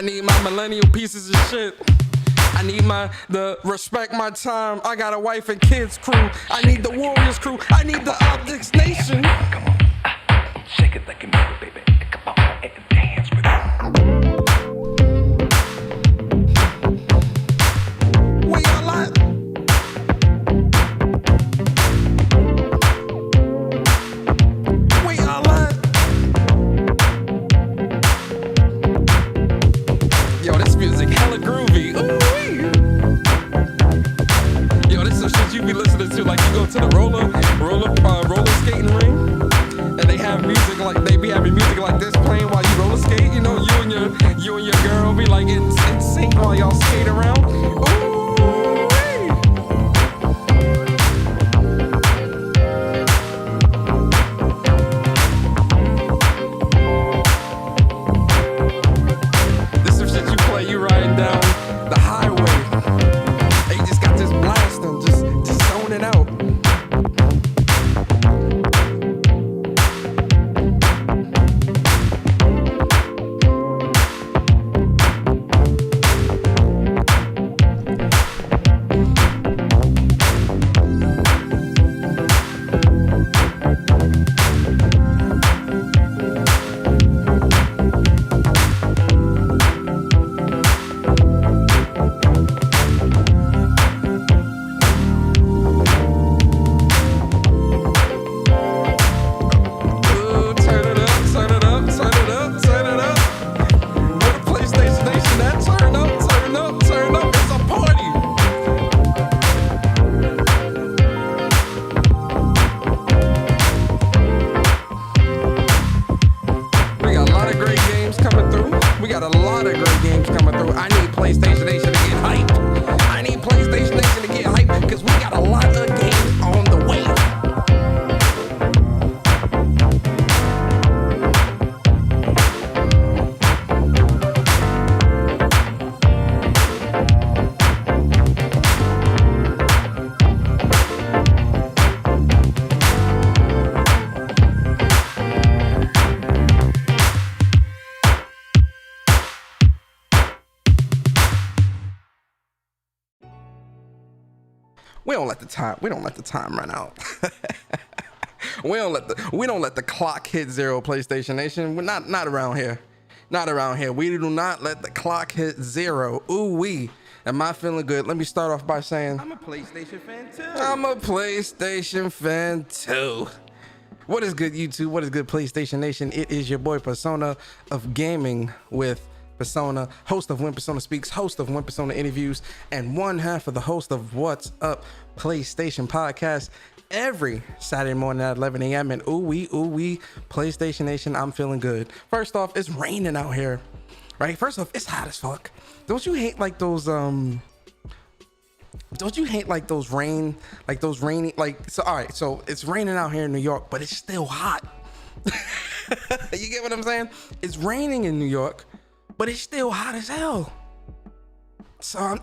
I need my millennial pieces of shit. I need the respect my time. I got a wife and kids crew. I need the Warriors crew. I need the Optics Nation. Come on, shake it like you move it, baby. Come on and dance with me. We all at? We all at? Yo, this music hella groovy. Ooh-wee. Yo, this is shit you be listening to like you go to the roller skating ring, and they have music like they be having music like this playing while you roller skate. You know, you and your girl be like in sync while y'all skate around. Ooh-wee. This is shit you play, you riding down the highway. They just got this blasting, just zoning out. Ooh, turn it up, turn it up, turn it up, turn it up. Where the PlayStation Nation at? Turn up, turn up, turn up. It's a party. We got a lot of great games coming through. We got a lot of great games coming through. I need PlayStation Nation to get hyped. I need PlayStation Nation to get hyped because we got a lot of games on the way. We don't let the time run out. we don't let the clock hit zero, PlayStation Nation. We're not around here. Not around here. We do not let the clock hit zero. Ooh wee. Am I feeling good? Let me start off by saying I'm a PlayStation fan too. I'm a PlayStation fan too. What is good, YouTube? What is good, PlayStation Nation? It is your boy Persona of Gaming with Persona, host of When Persona Speaks, host of When Persona Interviews, and one half of the host of What's Up PlayStation Podcast every Saturday morning at 11 a.m. And ooh wee, PlayStation Nation, I'm feeling good. First off, it's raining out here, right? First off, it's hot as fuck. Don't you hate like those rainy, so all right, so it's raining out here in New York, but it's still hot. You get what I'm saying? It's raining in New York, but it's still hot as hell. So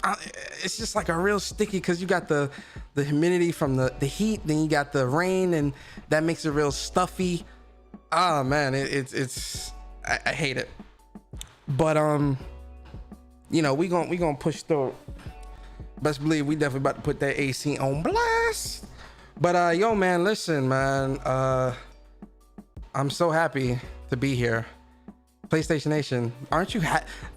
it's just like a real sticky, because you got the humidity from the heat, then you got the rain, and that makes it real stuffy. Oh man, I hate it. But you know, we gonna push through it. Best believe we definitely about to put that AC on blast. But yo man, listen man, I'm so happy to be here. PlayStation Nation, aren't you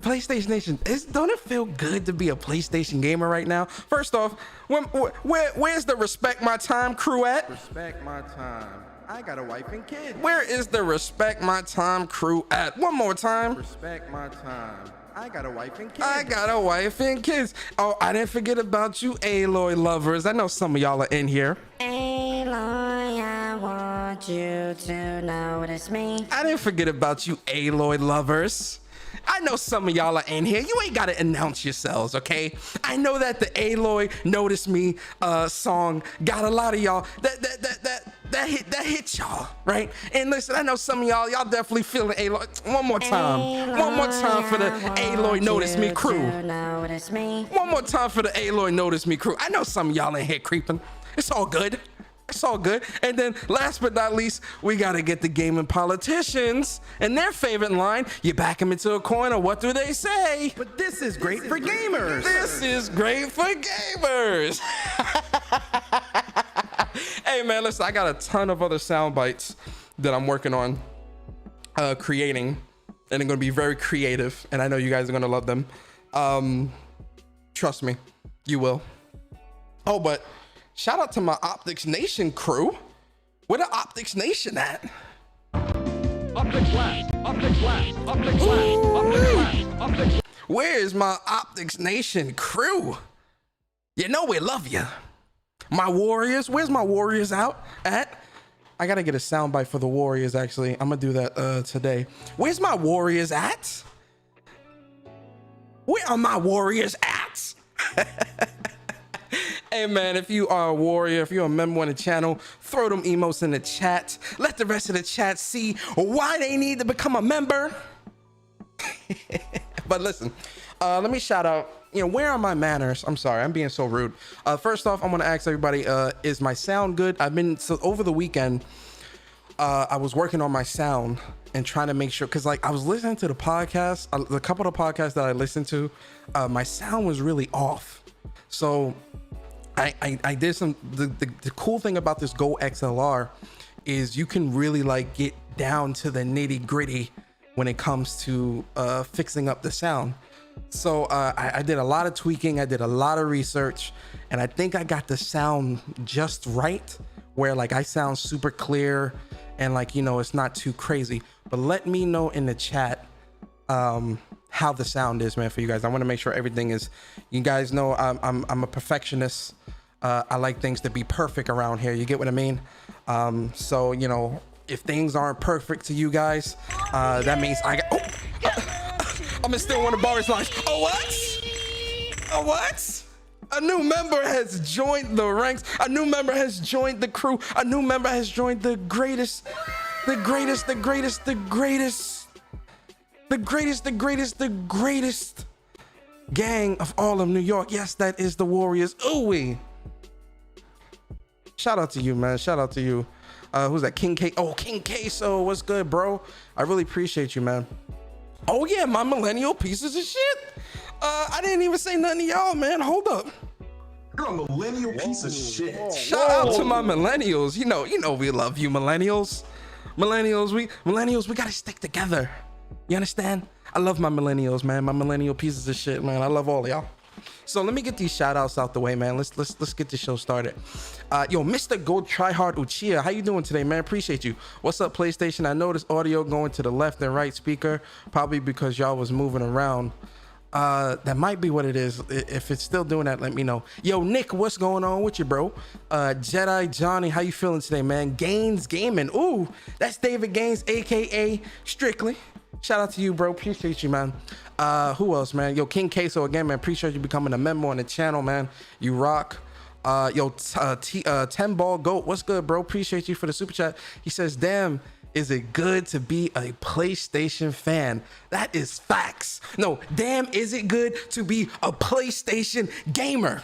PlayStation Nation, don't it feel good to be a PlayStation gamer right now? First off, where's the Respect My Time crew at? Respect my time. I got a wife and kids. Where is the Respect My Time crew at? One more time. Respect my time. I got a wife and kids. I got a wife and kids. Oh, I didn't forget about you Aloy lovers. I know some of y'all are in here. Aloy, I want you to notice me. I didn't forget about you Aloy lovers. I know some of y'all are in here. You ain't gotta announce yourselves, okay? I know that the Aloy Notice Me song got a lot of y'all that hit y'all, right? And listen, I know some of y'all definitely feeling Aloy. One more time for the Aloy Notice Me crew. One more time for the Aloy Notice Me crew. I know some of y'all in here creeping. It's all good. It's all good. And then last but not least, we got to get the gaming politicians and their favorite line. You back them into a corner. What do they say? But this is great for gamers. This is great for gamers. Hey, man, listen, I got a ton of other sound bites that I'm working on creating. And they're going to be very creative. And I know you guys are going to love them. Trust me, you will. Oh, but shout out to my Optics Nation crew. Where the Optics Nation at? Optics left. Optics left. Optics left. Optics left. Optics. Where is my Optics Nation crew? You know we love you. My Warriors, where's my Warriors out at? I gotta get a soundbite for the Warriors, actually. I'm gonna do that today. Where's my Warriors at? Where are my Warriors at? Hey, man, if you are a warrior, if you're a member on the channel, throw them emotes in the chat. Let the rest of the chat see why they need to become a member. But listen, let me shout out, where are my manners? I'm sorry, I'm being so rude. First off, I'm going to ask everybody, is my sound good? Over the weekend, I was working on my sound and trying to make sure, because like I was listening to the podcast, a couple of the podcasts that I listened to, my sound was really off. So I did the cool thing about this Go XLR is you can really like get down to the nitty gritty when it comes to fixing up the sound. So I did a lot of tweaking, I did a lot of research, and I think I got the sound just right, where like I sound super clear and like, it's not too crazy. But let me know in the chat how the sound is, man, for you guys. I want to make sure everything is, you guys know I'm a perfectionist. I like things to be perfect around here. You get what I mean? So, if things aren't perfect to you guys, that means I got, I'm gonna steal one of Boris' lines. Oh, what? Oh, what? A new member has joined the ranks. A new member has joined the crew. A new member has joined the greatest gang of all of New York. Yes, that is the Warriors. Ooh-wee. Shout out to you, man. Shout out to you. Who's that? King K. Oh, King Queso. What's good, bro? I really appreciate you, man. Oh, yeah, my millennial pieces of shit. I didn't even say nothing to y'all, man. Hold up. You're a millennial piece of shit. Shout out to my millennials. You know we love you, millennials. Millennials, we gotta stick together. You understand? I love my millennials, man. My millennial pieces of shit, man. I love all of y'all. So let me get these shout outs out the way, man. Let's get the show started. Mr. Go Tryhard Uchiha, how you doing today, man? Appreciate you. What's up, PlayStation? I noticed audio going to the left and right speaker, probably because y'all was moving around. That might be what it is. If it's still doing that, let me know. Yo, Nick, what's going on with you, bro? Jedi Johnny, how you feeling today, man? Gaines Gaming. Ooh, that's David Gaines, aka Strictly. Shout out to you, bro. Appreciate you, man. Who else, man? Yo, King Queso again, man. Appreciate you becoming a member on the channel, man. You rock. 10 Ball Goat, what's good, bro? Appreciate you for the super chat. He says, damn, is it good to be a PlayStation fan? That is facts. No, damn, is it good to be a PlayStation gamer?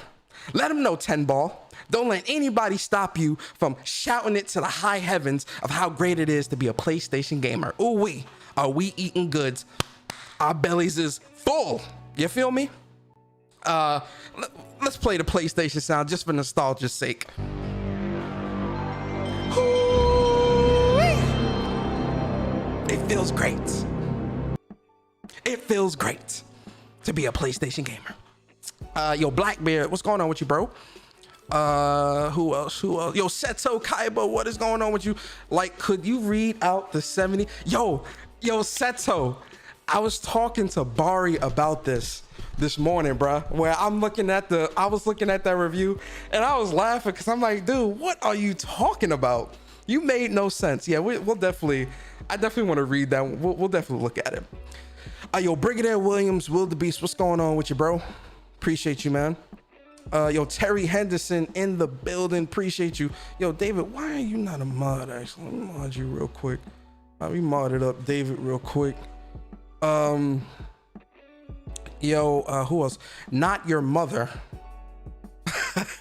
Let him know, 10 Ball. Don't let anybody stop you from shouting it to the high heavens of how great it is to be a PlayStation gamer. Ooh, are we eating goods? Our bellies is full. You feel me? Let's play the PlayStation sound just for nostalgia's sake. It feels great. It feels great to be a PlayStation gamer. Yo, Blackbeard, what's going on with you, bro? Who else? Yo, Seto Kaiba, what is going on with you? Like, could you read out the 70? Yo, Seto, I was talking to Bari about this morning, bro, where I was looking at that review and I was laughing because I'm like, dude, what are you talking about? You made no sense. Yeah, I definitely want to read that. We'll definitely look at it. Yo, Brigadier Williams, Will the Beast, what's going on with you, bro? Appreciate you, man. Yo, Terry Henderson in the building, appreciate you. Yo, David, why are you not a mod? Actually, let me mod you real quick. We modded up David real quick. Who else? Not Your Mother.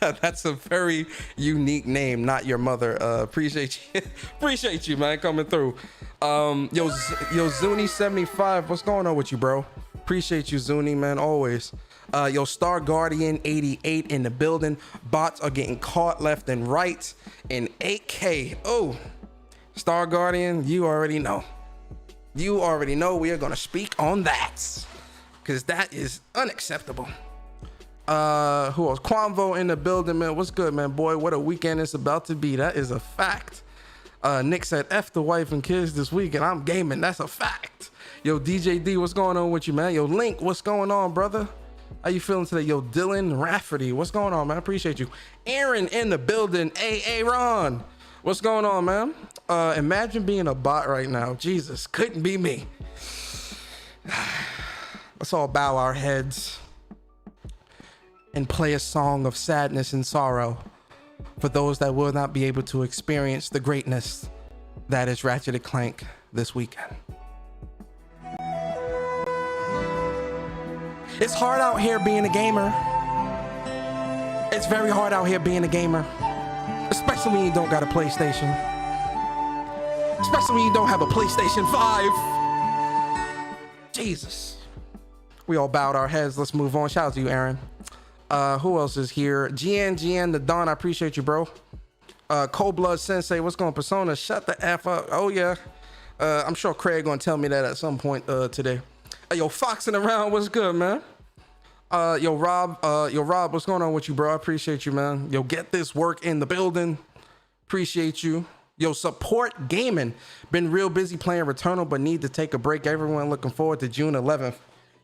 That's a very unique name, not your mother. Appreciate you. Appreciate you, man, coming through. Yo, Zuni75, what's going on with you, bro? Appreciate you, Zuni, man, always. Yo, Star Guardian 88 in the building. Bots are getting caught left and right in 8K. Oh, Star Guardian, you already know. You already know we are gonna speak on that, because that is unacceptable. Who else? Quanvo in the building, man. What's good, man? Boy, what a weekend it's about to be. That is a fact. Nick said F the wife and kids this weekend. I'm gaming. That's a fact. Yo, DJ D, what's going on with you, man? Yo, Link, what's going on, brother? How you feeling today? Yo, Dylan Rafferty, what's going on, man? I appreciate you. Aaron in the building. Hey, Ron, what's going on, man? Imagine being a bot right now. Jesus, couldn't be me. Let's all bow our heads and play a song of sadness and sorrow for those that will not be able to experience the greatness that is Ratchet and Clank this weekend. It's hard out here being a gamer. It's very hard out here being a gamer, especially when you don't got a PlayStation. Especially when you don't have a PlayStation 5. Jesus. We all bowed our heads. Let's move on. Shout out to you, Aaron. Who else is here? GN the Don, I appreciate you, bro. Cold Blood Sensei, what's going on? Persona, shut the F up. Oh yeah. I'm sure Craig gonna tell me that at some point today. Yo, Foxing around, what's good, man? Yo, Rob, what's going on with you, bro? I appreciate you, man. Yo, get this work in the building. Appreciate you. Yo, Support Gaming. Been real busy playing Returnal, but need to take a break. Everyone looking forward to June 11th.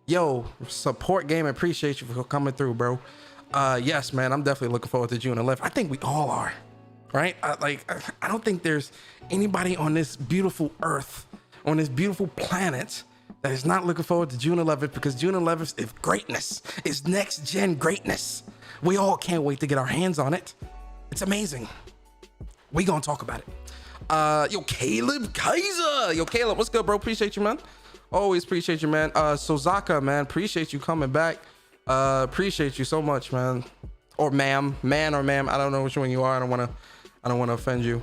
Yo, Support Gaming, appreciate you for coming through, bro. Yes, man, I'm definitely looking forward to June 11th. I think we all are, right? I don't think there's anybody on this beautiful earth, on this beautiful planet, that is not looking forward to June 11th, because June 11th is greatness. It's next gen greatness. We all can't wait to get our hands on it. It's amazing. We gonna talk about it. Yo, Caleb Kaiser. Yo, Caleb, what's good, bro? Appreciate you, man. Always appreciate you, man. Sozaka, man, appreciate you coming back. Appreciate you so much, man. Or ma'am, man or ma'am. I don't know which one you are. I don't wanna offend you.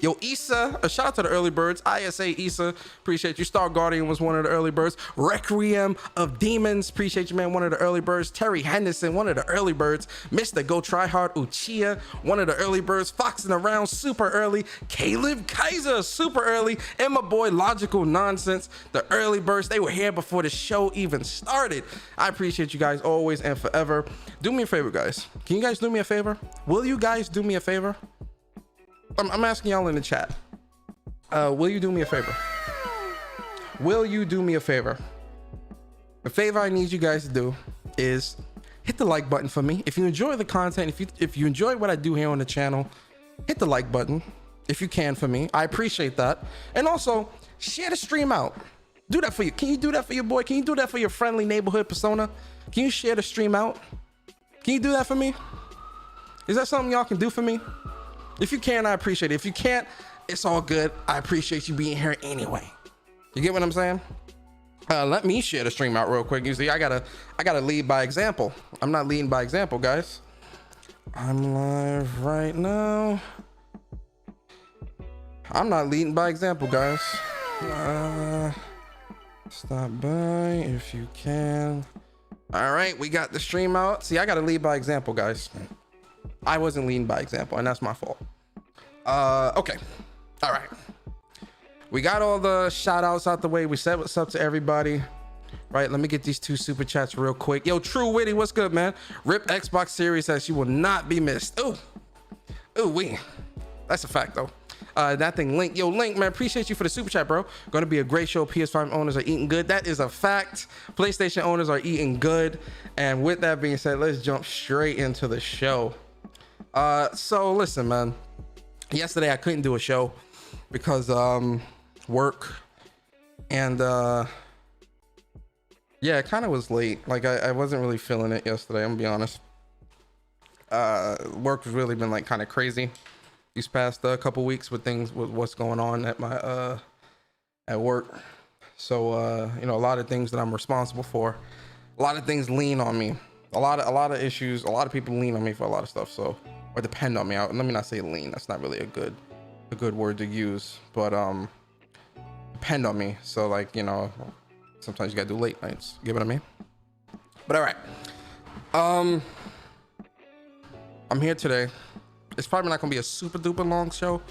Yo, Issa, a shout out to the early birds. ISA Issa, appreciate you. Star Guardian was one of the early birds. Requiem of Demons, appreciate you, man, one of the early birds. Terry Henderson, one of the early birds. Mr. Go Try Hard Uchiha, one of the early birds. Foxing around, super early. Caleb Kaiser, super early. And my boy Logical Nonsense, the early birds. They were here before the show even started. I appreciate you guys always and forever. Do me a favor, guys. Can you guys do me a favor? Will you guys do me a favor? I'm asking y'all in the chat. Will you do me a favor? Will you do me a favor? The favor I need you guys to do is hit the like button for me. If you enjoy the content, if you enjoy what I do here on the channel, hit the like button if you can for me. I appreciate that. And also share the stream out. Do that for you. Can you do that for your boy? Can you do that for your friendly neighborhood persona? Can you share the stream out? Can you do that for me? Is that something y'all can do for me? If you can, I appreciate it. If you can't, it's all good. I appreciate you being here anyway. You get what I'm saying? Let me share the stream out real quick. You see, I gotta lead by example. I'm not leading by example, guys. I'm live right now. I'm not leading by example, guys. Stop by if you can. All right, we got the stream out. See, I gotta lead by example, guys. I wasn't leading by example, and that's my fault. Okay. All right. We got all the shout outs out the way. We said what's up to everybody. Right, let me get these 2 super chats real quick. Yo, True Witty, what's good, man? Rip Xbox Series says she will not be missed. Ooh, that's a fact, though. That thing, Link. Yo, Link, man, appreciate you for the super chat, bro. Gonna be a great show. PS5 owners are eating good. That is a fact. PlayStation owners are eating good. And with that being said, let's jump straight into the show. So listen, man, yesterday I couldn't do a show because work, and yeah, it kind of was late. Like I wasn't really feeling it yesterday, I'm gonna be honest. Work has really been like kind of crazy these past couple weeks with what's going on at my at work. So you know, a lot of things that I'm responsible for, a lot of things lean on me. a lot of issues. A lot of people lean on me for a lot of stuff. So, or depend on me. Let me not say lean. That's not really a good word to use. But depend on me. So like, you know, sometimes you gotta do late nights. You get what I mean? But all right. I'm here today. It's probably not gonna be a super duper long show.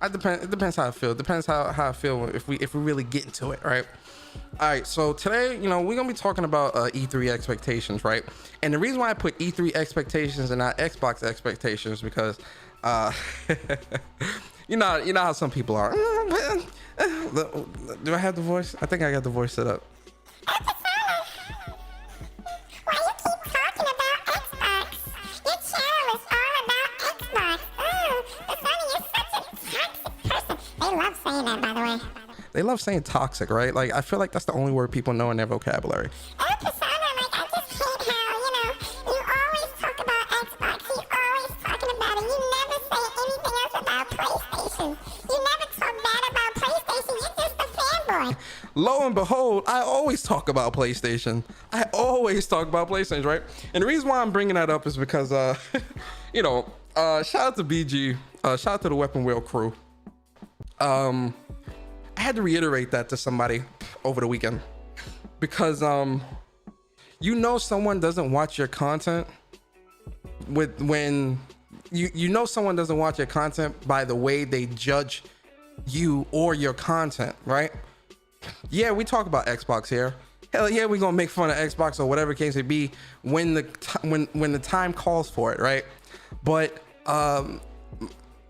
It depends how I feel. It depends how I feel if we really get into it, right? All right, so today, you know, we're gonna be talking about E3 expectations, right? And the reason why I put E3 expectations and not Xbox expectations because you know how some people are. Do I have the voice? I think I got the voice set up. Why you keep talking about Xbox? Your channel is all about Xbox. Persona, you're such a toxic person. They love saying that, by the way. They love saying toxic, right? Like, I feel like that's the only word people know in their vocabulary. Persona, like, I just hate how, you know, you always talk about Xbox. You always talking about it. You never say anything else about PlayStation. You never talk bad about PlayStation. You're just a fanboy. Lo and behold, I always talk about PlayStation. Right? And the reason why I'm bringing that up is because, you know, shout out to BG, shout out to the Weapon Wheel crew. I had to reiterate that to somebody over the weekend because, you know, someone doesn't watch your content when you know someone doesn't watch your content by the way they judge you or your content, right? Yeah, we talk about Xbox here. Hell yeah, we're gonna make fun of Xbox or whatever case it be when the time calls for it, right? But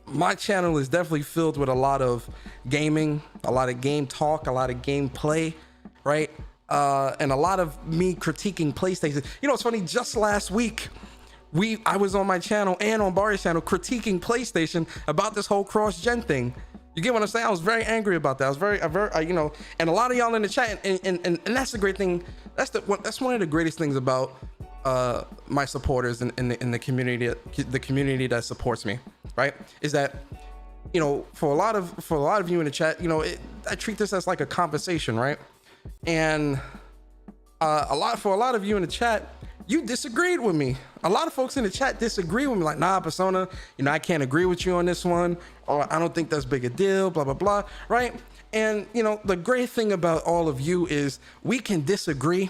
my channel is definitely filled with a lot of gaming, a lot of game talk, a lot of gameplay, right? And a lot of me critiquing PlayStation. You know, it's funny, just last week, I was on my channel and on Barry's channel critiquing PlayStation about this whole cross-gen thing. You get what I'm saying? I was very angry about that. I was very, you know, and a lot of y'all in the chat, and that's the great thing. That's one of the greatest things about my supporters in the community that supports me, right? Is that, you know, for a lot of you in the chat, you know, I treat this as like a conversation, right? And for a lot of you in the chat, you disagreed with me. A lot of folks in the chat disagree with me, like, nah, Persona, you know, I can't agree with you on this one, or I don't think that's big a deal, blah, blah, blah, right? And, you know, the great thing about all of you is we can disagree,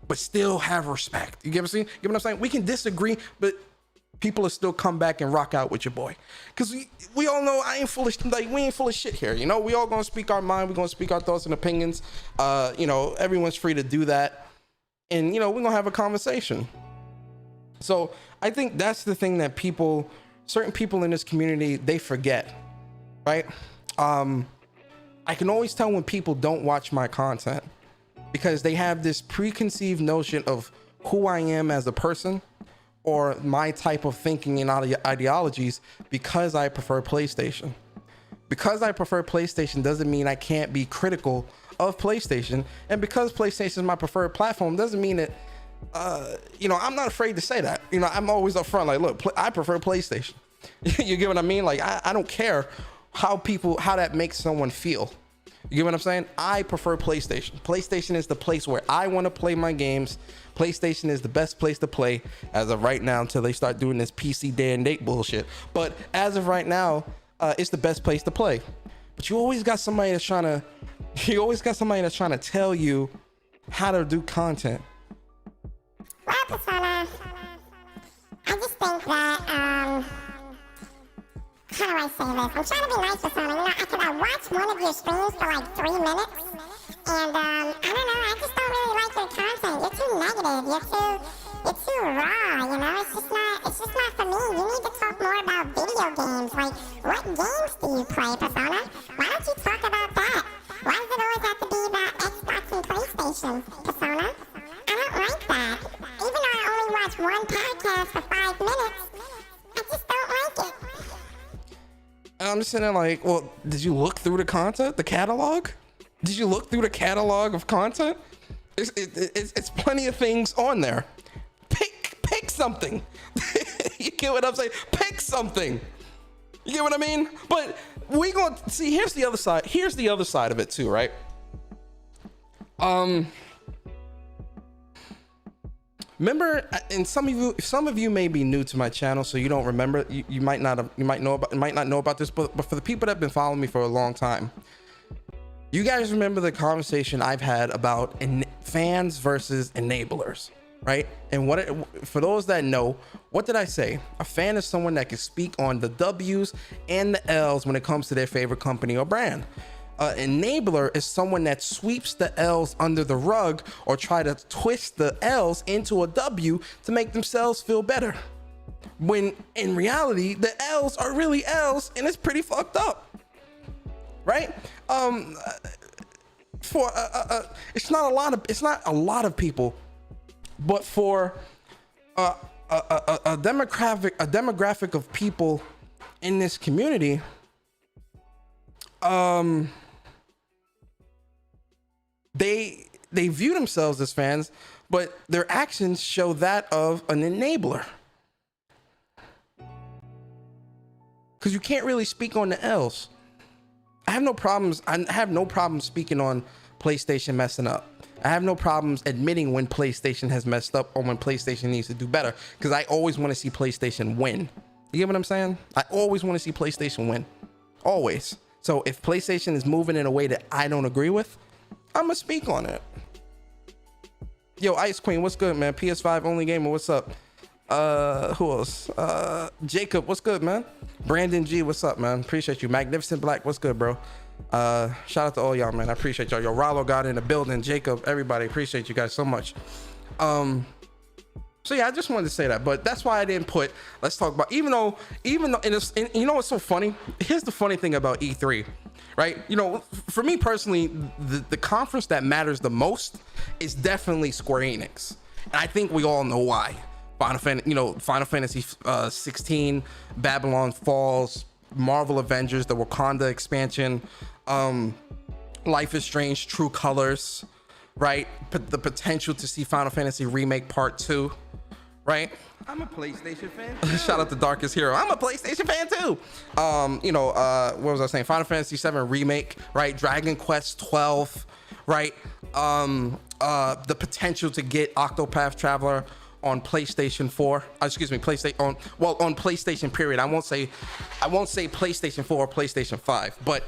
but still have respect. You get what I'm saying? We can disagree, but people will still come back and rock out with your boy. Because we all know we ain't full of shit here, you know? We all gonna speak our mind, we're gonna speak our thoughts and opinions. You know, everyone's free to do that. And, you know, we're gonna have a conversation. So I think that's the thing that certain people in this community, they forget, right? I can always tell when people don't watch my content because they have this preconceived notion of who I am as a person or my type of thinking and ideologies because I prefer PlayStation. Because I prefer PlayStation doesn't mean I can't be critical of PlayStation, and because PlayStation is my preferred platform doesn't mean that you know, I'm not afraid to say that. You know, I'm always upfront, like, look, I prefer PlayStation. You get what I mean? Like, I don't care how that makes someone feel. You get what I'm saying? I prefer PlayStation. PlayStation is the place where I want to play my games. PlayStation is the best place to play as of right now until they start doing this PC day and date bullshit. But as of right now, it's the best place to play. But you always got somebody that's trying to tell you how to do content. Well, Persona, I just think that, how do I say this? I'm trying to be nice, Persona. You know, I watched one of your streams for like 3 minutes, and I don't know, I just don't really like your content. You're too negative. You're too raw. You know, it's just not for me. You need to talk more about video games. Like, what games do you play, Persona? Why don't you talk about that? Why does it always have to be about Xbox and PlayStation, Persona? I don't like that. Even though I only watch one podcast for 5 minutes, I just don't like it. And I'm just sitting there like, well, did you look through the content, the catalog? Did you look through the catalog of content? It's plenty of things on there. Pick something. You get what I'm saying? Pick something. You get what I mean? But we gonna see. Here's the other side. Here's the other side of it too, right? Remember, and some of you may be new to my channel, so you don't remember. You might not know about this, but for the people that have been following me for a long time, you guys remember the conversation I've had about fans versus enablers, right? And for those that know, what did I say? A fan is someone that can speak on the W's and the L's when it comes to their favorite company or brand. Enabler is someone that sweeps the L's under the rug or try to twist the L's into a W to make themselves feel better. When in reality, the L's are really L's and it's pretty fucked up, right? It's not a lot of people, but for a demographic of people in this community, they view themselves as fans, but their actions show that of an enabler. Because you can't really speak on the L's. I have no problems speaking on PlayStation messing up. I have no problems admitting when PlayStation has messed up or when PlayStation needs to do better, because I always want to see PlayStation win. You get what I'm saying? I always want to see PlayStation win. Always. So if PlayStation is moving in a way that I don't agree with, I'm gonna speak on it. Yo, Ice Queen, what's good, man? PS5 only gamer, what's up? Who else? Jacob, what's good, man? Brandon G, what's up, man? Appreciate you. Magnificent Black, what's good, bro? Shout out to all y'all, man. I appreciate y'all. Yo, Rollo got in the building. Jacob, everybody, appreciate you guys so much. So yeah, I just wanted to say that, but that's why I didn't put, let's talk about, even though, and you know what's so funny? Here's the funny thing about E3, right? You know, for me personally, the conference that matters the most is definitely Square Enix. And I think we all know why. Final Fantasy 16, Babylon Falls, Marvel Avengers, the Wakanda expansion, Life is Strange, True Colors, right? The potential to see Final Fantasy Remake Part 2, right? I'm a PlayStation fan. Shout out to Darkest Hero. I'm a PlayStation fan too. What was I saying? Final Fantasy 7 Remake, right? Dragon Quest 12, right? The potential to get Octopath Traveler on PlayStation 4. On PlayStation period. I won't say PlayStation 4 or PlayStation 5, but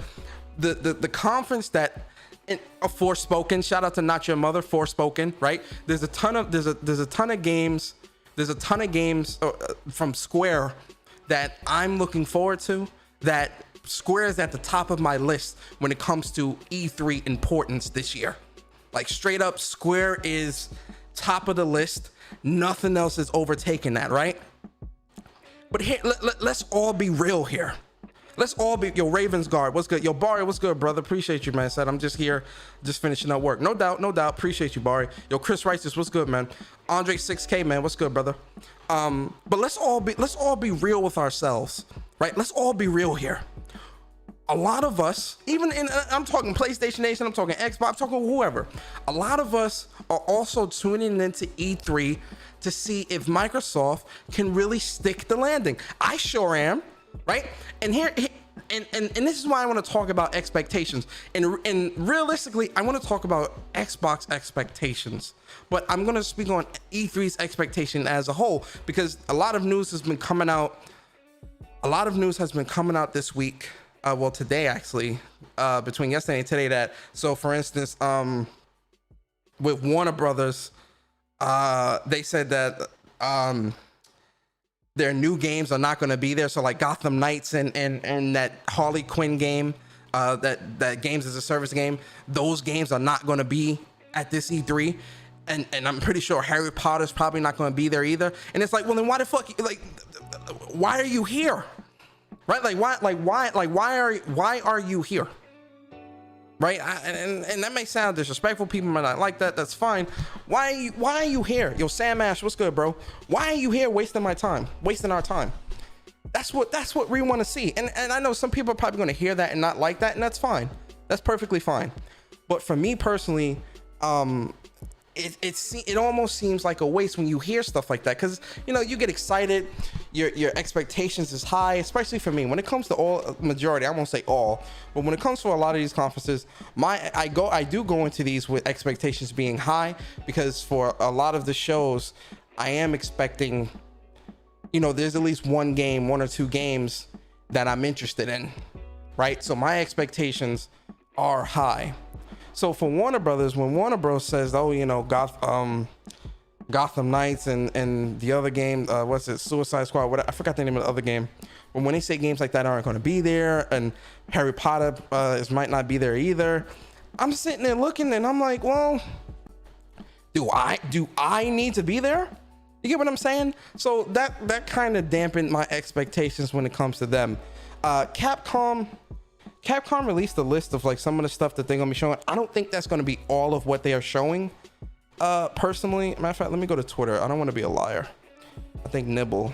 the conference that Forspoken, shout out to Not Your Mother, Forspoken, right? There's a ton of games from Square that I'm looking forward to, that Square is at the top of my list when it comes to E3 importance this year. Like straight up, Square is top of the list. Nothing else is overtaking that, right? But here, let's all be real here. Let's all be, yo, Ravensguard, what's good? Yo, Barry, what's good, brother? Appreciate you, man. Said I'm just here, just finishing up work. No doubt. Appreciate you, Barry. Yo, Chris Righteous, what's good, man? Andre 6K, man, what's good, brother? But let's all be real with ourselves, right? Let's all be real here. A lot of us, I'm talking PlayStation Nation, I'm talking Xbox, I'm talking whoever. A lot of us are also tuning into E3 to see if Microsoft can really stick the landing. I sure am, right? And this is why I want to talk about expectations. And realistically, I want to talk about Xbox expectations. But I'm going to speak on E3's expectation as a whole, because a lot of news has been coming out. This week. Well, today actually, between yesterday and today, that, so for instance, with Warner Brothers, they said that their new games are not going to be there. So like Gotham Knights and that Harley Quinn game, that games as a service game, those games are not going to be at this E3. And I'm pretty sure Harry Potter's probably not going to be there either. And it's like, well, then why the fuck, like, why are you here? Right? Why are you here? Right? And that may sound disrespectful. People might not like that. That's fine. Why are you here? Yo, Sam Ash, what's good, bro? Why are you here wasting our time? That's what we want to see. And I know some people are probably going to hear that and not like that, and that's fine. That's perfectly fine. But for me personally, it almost seems like a waste when you hear stuff like that, because you get excited, your expectations is high, especially for me when it comes to majority, I won't say all, but when it comes to a lot of these conferences, I do go into these with expectations being high, because for a lot of the shows, I am expecting, there's at least one or two games that I'm interested in, right? So my expectations are high. So for Warner Brothers, when Warner Bros says, oh, Gotham Knights and the other game, what's it, Suicide Squad, I forgot the name of the other game. But when they say games like that aren't going to be there, and Harry Potter might not be there either, I'm sitting there looking and I'm like, well, do I need to be there? You get what I'm saying? So that kind of dampened my expectations when it comes to them. Capcom released a list of like some of the stuff that they're gonna be showing. I don't think that's gonna be all of what they are showing. Personally, matter of fact, let me go to Twitter. I don't want to be a liar. I think Nibble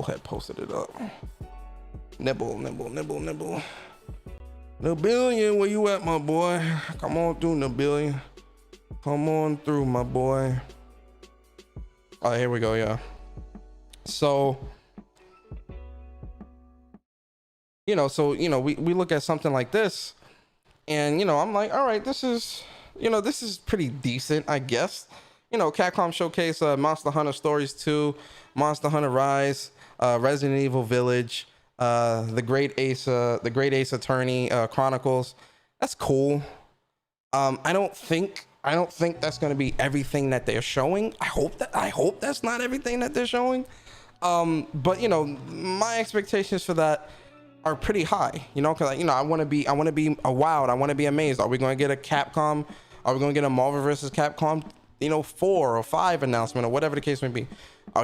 had posted it up. Nibble. Nabillion, where you at, my boy? Come on through, Nabillion. Come on through, my boy. Oh, here we go, yeah. So, we look at something like this, and, I'm like, all right, this is pretty decent, I guess. Capcom showcase Monster Hunter Stories 2, Monster Hunter Rise, Resident Evil Village, the Great Ace Attorney Chronicles. That's cool. I don't think that's going to be everything that they're showing. I hope that's not everything that they're showing. But my expectations for that are pretty high, because I want to be wowed. I want to be amazed. Are we going to get a Capcom? Are we going to get a Marvel vs. Capcom 4 or 5 announcement, or whatever the case may be?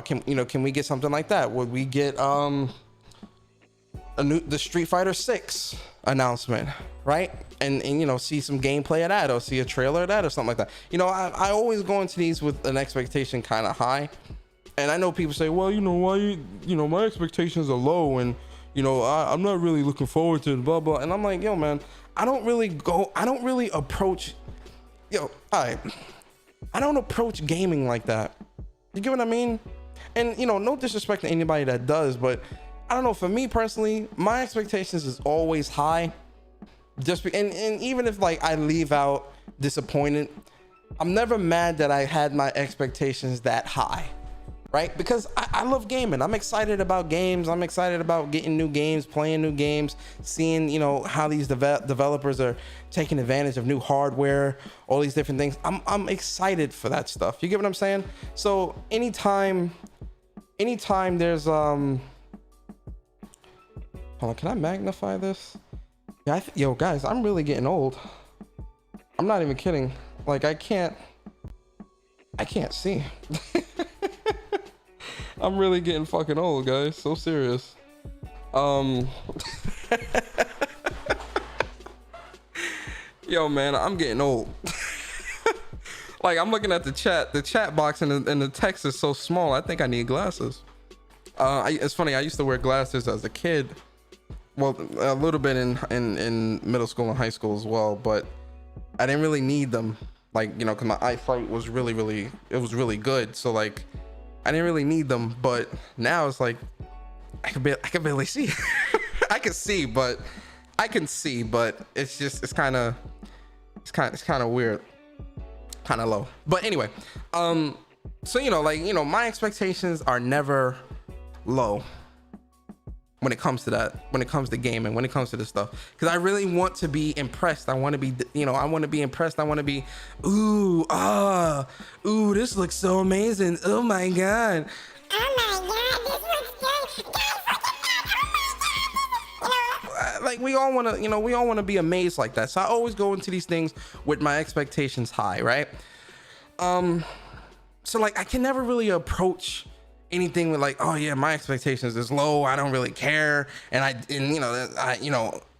Can we get something like that? Would we get the Street Fighter 6 announcement, right? And see some gameplay of that, or see a trailer of that, or something like that. I always go into these with an expectation kind of high, and I know people say, well, why my expectations are low, and I'm not really looking forward to it, blah blah. And I'm like, yo, man, I don't really approach gaming like that. You get what I mean? And no disrespect to anybody that does, but I don't know, for me personally, my expectations is always high. And even if like I leave out disappointed, I'm never mad that I had my expectations that high, right? Because I love gaming. I'm excited about games. I'm excited about getting new games, playing new games, seeing how these developers are taking advantage of new hardware, all these different things. I'm excited for that stuff. You get what I'm saying? So anytime there's hold on, can I magnify this? Yeah, yo guys, I'm really getting old. I'm not even kidding. Like I can't see. I'm really getting fucking old, guys. So serious. Yo man, I'm getting old. Like I'm looking at the chat box and the text is so small. I think I need glasses. It's funny, I used to wear glasses as a kid. Well, a little bit in middle school and high school as well, but I didn't really need them, like, because my eyesight was really good. So like, I didn't really need them, but now it's like, I can barely see. I can see, but it's kind of weird, kind of low. But anyway, so my expectations are never low when it comes to that, when it comes to gaming, when it comes to this stuff, because I really want to be impressed. I want to be impressed. I want to be, ooh, this looks so amazing. Oh my god, this looks good. like we all want to be amazed like that. So I always go into these things with my expectations high, right? So like I can never really approach anything with like, oh yeah, my expectations is low, I don't really care, and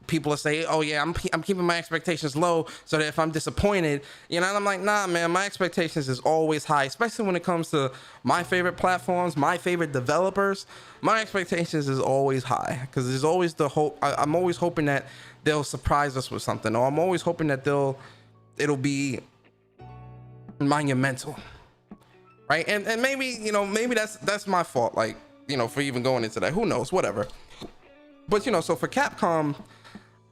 people will say, oh yeah, I'm keeping my expectations low so that if I'm disappointed, and I'm like, nah man, my expectations is always high, especially when it comes to my favorite platforms, my favorite developers. My expectations is always high because there's always the hope. I'm always hoping that they'll surprise us with something, or I'm always hoping that it'll be monumental. Right, and maybe that's my fault, like for even going into that. Who knows? Whatever. But so for Capcom,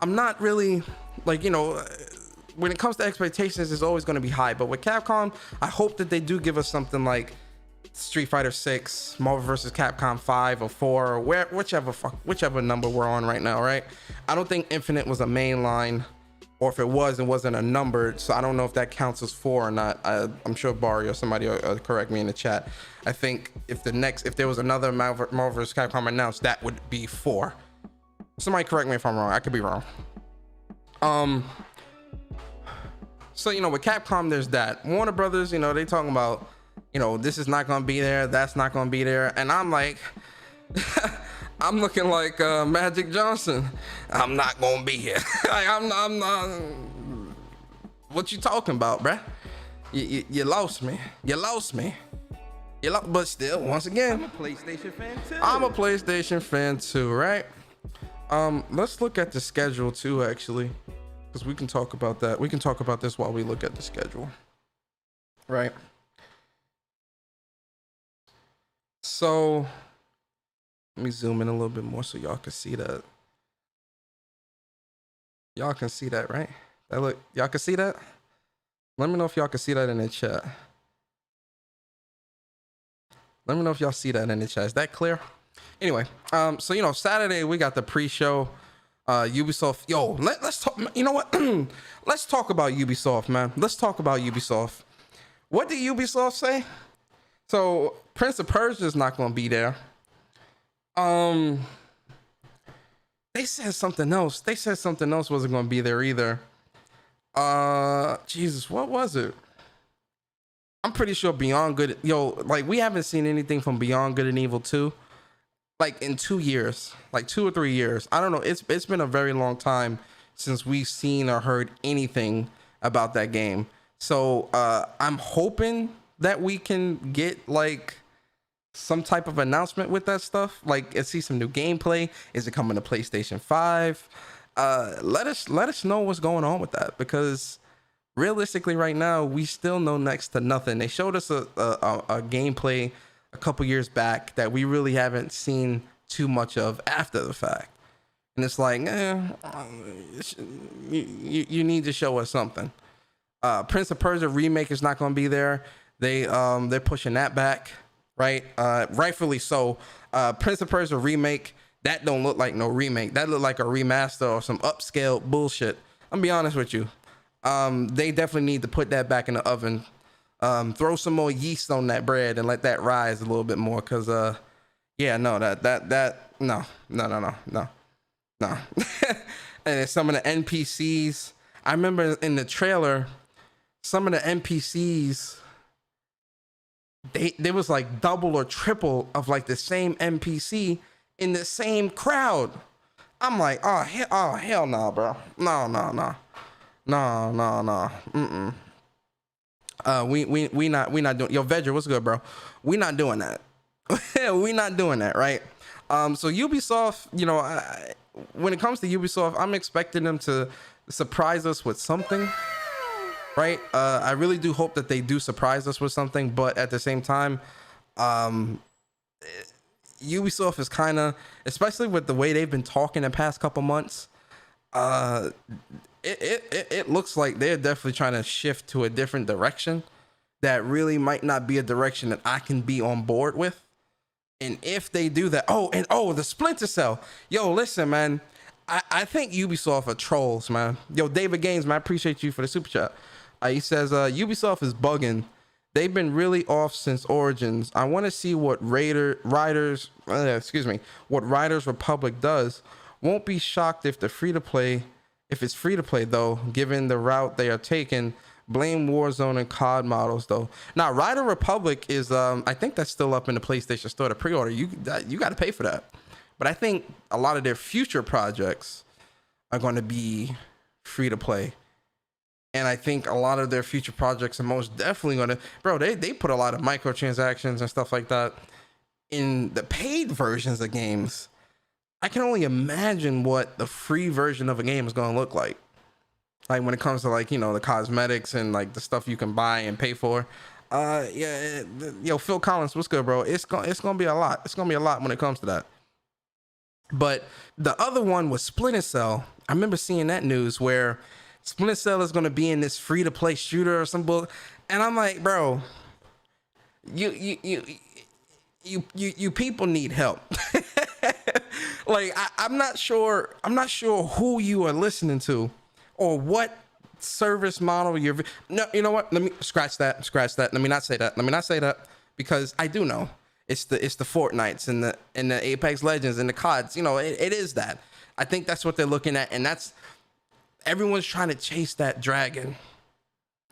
I'm not really like when it comes to expectations, it's always going to be high. But with Capcom, I hope that they do give us something like Street Fighter 6, Marvel vs. Capcom 5 or 4, or whichever number we're on right now, right? I don't think Infinite was a main line, or if it was, it wasn't a numbered, so I don't know if that counts as 4 or not. I'm sure Barry or somebody will correct me in the chat. I think if there was another Marvel vs. Capcom announced, that would be 4. Somebody correct me if I'm wrong. I could be wrong. So, you know, with Capcom, there's that. Warner Brothers, you know, they talking about, you know, this is not gonna be there, that's not gonna be there, and I'm like, I'm looking like Magic Johnson. I'm not gonna be here. Like, I'm not. What you talking about, bruh? You lost me. You lost me. But still, once again, I'm a PlayStation fan too. I'm a PlayStation fan too, right? Let's look at the schedule too, actually, because we can talk about that. We can talk about this while we look at the schedule, right? So let me zoom in a little bit more so y'all can see that. Y'all can see that, right? Y'all can see that? Let me know if y'all can see that in the chat. Let me know if y'all see that in the chat. Is that clear? Anyway, so, you know, Saturday we got the pre-show. Ubisoft, yo, let's talk. You know what? Let's talk about Ubisoft, man. Let's talk about Ubisoft. What did Ubisoft say? So Prince of Persia is not going to be there. They said something else. They said something else wasn't going to be there either. Jesus, what was it? I'm pretty sure Beyond Good. Yo, like, we haven't seen anything from Beyond Good and Evil 2, like, in 2 years, like 2 or 3 years. I don't know. It's been a very long time since we've seen or heard anything about that game. So I'm hoping that we can get like some type of announcement with that stuff, like see some new gameplay. Is it coming to PlayStation 5? Let us know what's going on with that, because realistically right now we still know next to nothing. They showed us a gameplay a couple years back that we really haven't seen too much of after the fact, and it's like, you need to show us something. Prince of Persia remake is not going to be there. They're pushing that back, right? Rightfully so. Prince of Persia remake, that don't look like no remake. That look like a remaster or some upscale bullshit. I'm gonna be honest with you. They definitely need to put that back in the oven. Throw some more yeast on that bread and let that rise a little bit more. Cause yeah, no, no. And some of the NPCs, I remember in the trailer, some of the NPCs, there was like double or triple of like the same NPC in the same crowd. I'm like, oh hell no, bro. No. We not doing. Yo, Vedra, what's good, bro? We not doing that. We not doing that, right? So Ubisoft, you know, when it comes to Ubisoft, I'm expecting them to surprise us with something, right? I really do hope that they do surprise us with something, but at the same time, Ubisoft is kind of, especially with the way they've been talking the past couple months, it looks like they're definitely trying to shift to a different direction that really might not be a direction that I can be on board with. And if they do that, the Splinter Cell. Yo, listen, man, I think Ubisoft are trolls, man. Yo, David Gaines, man, I appreciate you for the super chat. He says, Ubisoft is bugging. They've been really off since Origins. I want to see what Riders Republic does. Won't be shocked if it's free to play though, given the route they are taking. Blame Warzone and COD models though. Now, Rider Republic is, I think that's still up in the PlayStation Store to pre-order. You got to pay for that. But I think a lot of their future projects are going to be free to play. And I think a lot of their future projects are most definitely going to, bro, they put a lot of microtransactions and stuff like that in the paid versions of games. I can only imagine what the free version of a game is going to look like. Like when it comes to, like, you know, the cosmetics and like the stuff you can buy and pay for. Yo, Phil Collins, what's good, bro? It's gonna be a lot. It's gonna be a lot when it comes to that. But the other one was Splinter Cell. I remember seeing that news where Splinter Cell is gonna be in this free to play shooter or some bull, and I'm like, bro, you people need help. Like I'm not sure who you are listening to or what service model you're. No, you know what? Let me scratch that. Let me not say that because I do know it's the Fortnites and the Apex Legends and the CODs. You know, it is that. I think that's what they're looking at, and that's everyone's trying to chase that dragon.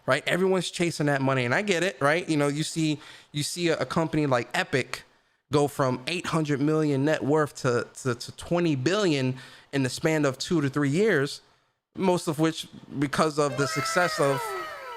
Right, everyone's chasing that money, and I get it. Right, you know, you see a company like Epic go from 800 million net worth to 20 billion in the span of 2 to 3 years, most of which because of the success of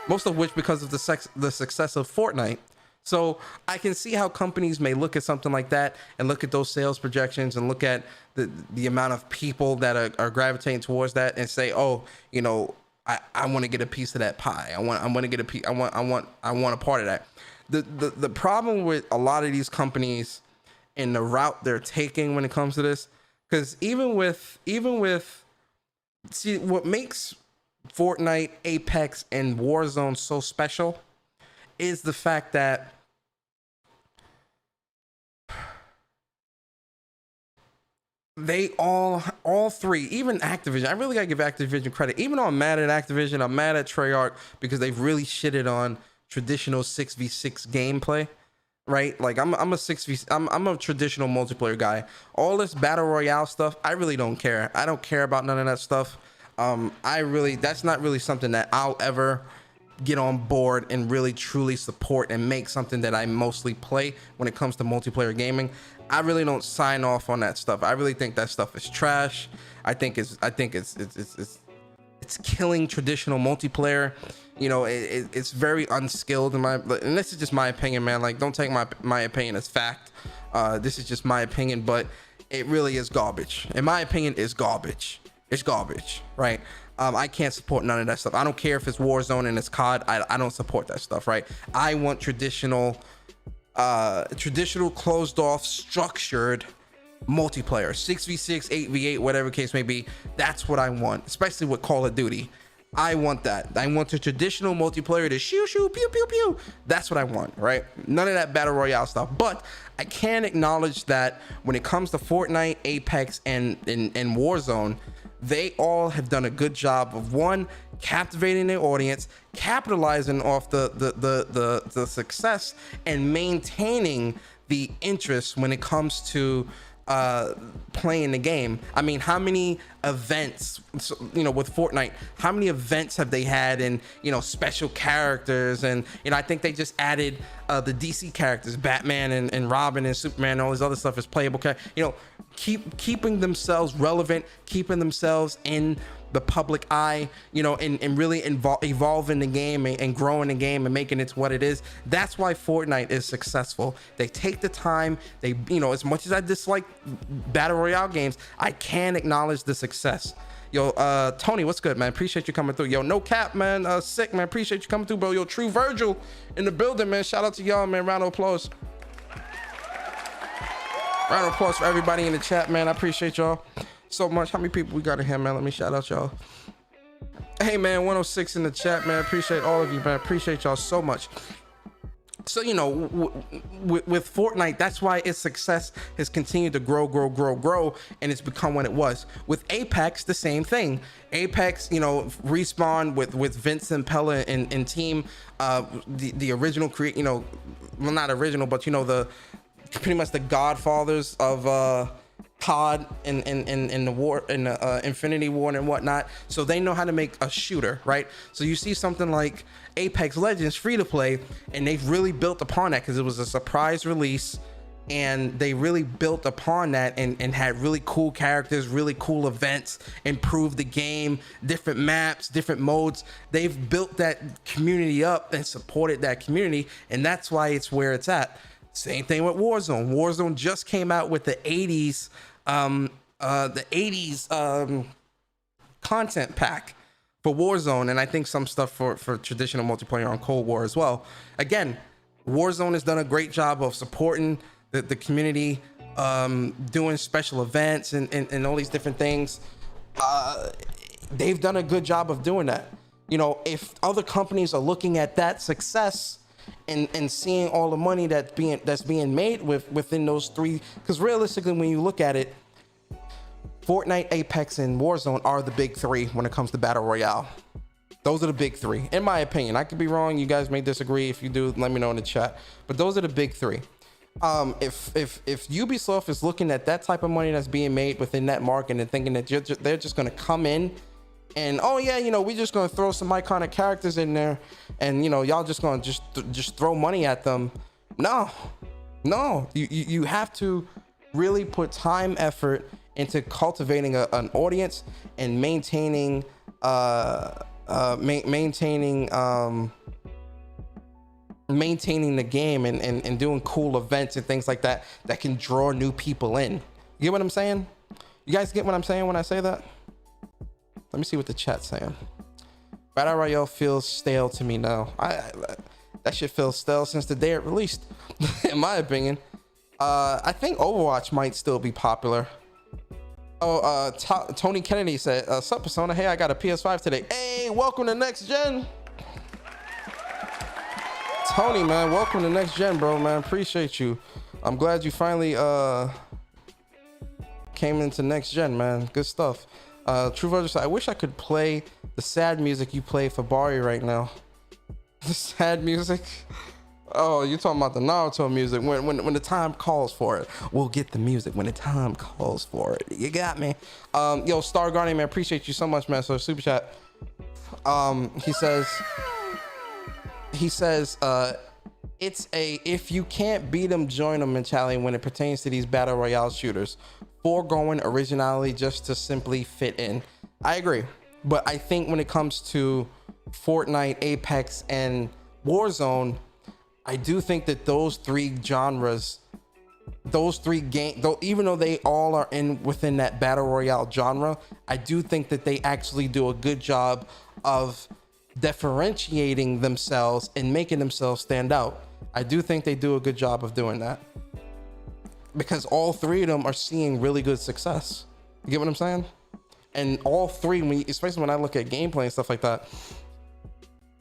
Fortnite. So I can see how companies may look at something like that and look at those sales projections and look at the amount of people that are gravitating towards that and say, oh, you know, I want to get a piece of that pie. I want to get a piece. I want a part of that. The problem with a lot of these companies and the route they're taking when it comes to this, because even with see what makes Fortnite, Apex, and Warzone so special is the fact that they all three, even Activision, I really gotta give Activision credit. Even though I'm mad at Activision, I'm mad at Treyarch because they've really shitted on traditional 6v6 gameplay, right? Like I'm a traditional multiplayer guy. All this battle royale stuff, I really don't care. I don't care about none of that stuff. That's not really something that I'll ever get on board and really truly support and make something that I mostly play when it comes to multiplayer gaming. I really don't sign off on that stuff. I really think that stuff is trash. I think it's killing traditional multiplayer. You know, it's very unskilled and this is just my opinion, man. Like, don't take my opinion as fact. This is just my opinion, but it really is garbage. In my opinion, it's garbage. It's garbage, right? I can't support none of that stuff. I don't care if it's Warzone and it's COD. I don't support that stuff, right? I want traditional closed off structured multiplayer, 6v6, 8v8, whatever case may be. That's what I want, especially with Call of Duty. I want that. I want the traditional multiplayer to shoo shoo pew pew pew. That's what I want, right? None of that battle royale stuff. But I can acknowledge that when it comes to Fortnite, Apex, and Warzone, they all have done a good job of, one, captivating their audience, capitalizing off the success, and maintaining the interest when it comes to playing the game. I mean, how many events, you know, with Fortnite, how many events have they had, and, you know, special characters, and, you know, I think they just added the DC characters, Batman and Robin and Superman and all this other stuff as playable characters, you know, keeping themselves relevant, keeping themselves in the public eye, you know, and really evolving the game and growing the game and making it to what it is. That's why Fortnite is successful. They take the time. They, you know, as much as I dislike battle royale games, I can acknowledge the success. Yo, Tony, what's good, man? Appreciate you coming through. Yo, no cap, man. Sick, man. Appreciate you coming through, bro. Yo, True Virgil in the building, man. Shout out to y'all, man. Round of applause. Round of applause for everybody in the chat, man. I appreciate y'all so much. How many people we got in here, man? Let me shout out y'all. Hey, man, 106 in the chat, man. Appreciate all of you, man. Appreciate y'all so much. So, you know, with Fortnite, that's why its success has continued to grow, and it's become what it was. With Apex, the same thing. Apex, you know, Respawn with Vincent Pella and team, the original you know, well, not original, but, you know, pretty much the godfathers of COD in the war, in the Infinity War and whatnot. So they know how to make a shooter, right? So you see something like Apex Legends free to play, and they've really built upon that because it was a surprise release, and they really built upon that and had really cool characters, really cool events, improved the game, different maps, different modes. They've built that community up and supported that community, and that's why it's where it's at. Same thing with Warzone. Warzone just came out with the 80s content pack for Warzone, and I think some stuff for traditional multiplayer on Cold War as well. Again, Warzone has done a great job of supporting the community, doing special events and all these different things. They've done a good job of doing that. You know, if other companies are looking at that success and seeing all the money that's being made within those three. Because realistically, when you look at it, Fortnite, Apex, and Warzone are the big three when it comes to battle royale. Those are the big three, in my opinion. I could be wrong. You guys may disagree. If you do, let me know in the chat. But those are the big three. If Ubisoft is looking at that type of money that's being made within that market and thinking that they're just going to come in and, oh yeah, you know, we're just going to throw some iconic characters in there and, you know, y'all just going to just throw money at them. No, you have to really put time, effort into cultivating an audience and maintaining maintaining the game and doing cool events and things like that can draw new people in. You get what I'm saying? You guys get what I'm saying when I say that? Let me see what the chat's saying. Battle Royale feels stale to me now. That shit feels stale since the day it released, in my opinion. I think Overwatch might still be popular. Oh, Tony Kennedy said, sup Persona, hey, I got a PS5 today. Hey, welcome to Next Gen. Tony, man, welcome to Next Gen, bro, man. Appreciate you. I'm glad you finally came into Next Gen, man. Good stuff. True Virgin said, I wish I could play the sad music you play for Bari right now. The sad music? Oh, you're talking about the Naruto music. When the time calls for it, we'll get the music when the time calls for it. You got me. Yo, Star Guardian, man, appreciate you so much, man. So super chat. He says, it's a if you can't beat them, join them mentality when it pertains to these battle royale shooters. Foregoing originality just to simply fit in. I agree, but I think when it comes to Fortnite, Apex, and Warzone, I do think that those three genres, those three games, though, even though they all are within that battle royale genre, I do think that they actually do a good job of differentiating themselves and making themselves stand out. I do think they do a good job of doing that because all three of them are seeing really good success. You get what I'm saying? And all three, especially when I look at gameplay and stuff like that,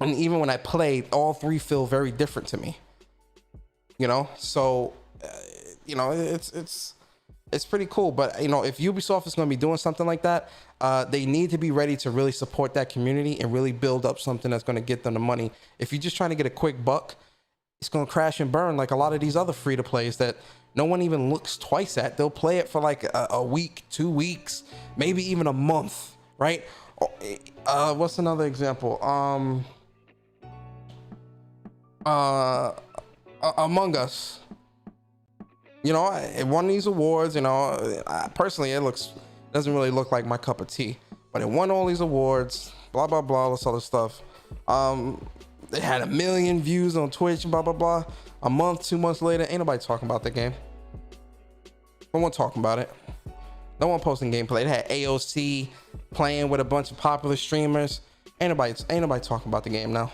and even when I play, all three feel very different to me. You know, so you know, it's pretty cool. But you know, if Ubisoft is going to be doing something like that, they need to be ready to really support that community and really build up something that's going to get them the money. If you're just trying to get a quick buck, it's going to crash and burn like a lot of these other free to plays that no one even looks twice at. They'll play it for like a week, 2 weeks, maybe even a month, right? What's another example? Among Us. You know, it won these awards. You know, personally, it doesn't really look like my cup of tea, but it won all these awards. Blah blah blah, all this other stuff. They had 1 million views on Twitch. Blah blah blah. A month, 2 months later, ain't nobody talking about the game. No one talking about it. No one posting gameplay. It had AOC playing with a bunch of popular streamers. Ain't nobody talking about the game now.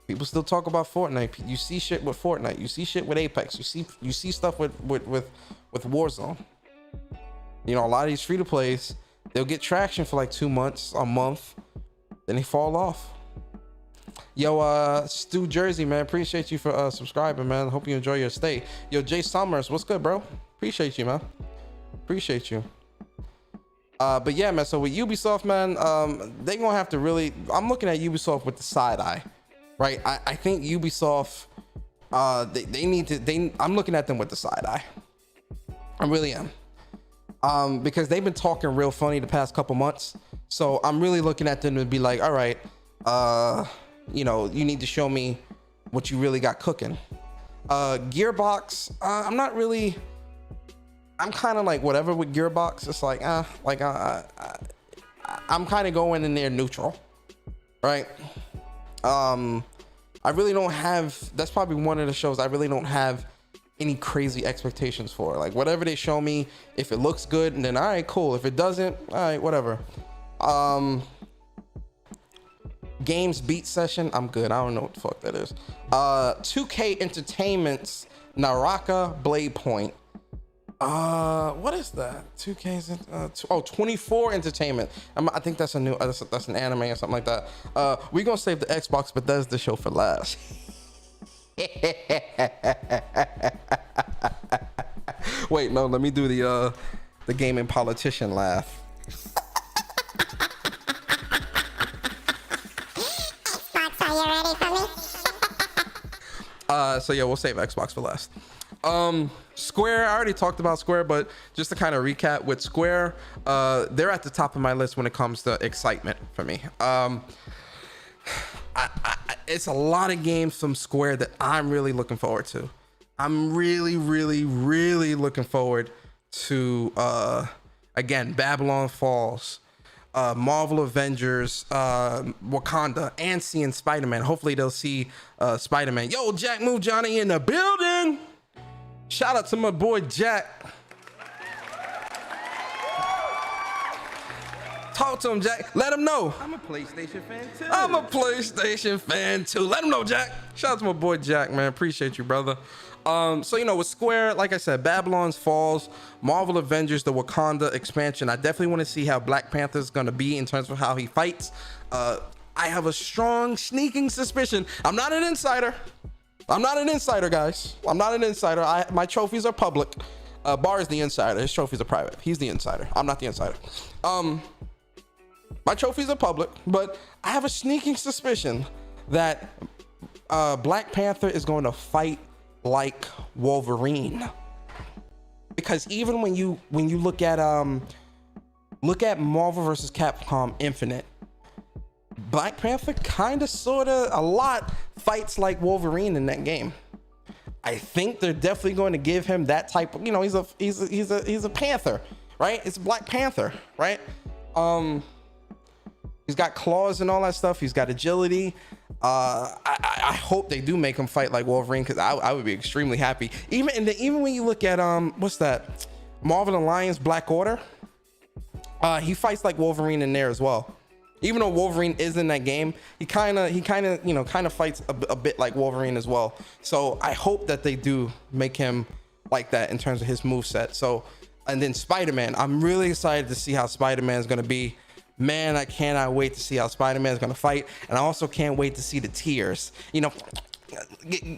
People still talk about Fortnite. You see shit with Fortnite. You see shit with Apex. You see stuff with Warzone. You know, a lot of these free to plays, they'll get traction for like 2 months, a month, then they fall off. Yo, Stu Jersey, man, appreciate you for subscribing, man. Hope you enjoy your stay. Yo, Jay Summers, what's good, bro? Appreciate you, man. Appreciate you. But yeah, man. So with Ubisoft, man, they gonna have to really. I'm looking at Ubisoft with the side eye. Right, I think Ubisoft, they need to. I'm looking at them with the side eye. I really am, because they've been talking real funny the past couple months. So I'm really looking at them to be like, all right, you know, you need to show me what you really got cooking. Gearbox, I'm not really. I'm kind of like whatever with Gearbox. It's like, I'm kind of going in there neutral, right? I really don't have, that's probably one of the shows I really don't have any crazy expectations for. Like whatever they show me, if it looks good, and then all right, cool. If it doesn't, all right, whatever. Games Beat Session, I'm good. I don't know what the fuck that is. 2K Entertainment's Naraka Blade Point. What is that? 2K's 24 Entertainment. I think that's a new that's an anime or something like that. We gonna save the Xbox Bethesda show for last. Wait, no, let me do the gaming politician laugh. Xbox, are you ready for me? So yeah, we'll save Xbox for last. Square, I already talked about Square, but just to kind of recap with Square, they're at the top of my list when it comes to excitement for me. It's a lot of games from Square that I'm really looking forward to. I'm really looking forward to, again, Babylon Falls, Marvel Avengers, Wakanda, and seeing Spider-Man. Hopefully they'll see Spider-Man. Yo, Jack Move Johnny in the building. Shout out to my boy Jack. Talk to him, Jack. Let him know. I'm a PlayStation fan too. I'm a PlayStation fan too. Let him know, Jack. Shout out to my boy Jack, man. Appreciate you, brother. So, you know, with Square, like I said, Babylon's Falls, Marvel Avengers, the Wakanda expansion, I definitely want to see how Black Panther is going to be in terms of how he fights. I have a strong, sneaking suspicion. I'm not an insider. I'm not an insider, guys. I'm not an insider. My trophies are public. Bar is the insider. His trophies are private. He's the insider. I'm not the insider. My trophies are public, but I have a sneaking suspicion that Black Panther is going to fight like Wolverine, because even when you look at Marvel vs. Capcom Infinite, Black Panther kind of a lot fights like Wolverine in that game. I think they're definitely going to give him that type of, you know, he's a panther, right? It's Black Panther, right? He's got claws and all that stuff. He's got agility. I hope they do make him fight like Wolverine, because I would be extremely happy. Even when you look at what's that, Marvel Alliance Black Order, he fights like Wolverine in there as well. Even though Wolverine is in that game, he kind of fights a bit like Wolverine as well. So I hope that they do make him like that in terms of his moveset. So, and then Spider-Man, I'm really excited to see how Spider-Man is going to be. Man, I cannot wait to see how Spider-Man is going to fight. And I also can't wait to see the tears. You know,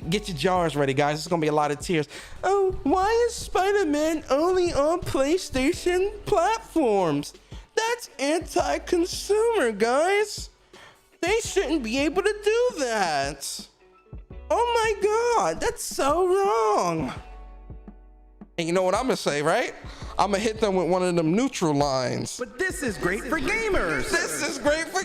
get your jars ready, guys. It's going to be a lot of tears. Oh, why is Spider-Man only on PlayStation platforms? That's anti-consumer, guys. They shouldn't be able to do that. Oh my God, that's so wrong. And you know what I'm gonna say, right? I'm gonna hit them with one of them neutral lines. But this is great for gamers. This is great for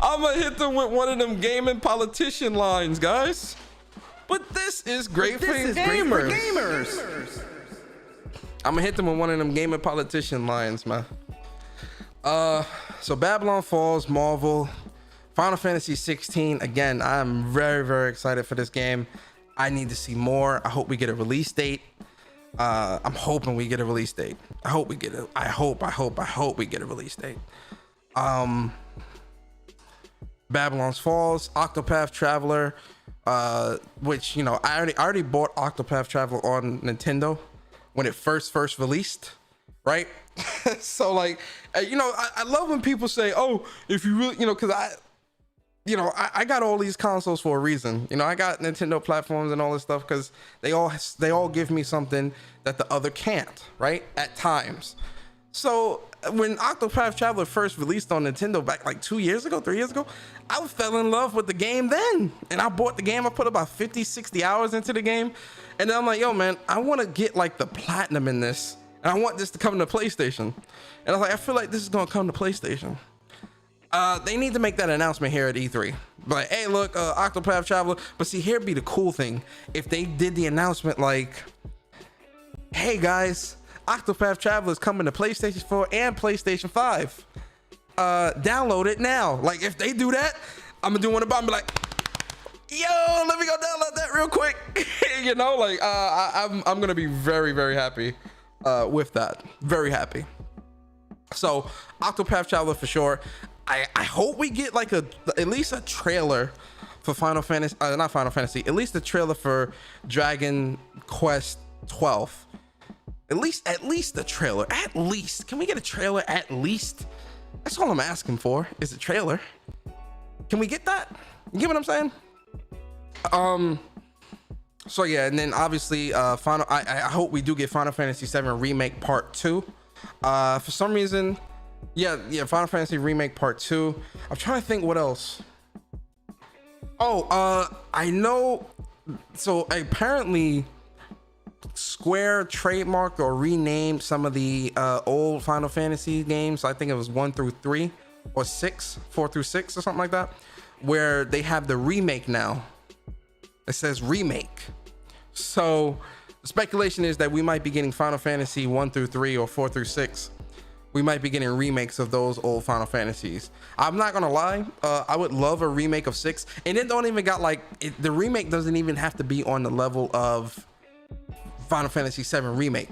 I'm gonna hit them with one of them gaming politician lines, guys. But this is great for gamers. I'm gonna hit them with one of them gaming politician lines, man. So Babylon Falls, Marvel, Final Fantasy 16. Again, I'm very excited for this game. I need to see more. I hope we get a release date. I'm hoping we get a release date. I hope we get it. I hope we get a release date. Babylon's Falls, Octopath Traveler, which, you know, I already bought Octopath Traveler on Nintendo when it first released, right? So like, you know, I love when people say, oh, if you really, you know, because I got all these consoles for a reason. You know, I got Nintendo platforms and all this stuff because they all give me something that the other can't, right? At times. So when Octopath Traveler first released on Nintendo back like 3 years ago, I fell in love with the game then. And I bought the game. I put about 50, 60 hours into the game. And then I'm like, yo, man, I want to get like the platinum in this. And I want this to come to PlayStation. And I was like, I feel like this is going to come to PlayStation. They need to make that announcement here at E3. Like, hey, look, Octopath Traveler. But see, here'd be the cool thing. If they did the announcement like, hey, guys, Octopath Traveler is coming to PlayStation 4 and PlayStation 5. Download it now. Like, if they do that, I'm going to do one about and be like, yo, let me go download that real quick. You know, like, I'm going to be very happy with that. Very happy. So, Octopath Traveler for sure. I hope we get like at least a trailer for Final Fantasy, not Final Fantasy, at least the trailer for Dragon Quest 12. At least the trailer. At least. Can we get a trailer at least? That's all I'm asking for, is a trailer. Can we get that? You get what I'm saying? So yeah, and then obviously I hope we do get Final Fantasy 7 Remake Part 2. For some reason, yeah, Final Fantasy Remake Part 2. I'm trying to think what else. Oh, I know, so apparently Square trademarked or renamed some of the old Final Fantasy games. I think it was 1 through 3 or 6, 4 through 6 or something like that, where they have the remake now. It says remake. So the speculation is that we might be getting Final Fantasy 1 through 3 or 4 through 6. We might be getting remakes of those old Final Fantasies. I'm not gonna lie, I would love a remake of 6, and it don't even got like the remake doesn't even have to be on the level of Final Fantasy 7 Remake.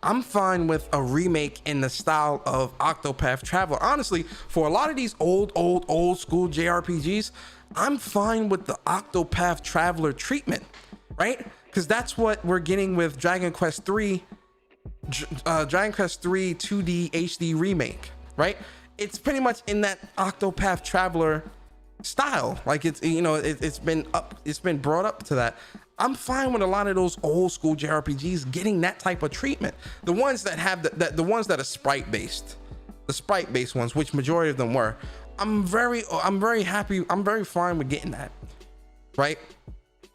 I'm fine with a remake in the style of Octopath Traveler. Honestly, for a lot of these old school JRPGs, I'm fine with the Octopath Traveler treatment, right? Because that's what we're getting with Dragon Quest 3 2D HD remake, right? It's pretty much in that Octopath Traveler style. Like it's, you know, it's been brought up to that. I'm fine with a lot of those old school JRPGs getting that type of treatment. The ones that have the ones that are sprite based, the sprite based ones, which majority of them were. I'm very happy. I'm very fine with getting that, right?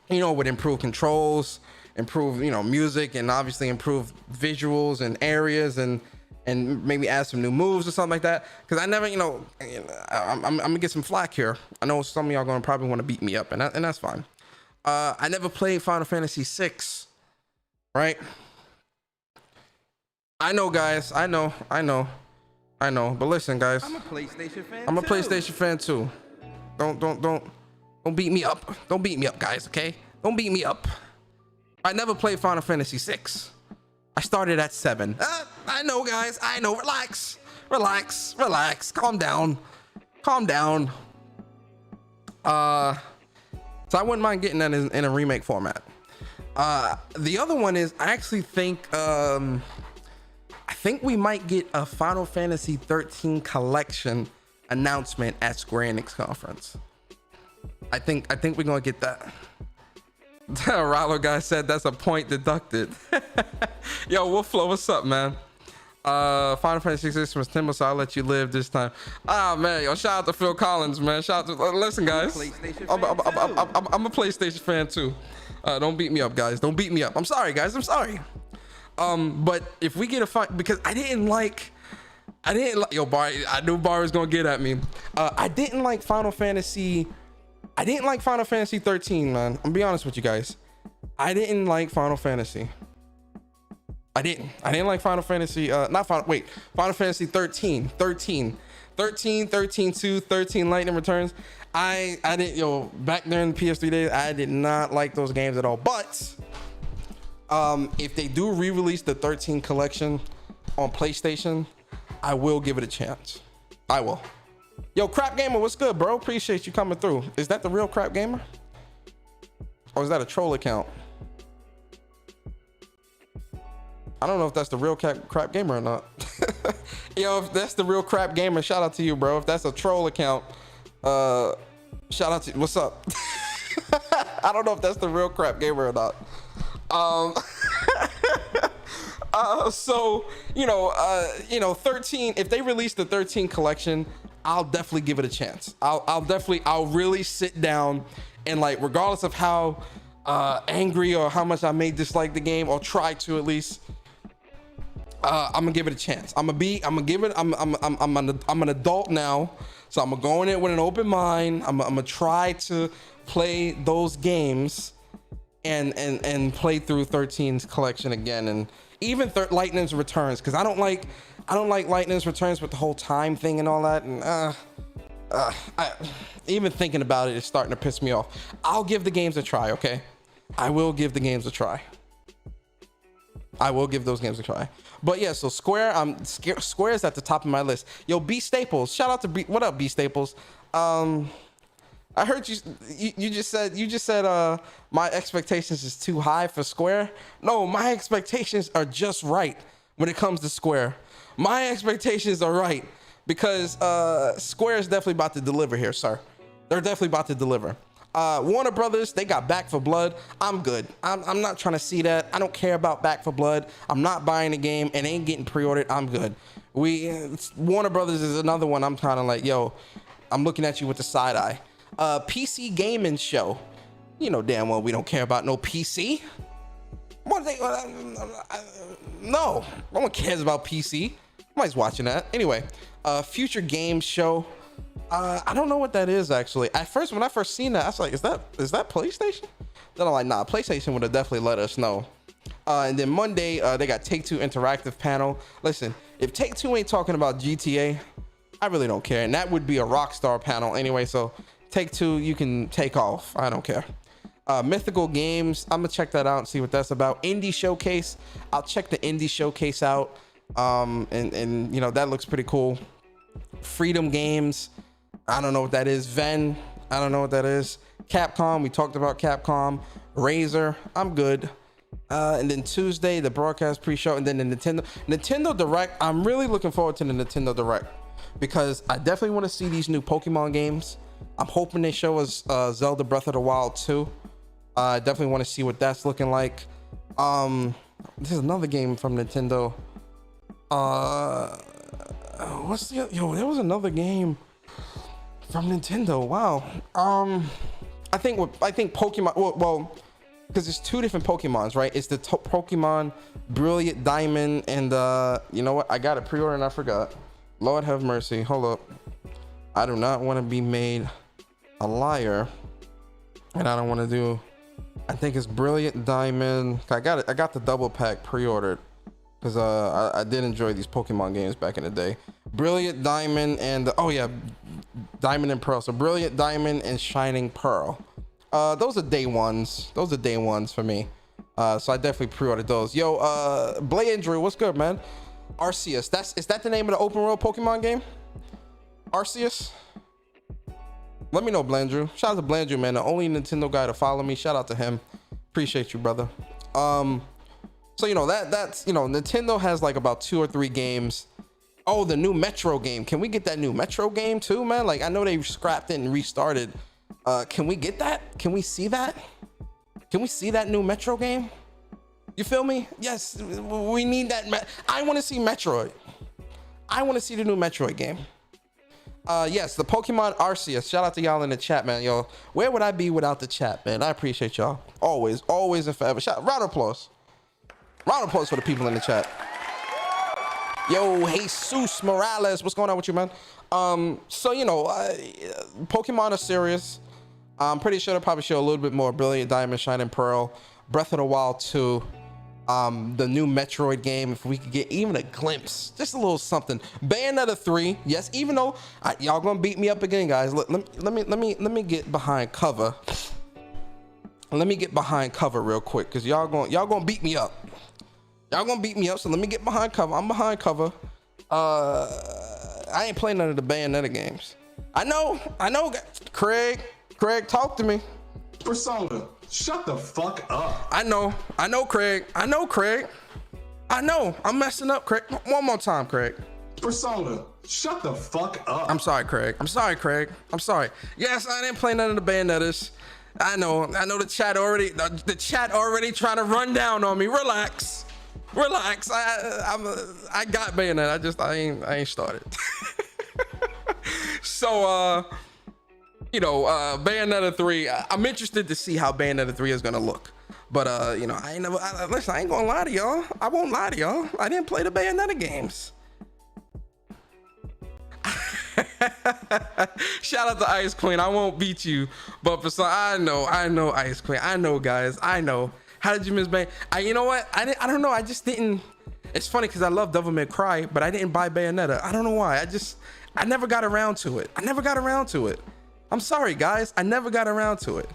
You know, with improved controls, improve, you know, music, and obviously improve visuals and areas, and maybe add some new moves or something like that. Because I never, you know, I'm gonna get some flack here. I know some of y'all gonna probably want to beat me up, and that's fine. I never played Final Fantasy 6, right? I know, guys. I know. But listen, guys. I'm a PlayStation fan. I'm a PlayStation fan too. Don't beat me up. Don't beat me up, guys. Okay? Don't beat me up. I never played Final Fantasy 6. I started at 7. I know, guys. I know. Relax. Calm down. So I wouldn't mind getting that in a remake format. The other one is I actually think we might get a Final Fantasy 13 collection announcement at Square Enix conference. I think we're gonna get that. Rollo guy said that's a point deducted. Yo, Wolflow, what's up, man? Final Fantasy 6 was Timber, so I'll let you live this time. Ah, man, yo, shout out to Phil Collins, man. Shout out to listen, guys. I'm a PlayStation fan too. Don't beat me up, guys. Don't beat me up. I'm sorry, guys. I'm sorry. But if we get a fight, because I didn't like yo, Bar. I knew Bar was gonna get at me. I didn't like Final Fantasy 13, man. I'm be honest with you guys. I didn't like Final Fantasy. I didn't like Final Fantasy, Final Fantasy 13, 2, 13 Lightning Returns. I didn't, yo, back during the PS3 days, I did not like those games at all. But if they do re-release the 13 collection on PlayStation, I will give it a chance. I will. Yo, Crap Gamer, what's good, bro? Appreciate you coming through. Is that the real Crap Gamer? Or is that a troll account? I don't know if that's the real crap gamer or not. Yo, if that's the real crap gamer, shout out to you, bro. If that's a troll account, shout out to you. What's up? I don't know if that's the real crap gamer or not. So, you know, 13, if they release the 13 collection, I'll definitely give it a chance. I'll really sit down and, like, regardless of how angry or how much I may dislike the game, or try to at least, I'm gonna give it a chance. I'm an adult now, so I'm gonna go in it with an open mind. I'm gonna try to play those games and play through 13's collection again, and even Lightning's Returns, because I don't like Lightning's Returns with the whole time thing and all that, and even thinking about it is starting to piss me off. I'll give the games a try, okay? I will give the games a try. I will give those games a try. But yeah, so Square is at the top of my list. Yo, B Staples, shout out to B. What up, B Staples? I I heard you just said my expectations is too high for Square. No, my expectations are just right when it comes to Square. My expectations are right because Square is definitely about to deliver here, sir. They're definitely about to deliver. Warner Brothers, they got Back for Blood. I'm good. I'm not trying to see that. I don't care about Back for Blood. I'm not buying the game. It ain't getting pre-ordered. I'm good. Warner Brothers is another one. I'm kind of like, yo, I'm looking at you with the side eye. PC gaming show. You know damn well we don't care about no PC. No one cares about PC. Nobody's watching that. Anyway, future games show. I don't know what that is actually. When I first seen that, I was like, is that PlayStation? Then I'm like, nah, PlayStation would have definitely let us know. And then Monday, they got Take-Two interactive panel. Listen, if Take-Two ain't talking about GTA, I really don't care. And that would be a Rockstar panel anyway. So Take-Two, you can take off. I don't care. Mythical Games, I'm gonna check that out and see what that's about. Indie Showcase, I'll check the Indie Showcase out. And you know, that looks pretty cool. Freedom Games, I don't know what that is. Ven, I don't know what that is. Capcom, we talked about Capcom. Razer, I'm good. And then Tuesday, the broadcast pre-show, and then the Nintendo Direct. I'm really looking forward to the Nintendo Direct because I definitely want to see these new Pokemon games. I'm hoping they show us Zelda Breath of the Wild 2. I definitely want to see what that's looking like. There's another game from Nintendo. There was another game from Nintendo. Wow. I think Pokemon. Well, because there's two different Pokemons, right? It's the Pokemon Brilliant Diamond and you know what? I got it pre-order and I forgot. Lord have mercy. Hold up. I do not want to be made a liar, and I don't want to do. I think it's Brilliant Diamond. I got it. I got the double pack pre-ordered because I did enjoy these Pokemon games back in the day. Brilliant Diamond and Diamond and Pearl. So Brilliant Diamond and Shining Pearl. Those are day ones. Those are day ones for me. So I definitely pre-ordered those. Yo, Blade Drew, what's good, man? Arceus. Is that the name of the open world Pokemon game? Arceus? Let me know, Blandrew. Shout out to Blandrew, man. The only Nintendo guy to follow me. Shout out to him. Appreciate you, brother. So you know that's Nintendo has like about 2 or 3 games. Oh, the new Metro game. Can we get that new Metro game too, man? Like I know they scrapped it and restarted. Can we get that? Can we see that? Can we see that new Metro game? You feel me? Yes, we need that. I want to see Metroid. I want to see the new Metroid game. Yes, the Pokemon Arceus. Shout out to y'all in the chat, man. Yo, where would I be without the chat, man? I appreciate y'all. Always and forever. Round of applause. Round of applause for the people in the chat. Yo, Jesus Morales, what's going on with you, man? So you know, Pokemon are serious. I'm pretty sure they'll probably show a little bit more Brilliant Diamond, Shining Pearl, Breath of the Wild 2, the new Metroid game. If we could get even a glimpse, just a little something. Bayonetta 3, yes. Even though y'all gonna beat me up again, guys. Let me get behind cover. Let me get behind cover real quick, cause y'all gonna beat me up. Y'all gonna beat me up, so let me get behind cover. I'm behind cover. I ain't playing none of the Bayonetta games. I know. Craig, talk to me. Persona, shut the fuck up. I know, Craig. I'm messing up, Craig. One more time, Craig. Persona, shut the fuck up. I'm sorry, Craig. I'm sorry. Yes, I didn't play none of the Bayonettas. I know the chat already trying to run down on me. Relax. I got Bayonetta. I ain't started. So Bayonetta 3, I'm interested to see how Bayonetta 3 is gonna look. But listen, I ain't gonna lie to y'all. I won't lie to y'all. I didn't play the Bayonetta games. Shout out to Ice Queen. I won't beat you, but for some, I know Ice Queen. I know, guys. I know. How did you miss Bay? You know what? I don't know. I just didn't. It's funny because I love Devil May Cry, but I didn't buy Bayonetta. I don't know why. I never got around to it. I'm sorry, guys. I never got around to it.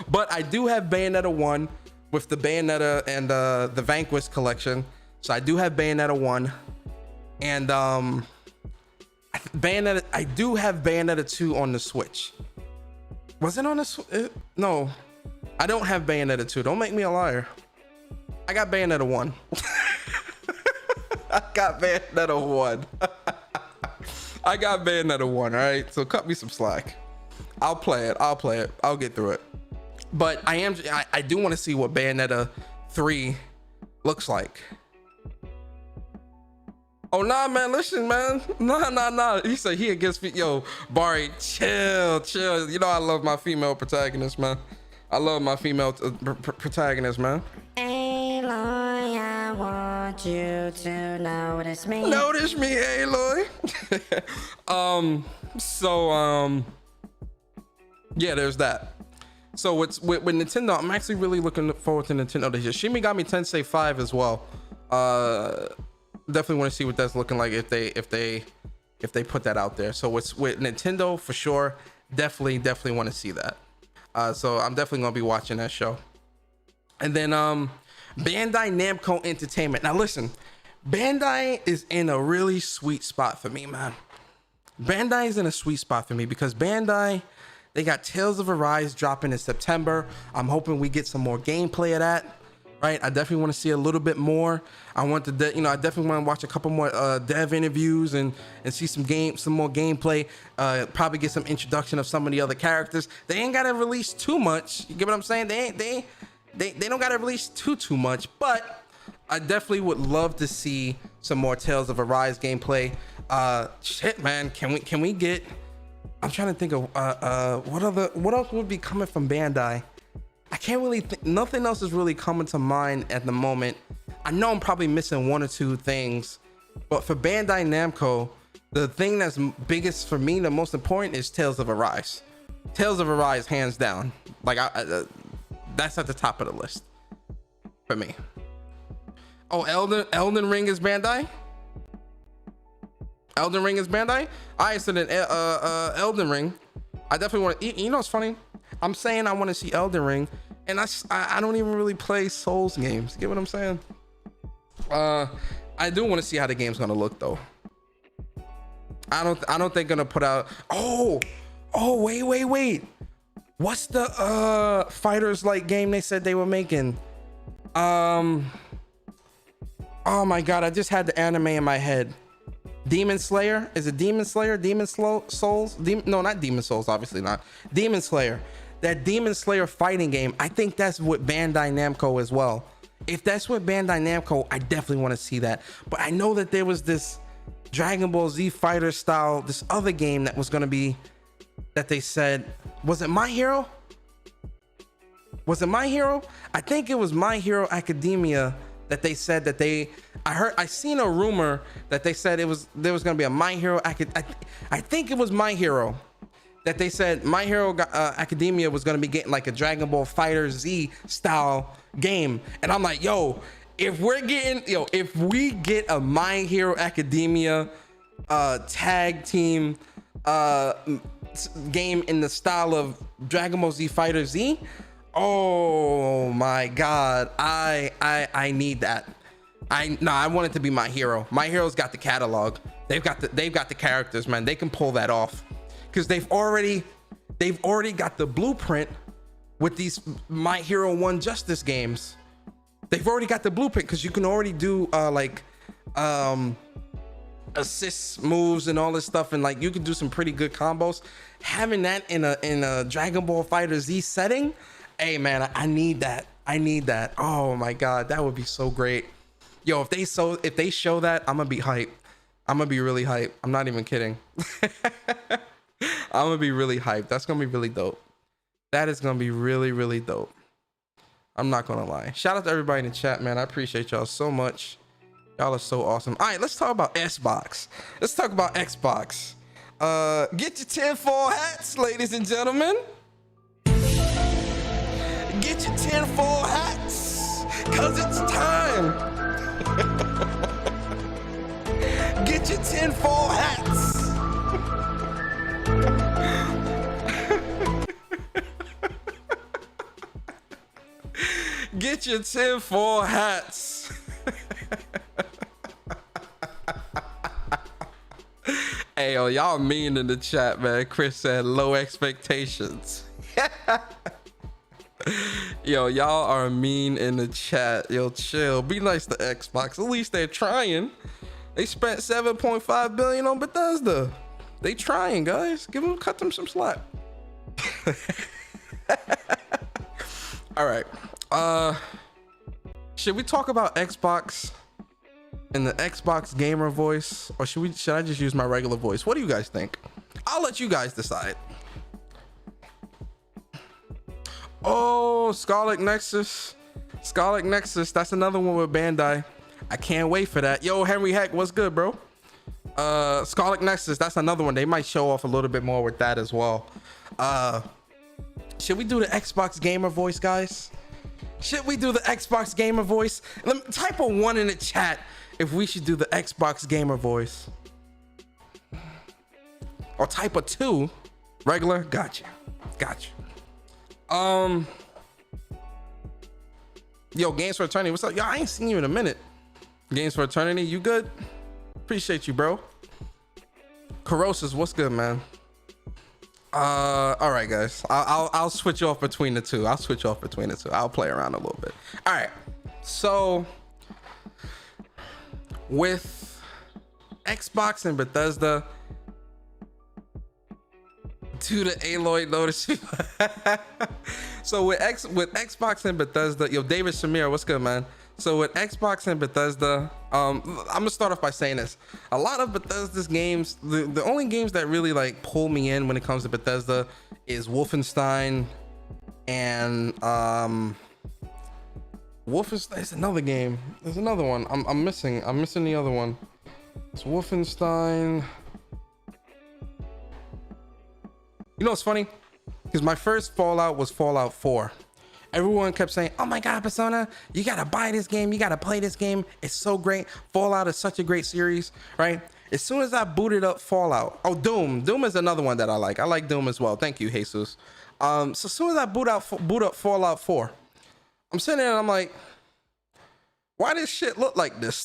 But I do have Bayonetta 1 with the Bayonetta and the Vanquish collection. So I do have Bayonetta 1 and I do have Bayonetta 2 on the Switch. Was it on this? No, I don't have Bayonetta 2. Don't make me a liar. I got Bayonetta 1. I got Bayonetta 1. I got Bayonetta 1, all right? So cut me some slack. I'll play it. I'll get through it. But I do want to see what Bayonetta 3 looks like. Oh, nah, man, listen, man. Nah. He said he against me. Yo, Bari, chill. You know I love my female protagonist, man. I love my female protagonist, man. Aloy, I want you to notice me. Notice me, Aloy. Yeah, there's that. So with Nintendo, I'm actually really looking forward to Nintendo this year. Shin Megami Tensei 5 as well. Definitely want to see what that's looking like if they put that out there. So with Nintendo for sure, definitely want to see that. So I'm definitely gonna be watching that show. And then Bandai Namco Entertainment. Now listen, Bandai is in a really sweet spot for me, man. Bandai is in a sweet spot for me because Bandai, they got Tales of Arise dropping in September. I'm hoping we get some more gameplay of that. Right, I definitely want to see a little bit more. I want to, I definitely want to watch a couple more dev interviews and see some more gameplay. Probably get some introduction of some of the other characters. They ain't gotta release too much. You get what I'm saying? They don't gotta release too much. But I definitely would love to see some more Tales of Arise gameplay. Shit, man, can we get? I'm trying to think of what else would be coming from Bandai. I can't really think, nothing else is really coming to mind at the moment. I know I'm probably missing one or two things, but for Bandai Namco, the thing that's biggest for me, the most important is Tales of Arise. Tales of Arise, hands down. Like that's at the top of the list for me. Oh, Elden Ring is Bandai? Elden Ring is Bandai? I said Elden Ring. I definitely want to, you know what's funny? I'm saying I want to see Elden Ring, and I don't even really play Souls games. You get what I'm saying? I do want to see how the game's gonna look though. I don't think gonna put out. Oh, wait. What's the fighters like game they said they were making? Oh my god, I just had the anime in my head. Demon Slayer? Is it Demon Slayer? Souls? No, not Demon Souls, obviously not. Demon Slayer. That Demon Slayer fighting game, I think that's with Bandai Namco as well. If that's with Bandai Namco, I definitely want to see that. But I know that there was this Dragon Ball Z Fighter style, this other game that was going to be, that they said, was it My Hero? Was it My Hero? I think it was My Hero Academia that they said that I seen a rumor that they said there was gonna be a My Hero I think it was My Hero that they said My Hero Academia was gonna be getting like a Dragon Ball Fighter Z style game, and I'm like, yo, if we get a My Hero Academia tag team game in the style of Dragon Ball Z Fighter Z, oh my god, I need that. I want it to be My Hero. My Hero's got the catalog. They've got the characters, man. They can pull that off because they've already got the blueprint with these My Hero 1 Justice games. They've already got the blueprint because you can already do assist moves and all this stuff, and like you can do some pretty good combos. Having that in a Dragon Ball Fighter Z setting, hey man, I need that. Oh my god, that would be so great. Yo, if they show that, I'm gonna be hyped. I'm gonna be really hyped. I'm not even kidding. I'm gonna be really hyped. That's gonna be really dope. That is gonna be really, really dope. I'm not gonna lie. Shout out to everybody in the chat, man. I appreciate y'all so much. Y'all are so awesome. All right, let's talk about Xbox. Let's talk about Xbox. Get your tinfoil hats, ladies and gentlemen. Get your tinfoil hats, cause it's time. Get your tinfoil hats. Get your tinfoil hats. Hey, yo, y'all mean in the chat, man. Chris said low expectations. Yo, y'all are mean in the chat. Yo, chill. Be nice to Xbox. At least they're trying. They spent 7.5 billion on Bethesda. They trying, guys. Cut them some slack. All right. Should we talk about Xbox in the Xbox gamer voice, or should I just use my regular voice? What do you guys think? I'll let you guys decide. Oh, Scarlet Nexus. That's another one with Bandai. I can't wait for that. Yo, Henry Heck, what's good, bro? Scarlet Nexus, that's another one. They might show off a little bit more with that as well. Should we do the Xbox gamer voice, guys? Should we do the Xbox gamer voice? Type a 1 in the chat if we should do the Xbox gamer voice. Or type a 2. Regular? Gotcha. Yo, Games for Eternity, what's up? Yo, I ain't seen you in a minute. Games for Eternity, you good? Appreciate you, bro. Corrosive, what's good, man? All right, guys. I'll switch off between the two. I'll play around a little bit. All right. So with Xbox and Bethesda, to the Aloy notice. So with Xbox and Bethesda, yo, David Shamir, what's good, man? So with Xbox and Bethesda, I'm gonna start off by saying this. A lot of Bethesda's games, the only games that really like pull me in when it comes to Bethesda is Wolfenstein and Wolfenstein. It's another game. There's another one. I'm missing the other one. It's Wolfenstein. You know what's funny? Because my first Fallout was Fallout 4. Everyone kept saying, oh my God, Persona, you gotta buy this game. You gotta play this game. It's so great. Fallout is such a great series, right? As soon as I booted up Fallout, Doom. Doom is another one that I like. I like Doom as well. Thank you, Jesus. So as soon as I boot up Fallout 4, I'm sitting there and I'm like, why does shit look like this?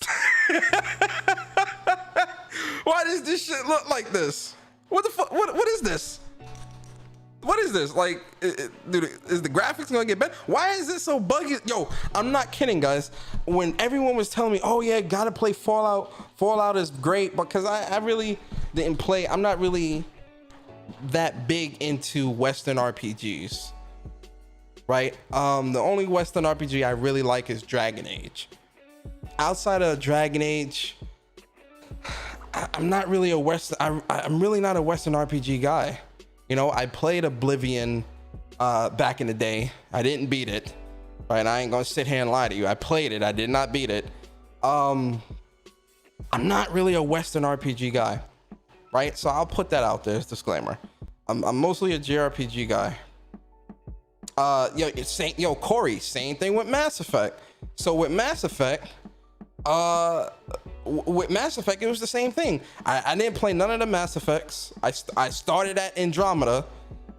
Why does this shit look like this? What the fuck? What is this? What is this? Like, dude, is the graphics gonna get better? Why is this so buggy? Yo, I'm not kidding, guys. When everyone was telling me, oh yeah, gotta play Fallout. Fallout is great, because I really didn't play. I'm not really that big into Western RPGs, right? The only Western RPG I really like is Dragon Age. Outside of Dragon Age, I'm not really a Western. I'm really not a Western RPG guy. You know, I played Oblivion back in the day. I didn't beat it, right? I ain't gonna sit here and lie to you. I played it. I did not beat it. I'm not really a Western RPG guy, right? So I'll put that out there as a disclaimer. I'm mostly a JRPG guy. Yo, Corey, same thing with Mass Effect. So with Mass Effect, it was the same thing. I didn't play none of the Mass Effects. I started at Andromeda,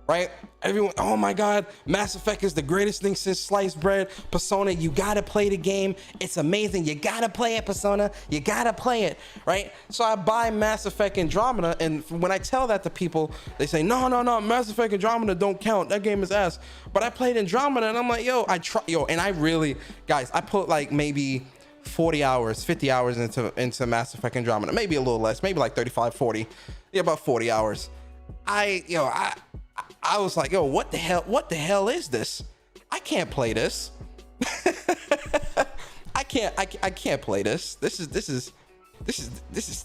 right? Everyone, oh my God, Mass Effect is the greatest thing since sliced bread. Persona, you gotta play the game. It's amazing. You gotta play it, Persona. You gotta play it, right? So I buy Mass Effect Andromeda, and when I tell that to people, they say, no, Mass Effect Andromeda don't count. That game is ass. But I played Andromeda, and I'm like, and I really, guys, I put like maybe 40 hours, 50 hours into Mass Effect Andromeda, maybe a little less, maybe like 35, 40, yeah, about 40 hours. I was like, yo, what the hell is this? I can't play this. I can't play this. This is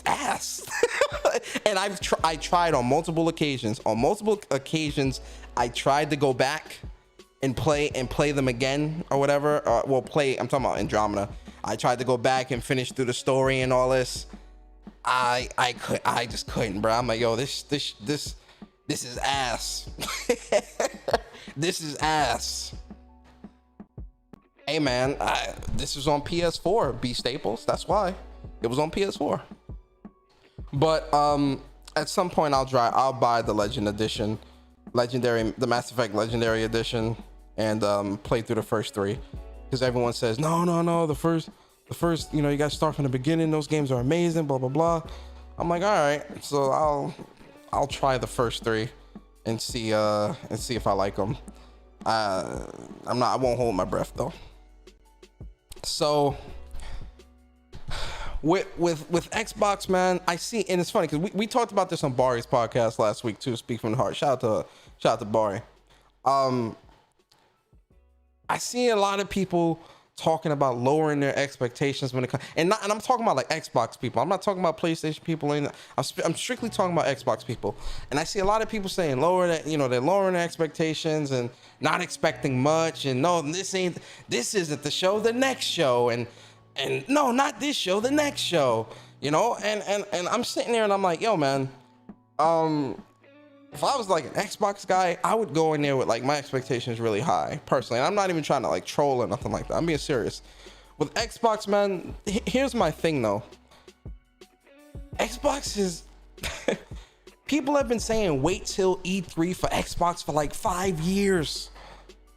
ass. And I tried on multiple occasions. I tried to go back and play them again or whatever. I'm talking about Andromeda. I tried to go back and finish through the story and all this. I just couldn't, bro. I'm like, yo, this is ass. This is ass. Hey man, this was on PS4, B Staples. That's why it was on PS4. But at some point I'll buy the the Mass Effect Legendary Edition, and play through the first 3, because everyone says no, the first, you gotta start from the beginning. Those games are amazing, blah blah blah. I'm like, all right, so I'll try the first 3, and see if I like them. I won't hold my breath though. So with Xbox, man, I see, and it's funny because we talked about this on Bari's podcast last week too. Speak from the heart. Shout out to Bari. I see a lot of people talking about lowering their expectations when it comes, and I'm talking about like Xbox people. I'm not talking about PlayStation people. I'm strictly talking about Xbox people. And I see a lot of people saying they're lowering their expectations and not expecting much. And no, this isn't the show, the next show. And no, not this show, the next show. And I'm sitting there and I'm like, yo, man, if I was like an Xbox guy, I would go in there with like my expectations really high personally. And I'm not even trying to like troll or nothing like that. I'm being serious. With Xbox, man, here's my thing though. Xbox is people have been saying wait till E3 for Xbox for like 5 years.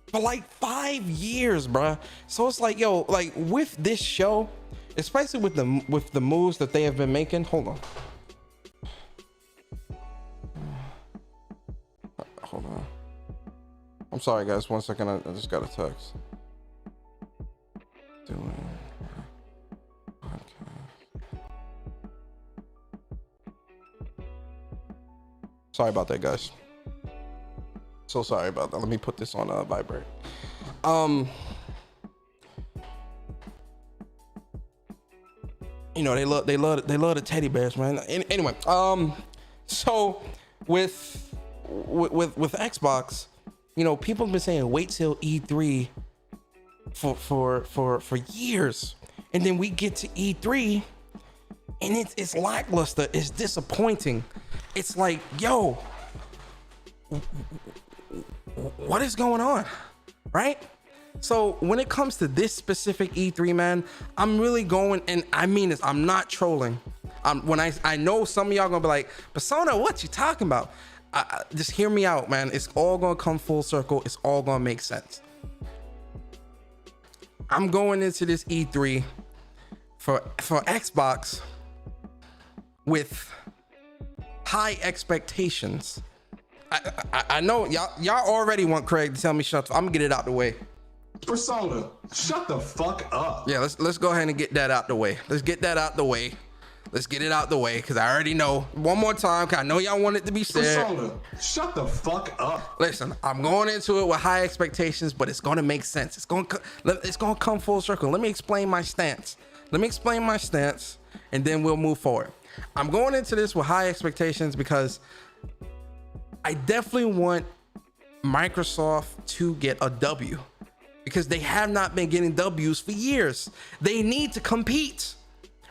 For like 5 years, bruh. So it's like, yo, like with this show, especially with the moves that they have been making. Hold on. Hold on. I'm sorry, guys. 1 second. I just got a text. Doing podcast. Sorry about that, guys. So sorry about that. Let me put this on vibrate. They love the teddy bears, man. Anyway, so with Xbox, people have been saying wait till E3 for years, and then we get to E3 and it's lackluster, it's disappointing. It's like, yo, what is going on, right? So when it comes to this specific E3, man, I'm really going, and I mean this, I'm not trolling. When I know some of y'all gonna be like, Persona, what you talking about? Just hear me out, man. It's all gonna come full circle. It's all gonna make sense. I'm going into this E3 for Xbox with high expectations. I know y'all already want Craig to tell me shut up. I'm gonna get it out the way. Persona, shut the fuck up. Yeah, let's go ahead and get that out the way. Let's get that out the way. Let's get it out the way, because I already know. One more time, because I know y'all want it to be said. Persona, shut the fuck up. Listen, I'm going into it with high expectations, but it's going to make sense. It's going to come full circle. Let me explain my stance. And then we'll move forward. I'm going into this with high expectations because I definitely want Microsoft to get a W, because they have not been getting W's for years. They need to compete.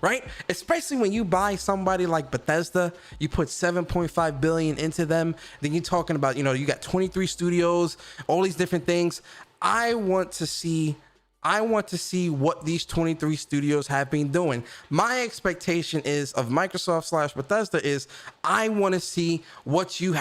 Right? Especially when you buy somebody like Bethesda, you put 7.5 billion into them. Then you're talking about, you got 23 studios, all these different things. I want to see what these 23 studios have been doing. My expectation is of Microsoft / Bethesda is I want to see what you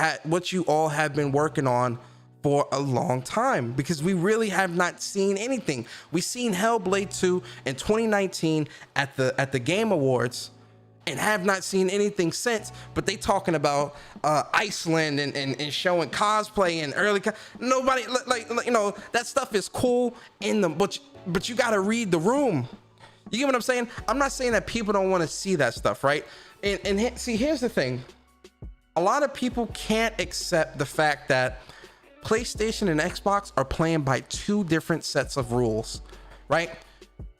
all have been working on for a long time, because we really have not seen anything. We seen Hellblade 2 in 2019 at the Game Awards and have not seen anything since. But they talking about Iceland and showing cosplay and early nobody like that stuff is cool in them, but you got to read the room. You get what I'm saying? I'm not saying that people don't want to see that stuff, right? And see, here's the thing. A lot of people can't accept the fact that PlayStation and Xbox are playing by two different sets of rules, right?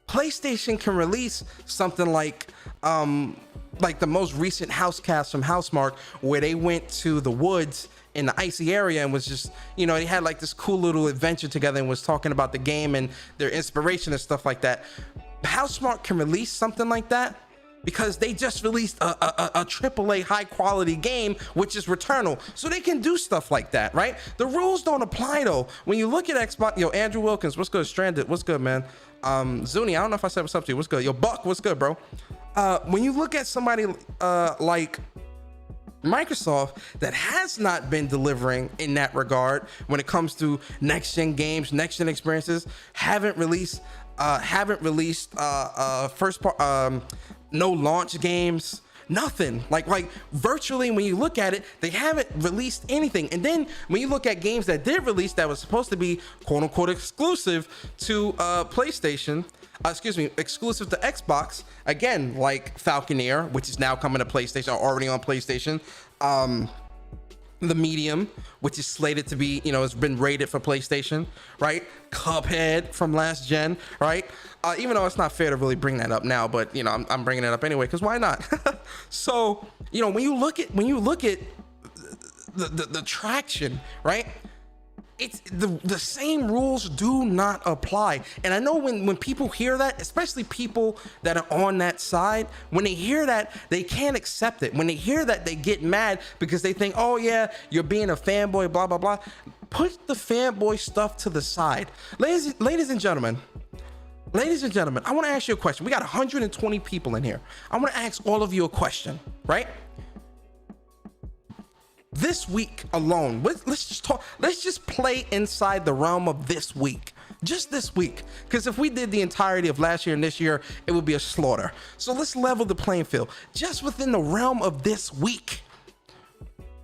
PlayStation can release something like the most recent Housecast from Housemarque, where they went to the woods in the icy area and was just, they had like this cool little adventure together and was talking about the game and their inspiration and stuff like that. Housemarque can release something like that because they just released a AAA high quality game, which is Returnal. So they can do stuff like that, right? The rules don't apply though. When you look at Xbox, Andrew Wilkins, what's good? Stranded, what's good, man? Zuni, I don't know if I said what's up to you. What's good? Yo, Buck, what's good, bro? When you look at somebody like Microsoft that has not been delivering in that regard when it comes to next gen games, next gen experiences, haven't released first part, no launch games, Nothing. Like virtually, when you look at it, they haven't released anything. And then when you look at games that did release that was supposed to be quote unquote exclusive to PlayStation, exclusive to Xbox, again, like Falconeer, which is now coming to PlayStation, already on PlayStation. The Medium, which is slated to be, has been rated for PlayStation, right? Cuphead from last gen, right? Even though it's not fair to really bring that up now, but I'm bringing it up anyway because why not? So when you look at the traction, right? It's the same rules do not apply. And I know when people hear that, especially people that are on that side, when they hear that, they can't accept it. When they hear that, they get mad because they think, oh yeah, you're being a fanboy, blah, blah, blah. Put the fanboy stuff to the side. Ladies and gentlemen, I want to ask you a question. We got 120 people in here. I want to ask all of you a question, right? This week alone, let's just play inside the realm of this week, just this week, because if we did the entirety of last year and this year, it would be a slaughter. So let's level the playing field just within the realm of this week.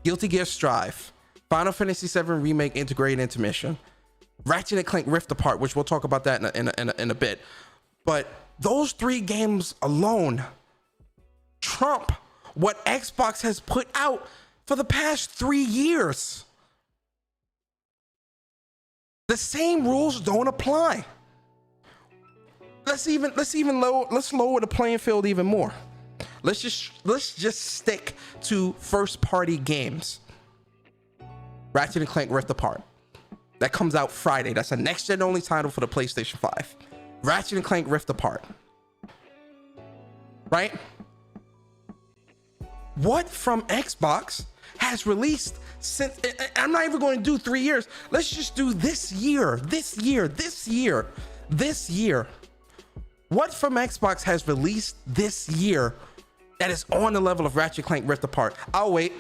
Guilty Gear Strive, Final Fantasy VII Remake Integrated Intermission, Ratchet and Clank Rift Apart, which we'll talk about that in a bit. But those 3 games alone trump what Xbox has put out for the past 3 years. The same rules don't apply. Let's lower the playing field even more. Let's just stick to first party games. Ratchet and Clank Rift Apart. That comes out Friday. That's a next gen only title for the PlayStation 5. Ratchet and Clank Rift Apart. Right? What from Xbox has released since, I'm not even going to do 3 years. Let's just do this year. What from Xbox has released this year that is on the level of Ratchet Clank Rift Apart? I'll wait.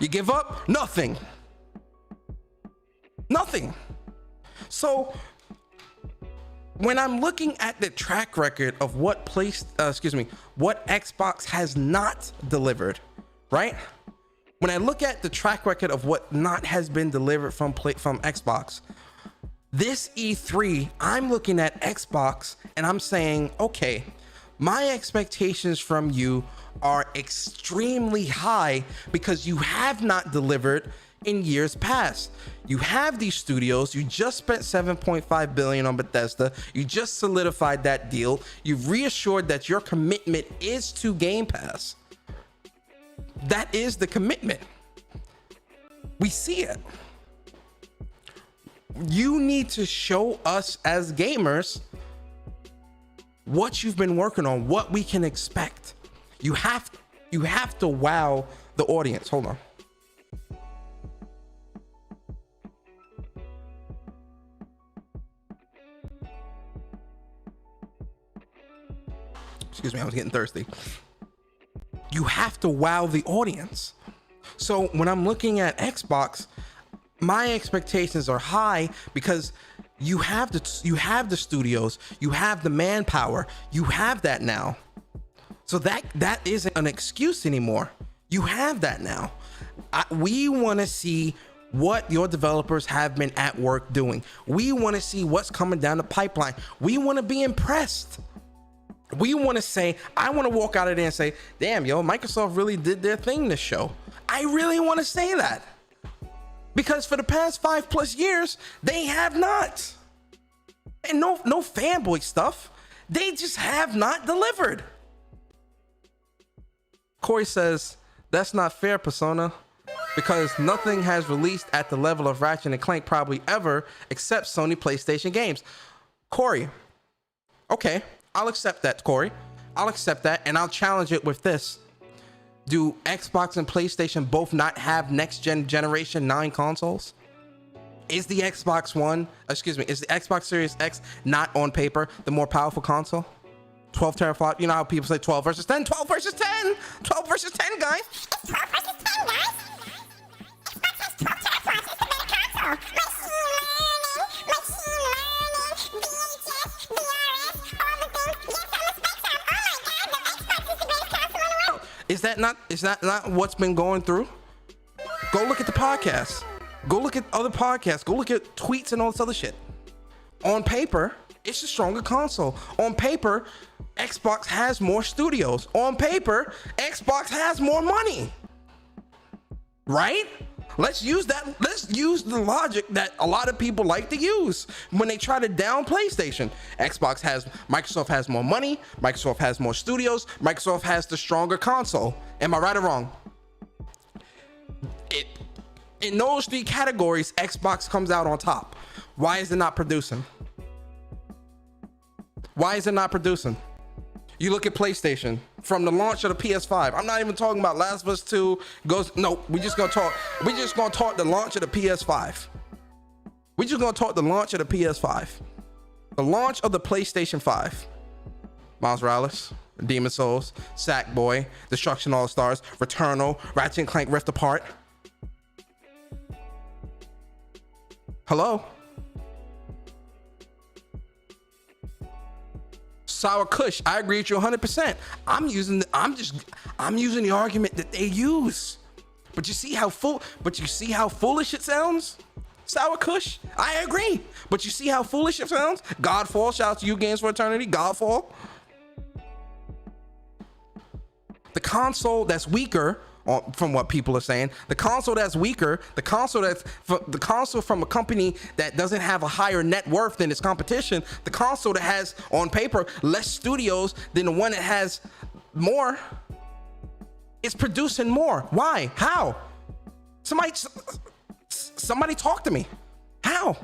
You give up? Nothing. So when I'm looking at the track record of what Xbox has not delivered, right? When I look at the track record of what not has been delivered from Xbox, this E3, I'm looking at Xbox and I'm saying, okay, my expectations from you are extremely high because you have not delivered in years past. You have these studios, you just spent $7.5 billion on Bethesda, you just solidified that deal, you've reassured that your commitment is to Game Pass. That is the commitment. We see it. You need to show us as gamers what you've been working on, what we can expect. You have to wow the audience. Hold on. Excuse me, I was getting thirsty. You have to wow the audience. So when I'm looking at Xbox, my expectations are high because you have the studios, you have the manpower, you have that now. So that isn't an excuse anymore. You have that now. We want to see what your developers have been at work doing. We want to see what's coming down the pipeline. We want to be impressed. We want to say, I want to walk out of there and say, damn, Microsoft really did their thing this show. I really want to say that. Because for the past 5+ years, they have not. And no fanboy stuff. They just have not delivered. Corey says, that's not fair, Persona, because nothing has released at the level of Ratchet and Clank probably ever except Sony PlayStation games. Corey, okay, I'll accept that, Corey. I'll accept that, and I'll challenge it with this. Do Xbox and PlayStation both not have generation 9 consoles? Is the Xbox Series X not on paper the more powerful console? 12 teraflop. You know how people say 12 versus 10? 12 versus 10! 12 versus 10, guys! It's 12 versus 10, guys. Xbox has 12 teraflops. It's a better console. Machine learning, VHS, VRS, all the things. Yes, I'm a space out. Oh my God, the Xbox is the greatest console in the world. Is that not what's been going through? Go look at the podcasts. Go look at other podcasts. Go look at tweets and all this other shit. On paper, it's a stronger console. On paper, Xbox has more studios. On paper, Xbox has more money. Right? Let's use that. Let's use the logic that a lot of people like to use when they try to down PlayStation. Microsoft has more money. Microsoft has more studios. Microsoft has the stronger console. Am I right or wrong? In those three categories, Xbox comes out on top. Why is it not producing? Why is it not producing? You look at PlayStation from the launch of the PS5. I'm not even talking about Last of Us 2 we just gonna talk the launch of the PS5. We just gonna talk the launch of the PS5. The launch of the PlayStation 5. Miles Morales, Demon's Souls, Sackboy, Destruction All Stars, Returnal, Ratchet and Clank Rift Apart. Hello? Sour Kush, I agree with you 100%. I'm using the argument that they use. But you see how foolish it sounds? Sour Kush, I agree. But you see how foolish it sounds? Godfall, shout out to you, Games for Eternity, Godfall. The console that's weaker, from what people are saying, the console that's weaker, the console from a company that doesn't have a higher net worth than its competition, the console that has on paper less studios than the one that has more, is producing more. Why? How? Somebody talk to me. How?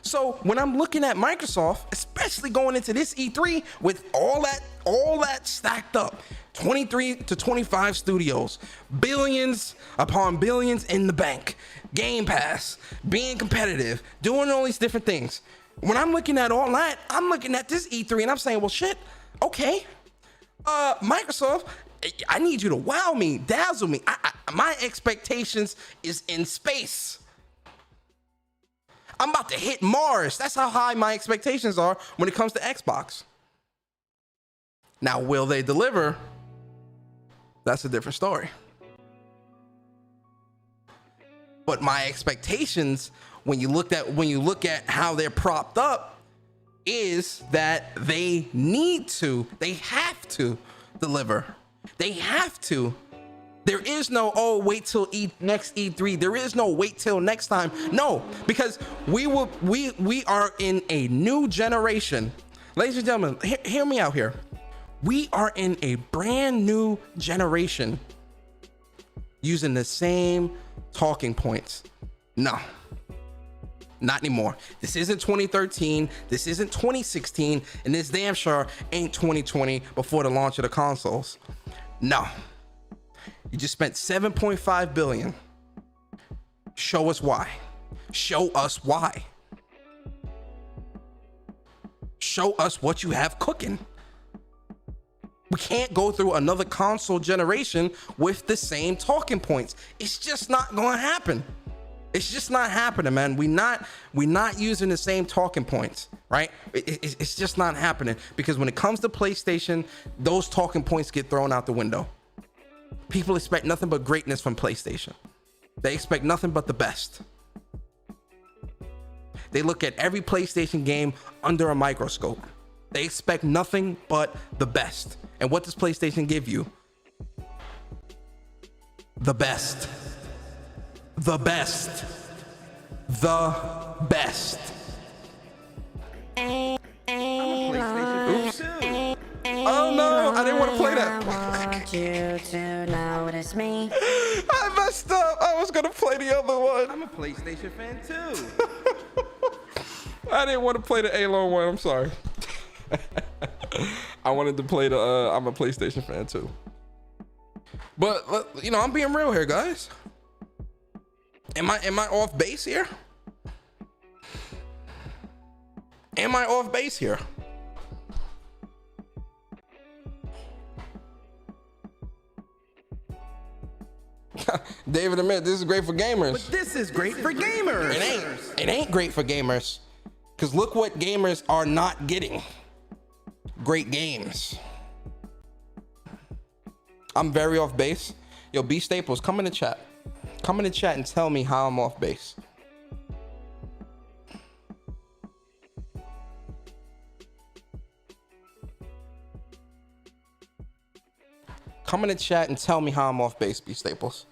So when I'm looking at Microsoft, especially going into this E3 with all that stacked up, 23 to 25 studios, billions upon billions in the bank, Game Pass, being competitive, doing all these different things. When I'm looking at all that, I'm looking at this E3 and I'm saying, well, shit, okay, Microsoft, I need you to wow me, dazzle me. My expectations is in space. I'm about to hit Mars. That's how high my expectations are when it comes to Xbox. Now, will they deliver? That's a different story. But my expectations, when you look at how they're propped up, is that they have to deliver. They have to. There is no, wait till next E3. There is no wait till next time. No, because we are in a new generation. Ladies and gentlemen, hear me out here. We are in a brand new generation using the same talking points. No, not anymore. This isn't 2013. This isn't 2016. And this damn sure ain't 2020 before the launch of the consoles. No. You just spent $7.5 billion. Show us why. Show us why. Show us what you have cooking. We can't go through another console generation with the same talking points. It's just not going to happen. It's just not happening, man. We're not using the same talking points, right? It's just not happening, because when it comes to PlayStation, those talking points get thrown out the window. People expect nothing but greatness from PlayStation. They expect nothing but the best. They look at every PlayStation game under a microscope. They expect nothing but the best. And what does PlayStation give you? The best. The best. The best. Oops. Oh no, I didn't want to play that. I want you to notice me. I messed up. I was gonna play the other one. I'm a PlayStation fan too. I didn't want to play the A-Lone one. I'm sorry. I wanted to play the I'm a PlayStation fan too. But I'm being real here, guys. Am I off base here? Am I off base here? David admit this is great for gamers. But this is great for gamers. It ain't great for gamers. Cause look what gamers are not getting. Great games. I'm very off base. Yo, B Staples, come in the chat. Come in the chat and tell me how I'm off base. Come in the chat and tell me how I'm off base, B Staples.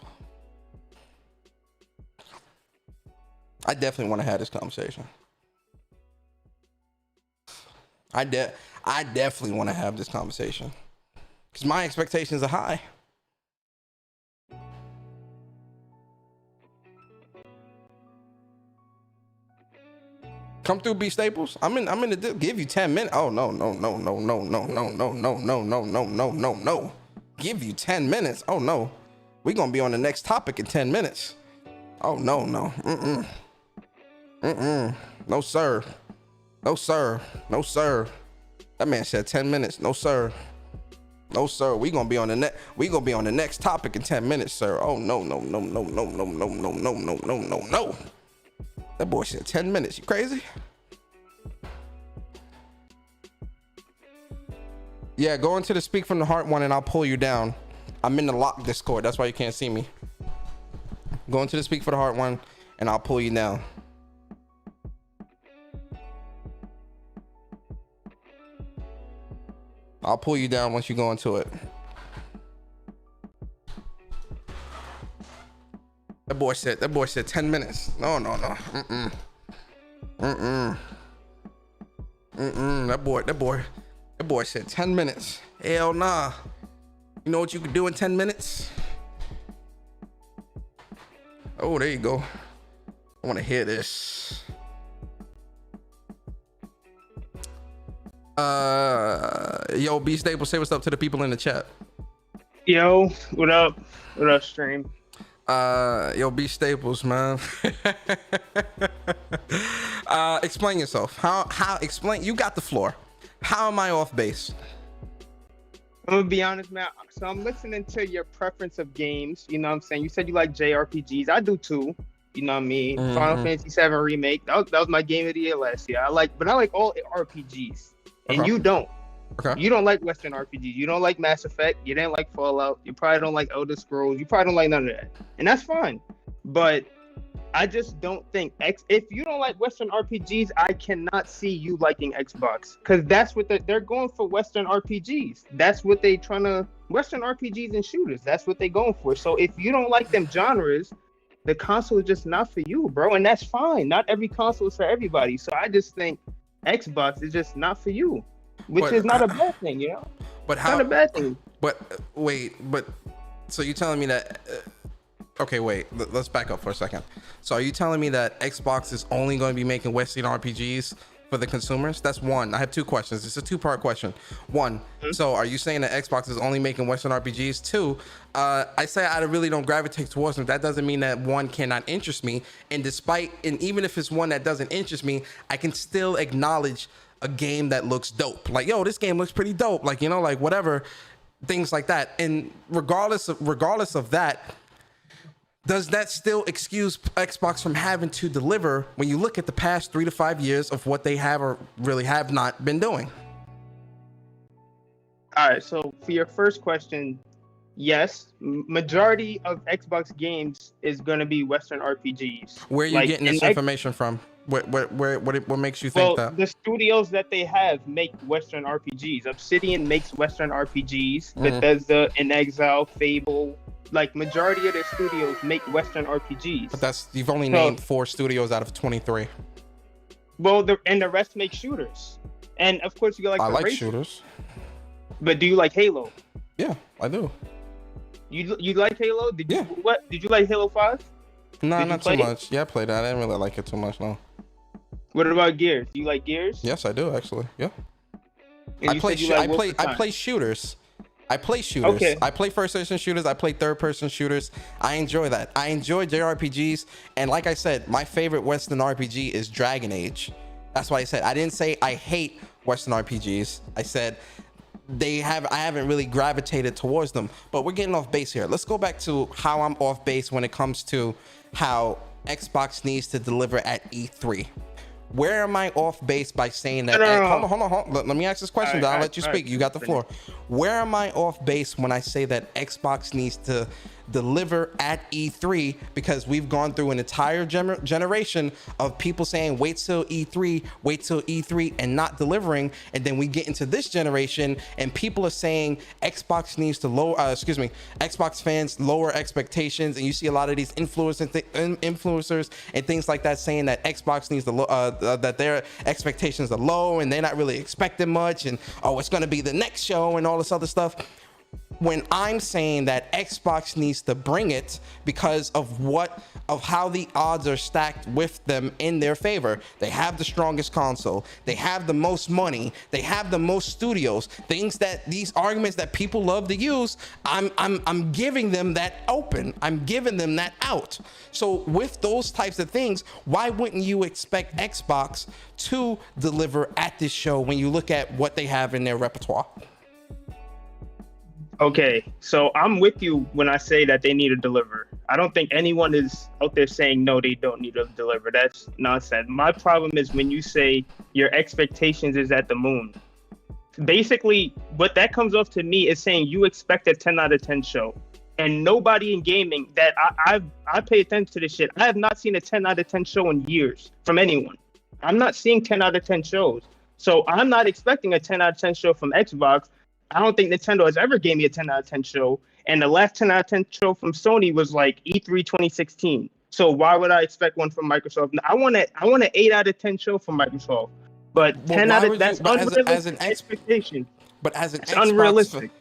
I definitely want to have this conversation. I definitely want to have this conversation. Because my expectations are high. Come through, B Staples. I'm in the give you 10 minutes. Oh no. Give you 10 minutes. Oh no. We're gonna be on the next topic in 10 minutes. Oh no. No sir. No sir. No sir. That man said 10 minutes. No sir. No sir. We gonna be on the next topic in 10 minutes, sir. Oh no. That boy said 10 minutes. You crazy? Yeah, go into the Speak from the Heart one and I'll pull you down. I'm in the lock Discord. That's why you can't see me. Go into the Speak for the Heart one and I'll pull you down. I'll pull you down once you go into it. That boy said 10 minutes. No. That boy said 10 minutes. Hell nah. You know what you can do in 10 minutes? Oh, there you go. I want to hear this. Yo, B Staples, say what's up to the people in the chat. Yo, what up? What up, stream? Yo, B Staples, man. Explain yourself. How explain, you got the floor. How am I off base? I'm gonna be honest, man. So I'm listening to your preference of games. You know what I'm saying? You said you like JRPGs. I do too. You know what I mean? Mm-hmm. Final Fantasy VII Remake. That was my game of the year last year. I like all RPGs. And Okay. you don't. Okay. You don't like Western RPGs. You don't like Mass Effect. You didn't like Fallout. You probably don't like Elder Scrolls. You probably don't like none of that. And that's fine. But I just don't think if you don't like Western RPGs, I cannot see you liking Xbox. Because that's what they're going for, Western RPGs. That's what they trying to, Western RPGs and shooters. That's what they going for. So if you don't like them genres, the console is just not for you, bro. And that's fine. Not every console is for everybody. So I just think Xbox is just not for you, which is not a bad thing, you know? But how? Not a bad thing. But so you telling me that, okay, wait, let's back up for a second. So are you telling me that Xbox is only going to be making Western RPGs for the consumers? That's one. I have two questions. It's a two-part question. One, so are you saying that Xbox is only making Western RPGs? Two, I say I really don't gravitate towards them. That doesn't mean that one cannot interest me. And even if it's one that doesn't interest me, I can still acknowledge a game that looks dope. Like, yo, this game looks pretty dope. Like, you know, like whatever, things like that. And regardless of that, does that still excuse Xbox from having to deliver when you look at the past 3 to 5 years of what they have or really have not been doing? All right, so for your first question, yes, majority of Xbox games is going to be Western RPGs. Where are you getting this information from? What makes you think that? The studios that they have make Western RPGs. Obsidian makes Western RPGs. Bethesda, In Exile, Fable. Like, majority of their studios make Western RPGs. But you've only named 4 studios out of 23. Well, the rest make shooters. And of course you got I like shooters. But do you like Halo? Yeah, I do. You like Halo? Did you like Halo 5? No, not too much. Yeah, I played that. I didn't really like it too much, no. What about Gears? Do you like Gears? Yes, I do actually. Yeah. And I play shooters. I play shooters. Okay. I play first-person shooters. I play third-person shooters. I enjoy that. I enjoy JRPGs. And like I said, my favorite Western RPG is Dragon Age. That's what I said. I didn't say I hate Western RPGs. I said I haven't really gravitated towards them. But we're getting off base here. Let's go back to how I'm off base when it comes to how Xbox needs to deliver at E3. Where am I off base by saying that? Hold on. Let me ask this question, Don. I'll let you speak. You got the floor. Where am I off base when I say that Xbox needs to deliver at E3? Because we've gone through an entire generation of people saying wait till E3 and not delivering, and then we get into this generation and people are saying Xbox needs to Xbox fans lower expectations, and you see a lot of these influencers and things like that saying that Xbox needs to that their expectations are low and they're not really expecting much, and it's going to be the next show and all this other stuff. When I'm saying that Xbox needs to bring it because of how the odds are stacked with them in their favor. They have the strongest console, they have the most money, they have the most studios, these arguments that people love to use. I'm giving them that open, I'm giving them that out. So with those types of things, why wouldn't you expect Xbox to deliver at this show when you look at what they have in their repertoire? Okay, so I'm with you when I say that they need to deliver. I don't think anyone is out there saying no, they don't need to deliver. That's nonsense. My problem is when you say your expectations is at the moon. Basically, what that comes off to me is saying you expect a 10 out of 10 show. And nobody in gaming that I pay attention to this shit. I have not seen a 10 out of 10 show in years from anyone. I'm not seeing 10 out of 10 shows. So I'm not expecting a 10 out of 10 show from Xbox. I don't think Nintendo has ever gave me a 10 out of 10 show. And the last 10 out of 10 show from Sony was like E3 2016. So why would I expect one from Microsoft? I want an 8 out of 10 show from Microsoft. But 10 out of that's unrealistic as an expectation. But as an it's unrealistic.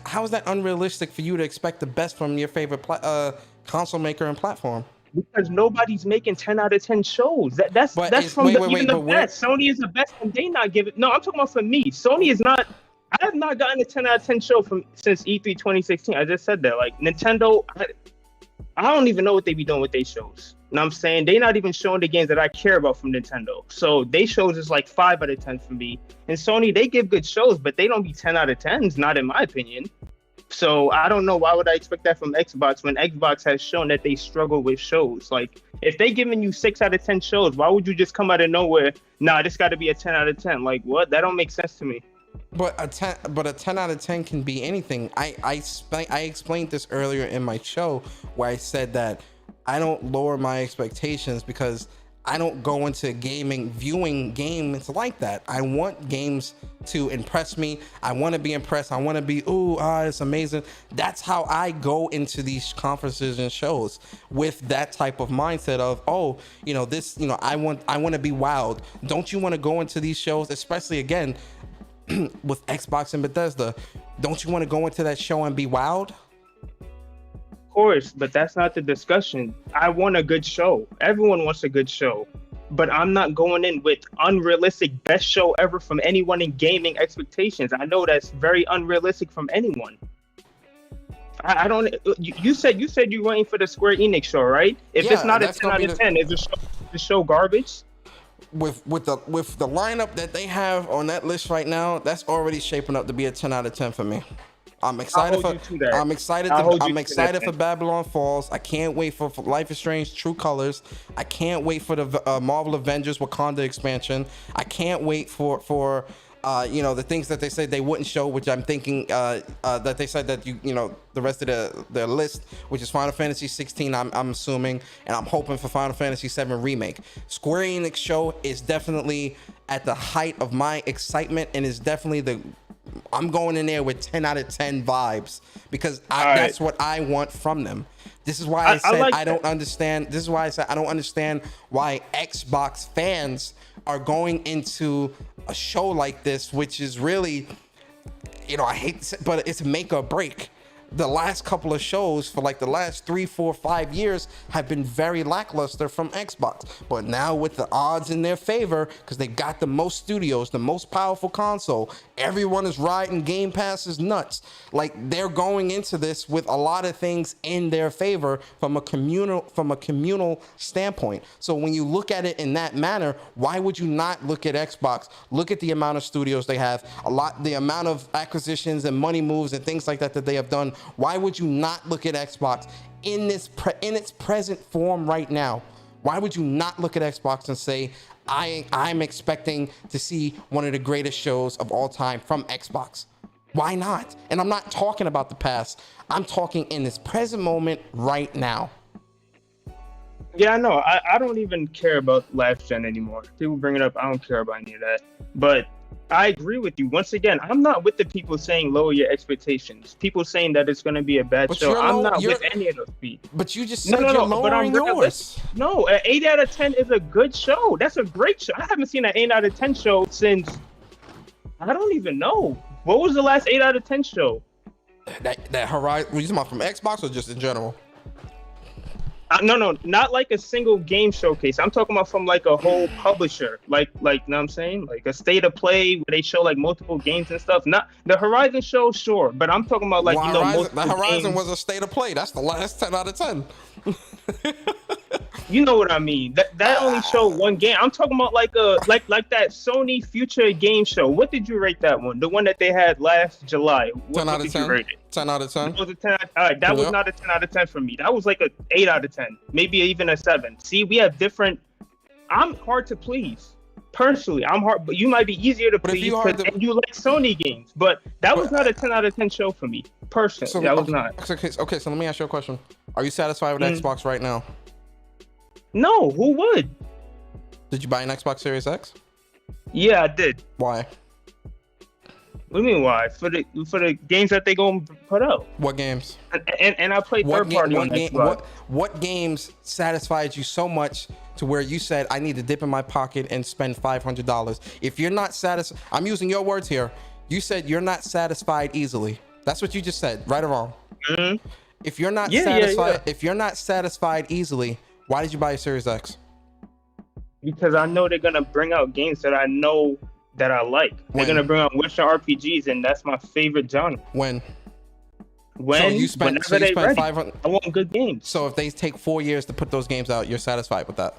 How is that unrealistic for you to expect the best from your favorite console maker and platform? Because nobody's making 10 out of 10 shows. That's from the best. Sony is the best, and they not giving. No, I'm talking about for me. Sony is not. I have not gotten a 10 out of 10 show since E3 2016. I just said that. Like Nintendo, I don't even know what they be doing with their shows. You know what I'm saying? They're not even showing the games that I care about from Nintendo. So they shows is like 5 out of 10 for me. And Sony, they give good shows, but they don't be 10 out of 10s, not in my opinion. So I don't know, why would I expect that from Xbox when Xbox has shown that they struggle with shows? Like if they giving you 6 out of 10 shows, why would you just come out of nowhere? Nah, this got to be a 10 out of 10. Like what? That don't make sense to me. But a 10 out of 10 can be anything. I explained this earlier in my show where I said that I don't lower my expectations because I don't go into viewing games like that. I want games to impress me. I want to be impressed. I want to be, it's amazing. That's how I go into these conferences and shows, with that type of mindset of, I want to be wowed. Don't you want to go into these shows, especially again, with Xbox and Bethesda, don't you want to go into that show and be wowed? Of course, but that's not the discussion. I want a good show. Everyone wants a good show, but I'm not going in with unrealistic best show ever from anyone in gaming expectations. I know that's very unrealistic from anyone. I don't. You said you're waiting for the Square Enix show, right? If it's not a 10 out of 10, is the show garbage? With the lineup that they have on that list right now, that's already shaping up to be a 10 out of 10 for me. I'm excited for Babylon Falls. I can't wait for Life is Strange True Colors. I can't wait for the Marvel Avengers Wakanda expansion. I can't wait for the things that they said they wouldn't show, which I'm thinking that they said that the rest of the list, which is Final Fantasy 16, I'm assuming, and I'm hoping for Final Fantasy 7 Remake. Square Enix show is definitely at the height of my excitement, and is definitely I'm going in there with 10 out of 10 vibes, because that's what I want from them. This is why I don't understand. This is why I said I don't understand why Xbox fans are going into a show like this, which is really, I hate to say, but it's make or break. the last couple of shows for like the last 3, 4, 5 years have been very lackluster from Xbox. But now with the odds in their favor, because they got the most studios, the most powerful console, everyone is riding Game Pass is nuts. Like, they're going into this with a lot of things in their favor from a communal standpoint. So when you look at it in that manner, why would you not look at Xbox? Look at the amount of studios they have, the amount of acquisitions and money moves and things like that they have done. Why would you not look at Xbox in its present form right now? Why would you not look at Xbox and say, I'm expecting to see one of the greatest shows of all time from Xbox? Why not? And I'm not talking about the past. I'm talking in this present moment right now. Yeah, I know. I don't even care about last gen anymore. People bring it up. I don't care about any of that. But I agree with you. Once again, I'm not with the people saying lower your expectations. People saying that it's going to be a bad show. I'm not with any of those people. But you just said you're lowering yours. No, an 8 out of 10 is a good show. That's a great show. I haven't seen an 8 out of 10 show since, I don't even know. What was the last 8 out of 10 show? That Horizon, were you talking about from Xbox or just in general? No, not like a single game showcase. I'm talking about from like a whole publisher, like, know what I'm saying? Like a state of play where they show like multiple games and stuff. Not the Horizon show, sure, but I'm talking about like, the Horizon was a state of play. That's the last 10 out of 10. You know what I mean? That only showed one game. I'm talking about like that Sony Future Game Show. What did you rate that one? The one that they had last July. 10 out of 10. 10 out of 10. It was a 10. All right, that was not a 10 out of 10 for me. That was like a 8 out of 10, maybe even a 7. See, we have different. I'm hard to please. Personally, I'm hard, but you might be easier to please and you like Sony games. But that was not a 10 out of 10 show for me. Personally, so, that was not. Okay, so let me ask you a question. Are you satisfied with Xbox right now? No, who would? Did you buy an Xbox Series X? Yeah, I did. Why? What do you mean why? For the games that they gonna put out. What games? And I played third party on Xbox. What games satisfied you so much to where you said, I need to dip in my pocket and spend $500? If you're not satisfied, I'm using your words here. You said you're not satisfied easily. That's what you just said, right or wrong? Mm-hmm. If you're not satisfied, if you're not satisfied easily, why did you buy a Series X? Because I know they're gonna bring out games that I know that I like. They're gonna bring out Western RPGs, and that's my favorite genre. When so you spent 500. I want good games. So if they take 4 years to put those games out, you're satisfied with that?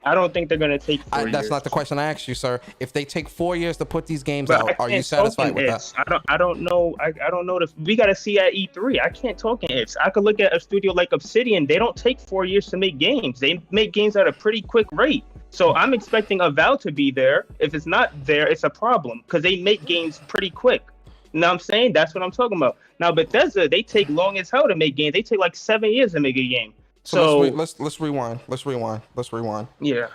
I don't think they're gonna take 4 years. That's not the question I asked you, sir. If they take 4 years to put these games out, are you satisfied with that? I don't know. I don't know. We gotta see at E3. I can't talk in ifs. I could look at a studio like Obsidian. They don't take 4 years to make games. They make games at a pretty quick rate. So I'm expecting Avowed to be there. If it's not there, it's a problem because they make games pretty quick. You know what I'm saying? That's what I'm talking about. Now Bethesda, they take long as hell to make games. They take like 7 years to make a game. So let's rewind. Let's rewind. Yeah.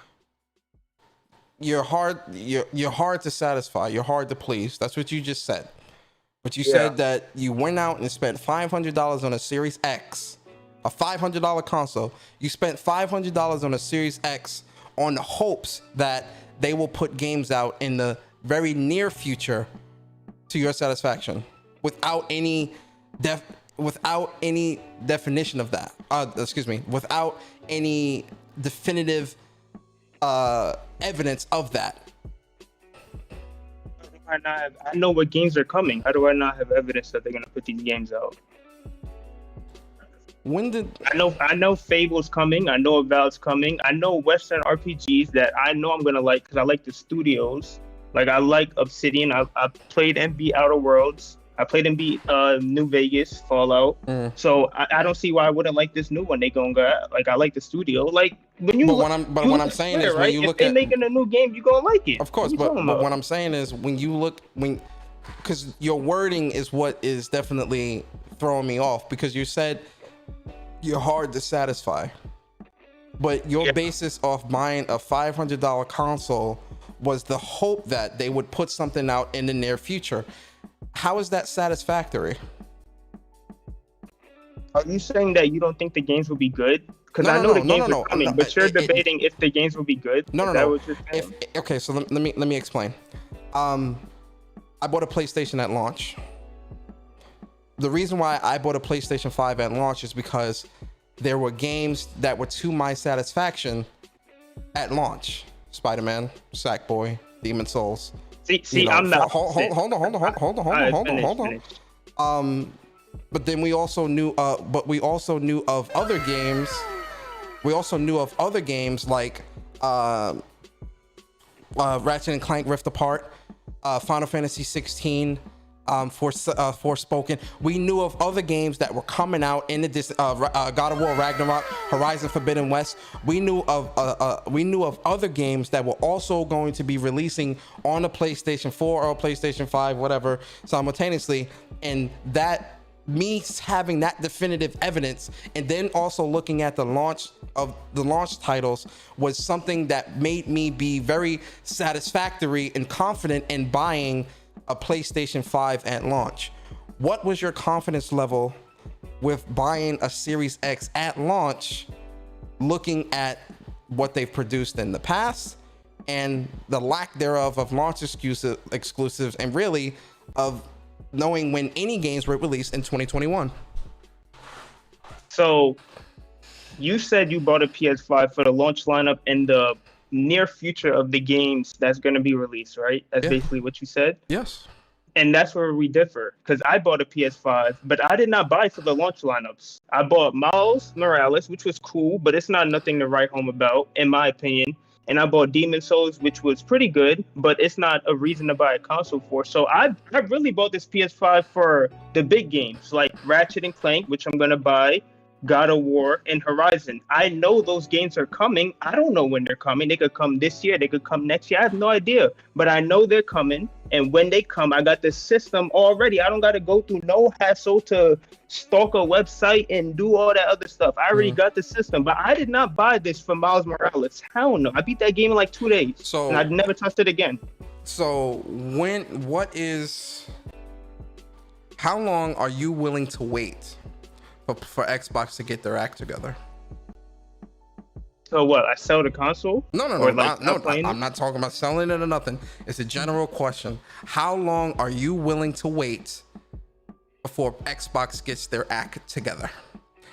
You're hard to satisfy. You're hard to please. That's what you just said. But you said that you went out and spent $500 on a Series X, a $500 console. You spent $500 on a Series X on the hopes that they will put games out in the very near future to your satisfaction, without any definition of that. Without any definitive evidence of that. I know what games are coming. How do I not have evidence that they're gonna put these games out? I know Fable's coming. I know Avowed's coming. I know Western RPGs that I know I'm gonna like because I like the studios. Like I like Obsidian. I played MB Outer Worlds. I played MB New Vegas Fallout. So I don't see why I wouldn't like this new one. They gonna go like I like the studio. Like when you. What I'm saying is when you look at making a new game, you gonna like it. Of course, but what I'm saying is because your wording is what is definitely throwing me off, because you said you're hard to satisfy, but your basis off buying a $500 console was the hope that they would put something out in the near future. How is that satisfactory? Are you saying that you don't think the games will be good? Because I know the games are coming, but you're debating if the games will be good. No. Okay, so let me explain. I bought a PlayStation at launch. the reason why I bought a PlayStation 5 at launch is because there were games that were to my satisfaction at launch. Spider-Man, Sackboy, Demon Souls. See, I'm not. Hold on. But then we also knew of other games. We also knew of other games like Ratchet and Clank Rift Apart, Final Fantasy 16, Forspoken. We knew of other games that were coming out in the God of War Ragnarok, Horizon Forbidden West. We knew of other games that were also going to be releasing on a PlayStation 4 or a PlayStation 5, whatever, simultaneously. And that, me having that definitive evidence, and then also looking at the launch titles, was something that made me be very satisfactory and confident in buying a PlayStation 5 at launch. What was your confidence level with buying a Series X at launch, looking at what they've produced in the past and the lack thereof of launch exclusives, and really of knowing when any games were released in 2021? So you said you bought a PS5 for the launch lineup in the near future of the games that's going to be released, right? That's basically what you said? Yes. And that's where we differ, because I bought a PS5, but I did not buy for the launch lineups. I bought Miles Morales, which was cool, but it's not nothing to write home about, in my opinion. And I bought Demon Souls, which was pretty good, but it's not a reason to buy a console for. So I really bought this PS5 for the big games like Ratchet and Clank, which I'm going to buy, God of War, and Horizon. I know those games are coming. I don't know when they're coming. They could come this year. They could come next year. I have no idea. But I know they're coming. And when they come, I got the system already. I don't got to go through no hassle to stalk a website and do all that other stuff. I already got the system. But I did not buy this for Miles Morales. Hell no. I beat that game in like 2 days. And I'd never touched it again. So how long are you willing to wait for Xbox to get their act together? So what? I sell the console? No. I'm not talking about selling it or nothing. It's a general question. How long are you willing to wait before Xbox gets their act together?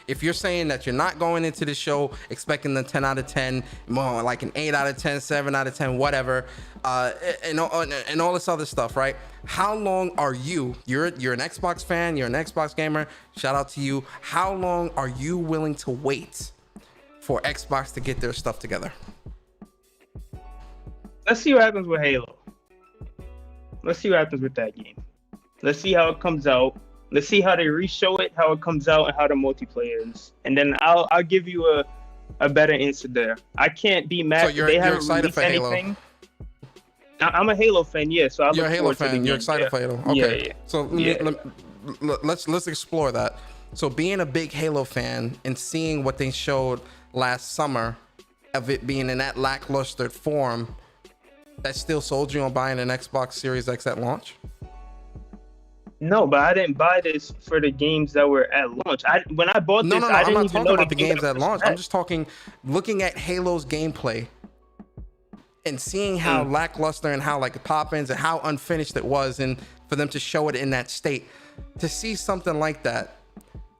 If you're saying that you're not going into the show expecting the 10 out of 10, more like an 8 out of 10, 7 out of 10, whatever, and all this other stuff, right? How long are you're an Xbox fan, you're an Xbox gamer, shout out to you. How long are you willing to wait for Xbox to get their stuff together? Let's see what happens with Halo. Let's see what happens with that game. Let's see how it comes out. Let's see how they re-show it, how it comes out, and how the multiplayer is. And then I'll give you a better answer there. I can't be mad. So you're excited for Halo? I'm a Halo fan, yeah. So you're a Halo fan. You're excited for Halo. Okay. Yeah. So let's explore that. So being a big Halo fan and seeing what they showed last summer of it being in that lackluster form, that still sold you on buying an Xbox Series X at launch? No, but I didn't buy this for the games that were at launch. When I bought this, I didn't even know about the games at launch. I'm just talking, looking at Halo's gameplay and seeing how lackluster and how like pop-ins and how unfinished it was, and for them to show it in that state, to see something like that,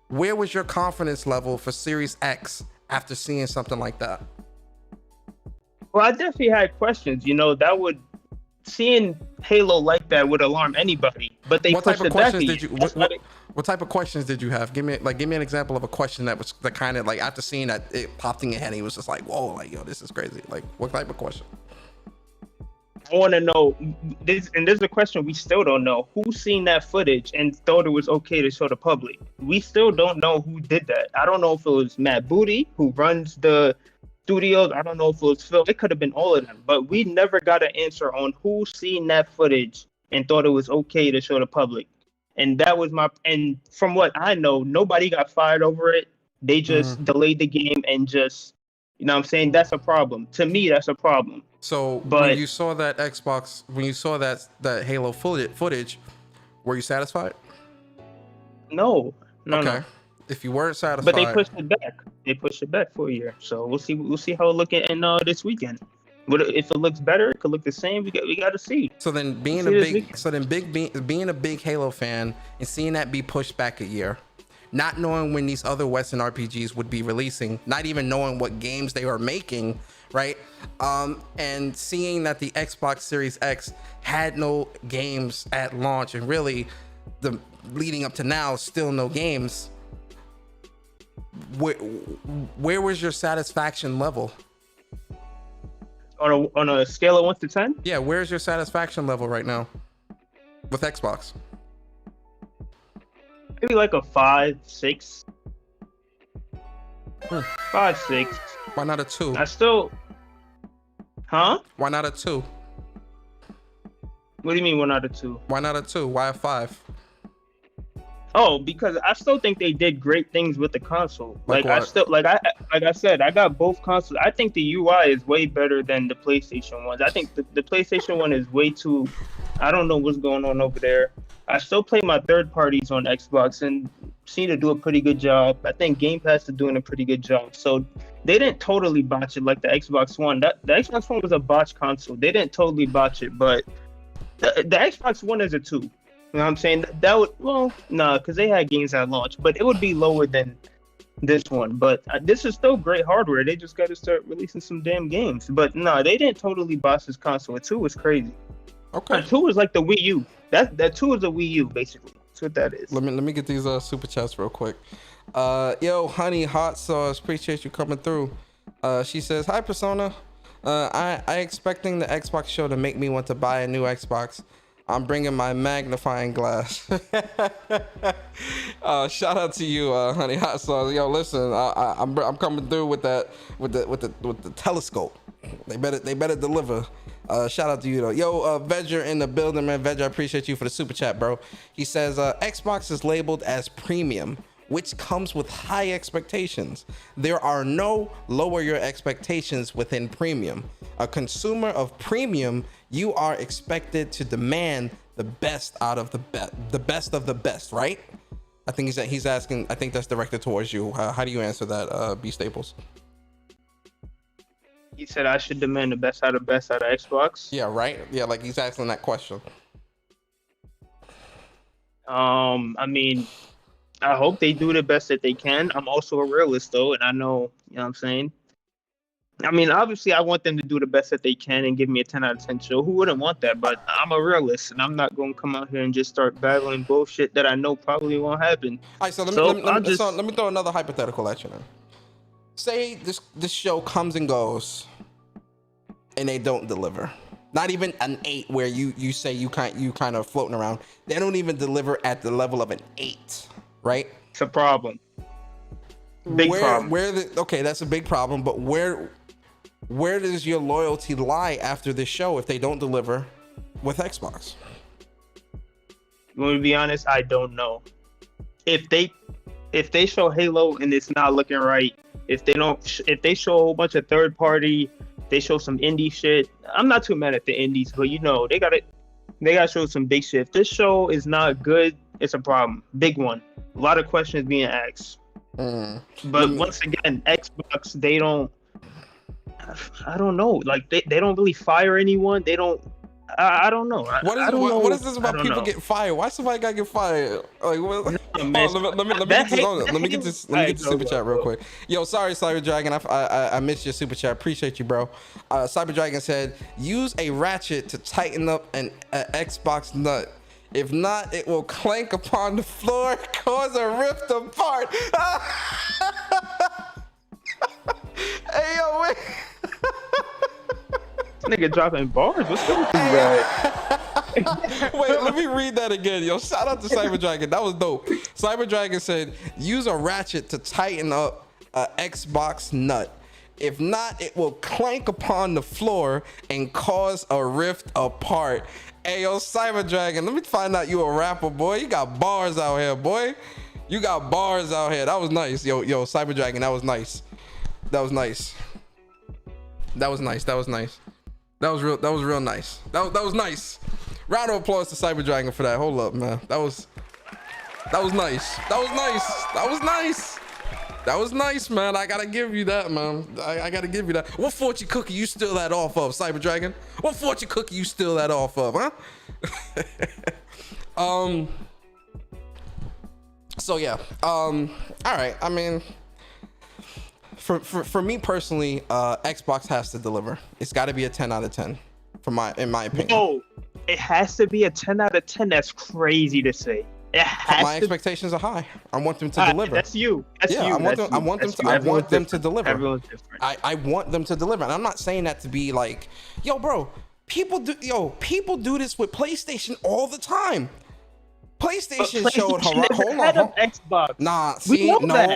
where was your confidence level for Series X after seeing something like that? Well, I definitely had questions. Seeing Halo like that would alarm anybody. But they what type of questions did you? What type of questions did you have? Give me an example of a question that was the kind of like, after seeing that, it popped in your head and he was just like, whoa, like, yo, this is crazy. Like, what type of question? I want to know this, and there's a question we still don't know. Who seen that footage and thought it was okay to show the public? We still don't know who did that. I don't know if it was Matt Booty, who runs the studios. I don't know if it was Phil. It could have been all of them, but we never got an answer on who seen that footage and thought it was okay to show the public. And that was and from what I know, nobody got fired over it. They just delayed the game and just, you know what I'm saying? That's a problem. To me, that's a problem. So when you saw that that Halo footage, were you satisfied? No. Okay. No. If you weren't satisfied, but they pushed it back. They pushed it back for a year. So we'll see how it look in this weekend. But if it looks better, it could look the same. We got to see. So then being being a big Halo fan and seeing that be pushed back a year, not knowing when these other Western RPGs would be releasing, not even knowing what games they were making, right? And seeing that the Xbox Series X had no games at launch, and really the leading up to now still no games. Where was your satisfaction level? On a scale of 1 to 10? Yeah, where's your satisfaction level right now with Xbox? Maybe like a 5, 6. 5, 6. Why not a 2? I still... Huh? Why not a 2? What do you mean, 1 out of 2? Why not a 2? Why a 5? Oh, because I still think they did great things with the console. Like I what? still like I said, I got both consoles. I think the UI is way better than the PlayStation ones. I think the PlayStation one is way too. I don't know what's going on over there. I still play my third parties on Xbox and seem to do a pretty good job. I think Game Pass is doing a pretty good job. So they didn't totally botch it like the Xbox One. The Xbox One was a botched console. They didn't totally botch it, but the Xbox One is a 2. You know what I'm saying? That would, well, nah, because they had games at launch, but it would be lower than this one. But this is still great hardware. They just got to start releasing some damn games. But no, they didn't totally boss this console. 2 was crazy. Okay. 2 is like the Wii U. That 2 is the Wii U, basically. That's what that is. Let me get these super chats real quick. Yo, honey, hot sauce. Appreciate you coming through. She says, "Hi, Persona. I expecting the Xbox show to make me want to buy a new Xbox. I'm bringing my magnifying glass." Shout out to you, honey hot sauce. Yo, listen, I'm coming through with the telescope. They better deliver. Shout out to you though. Yo, Vedger in the building, man. Vedger, I appreciate you for the super chat, bro. He says Xbox is labeled as premium, which comes with high expectations. There are no lower your expectations within premium. A consumer of premium, you are expected to demand the best out of the best of the best, right? I think he's asking. I think that's directed towards you. How do you answer that, B Staples? He said I should demand the best out of Xbox. Yeah, right. Yeah, like he's asking that question. I mean, I hope they do the best that they can. I'm also a realist though, and I know, you know what I'm saying? I mean, obviously I want them to do the best that they can and give me a 10 out of 10 show. Who wouldn't want that? But I'm a realist and I'm not going to come out here and just start battling bullshit that I know probably won't happen. All right, so let me throw another hypothetical at you now. Say this show comes and goes and they don't deliver. Not even an 8 where you say you kind of floating around. They don't even deliver at the level of an 8, right? It's a problem. Big problem. Okay, that's a big problem, but where does your loyalty lie after this show if they don't deliver with Xbox? To be honest, I don't know. If they show Halo and it's not looking right, if they show a whole bunch of third party, they show some indie shit. I'm not too mad at the indies, but you know, they gotta show some big shit. If this show is not good, it's a problem. Big one. A lot of questions being asked. But once again, Xbox, they don't, I don't know. Like they don't really fire anyone. They don't. I don't know. What is this about people getting fired? Why somebody gotta get fired? Like, what? Let me get this super chat real quick. Yo, sorry, Cyber Dragon. I missed your super chat. Appreciate you, bro. Cyber Dragon said, use a ratchet to tighten up an Xbox nut. If not, it will clank upon the floor, cause a rift apart. Hey, yo, wait. Nigga dropping bars. What's going on? Wait, let me read that again. Yo, shout out to Cyber Dragon. That was dope. Cyber Dragon said, use a ratchet to tighten up a Xbox nut. If not, it will clank upon the floor and cause a rift apart. Hey, yo, Cyber Dragon, let me find out you a rapper, boy. You got bars out here, boy. You got bars out here. That was nice. Yo, Cyber Dragon, that was nice. That was nice. That was nice. That was nice. That was real nice. That was nice. Round of applause to Cyber Dragon for that. Hold up, man. That was nice. That was nice. That was nice. That was nice, man. I gotta give you that, man. I gotta give you that. What fortune cookie you steal that off of, Cyber Dragon? What fortune cookie you steal that off of, huh? So yeah. All right. I mean, for me personally, Xbox has to deliver. It's got to be a 10 out of 10, in my opinion. No, it has to be a 10 out of 10. That's crazy to say. It has my expectations are high. I want them to deliver. That's you. That's you. I want them to deliver. Everyone's different. I want them to deliver. And I'm not saying that to be like, yo, bro, people do this with PlayStation all the time. PlayStation showed hold on. Xbox. Nah, see, no.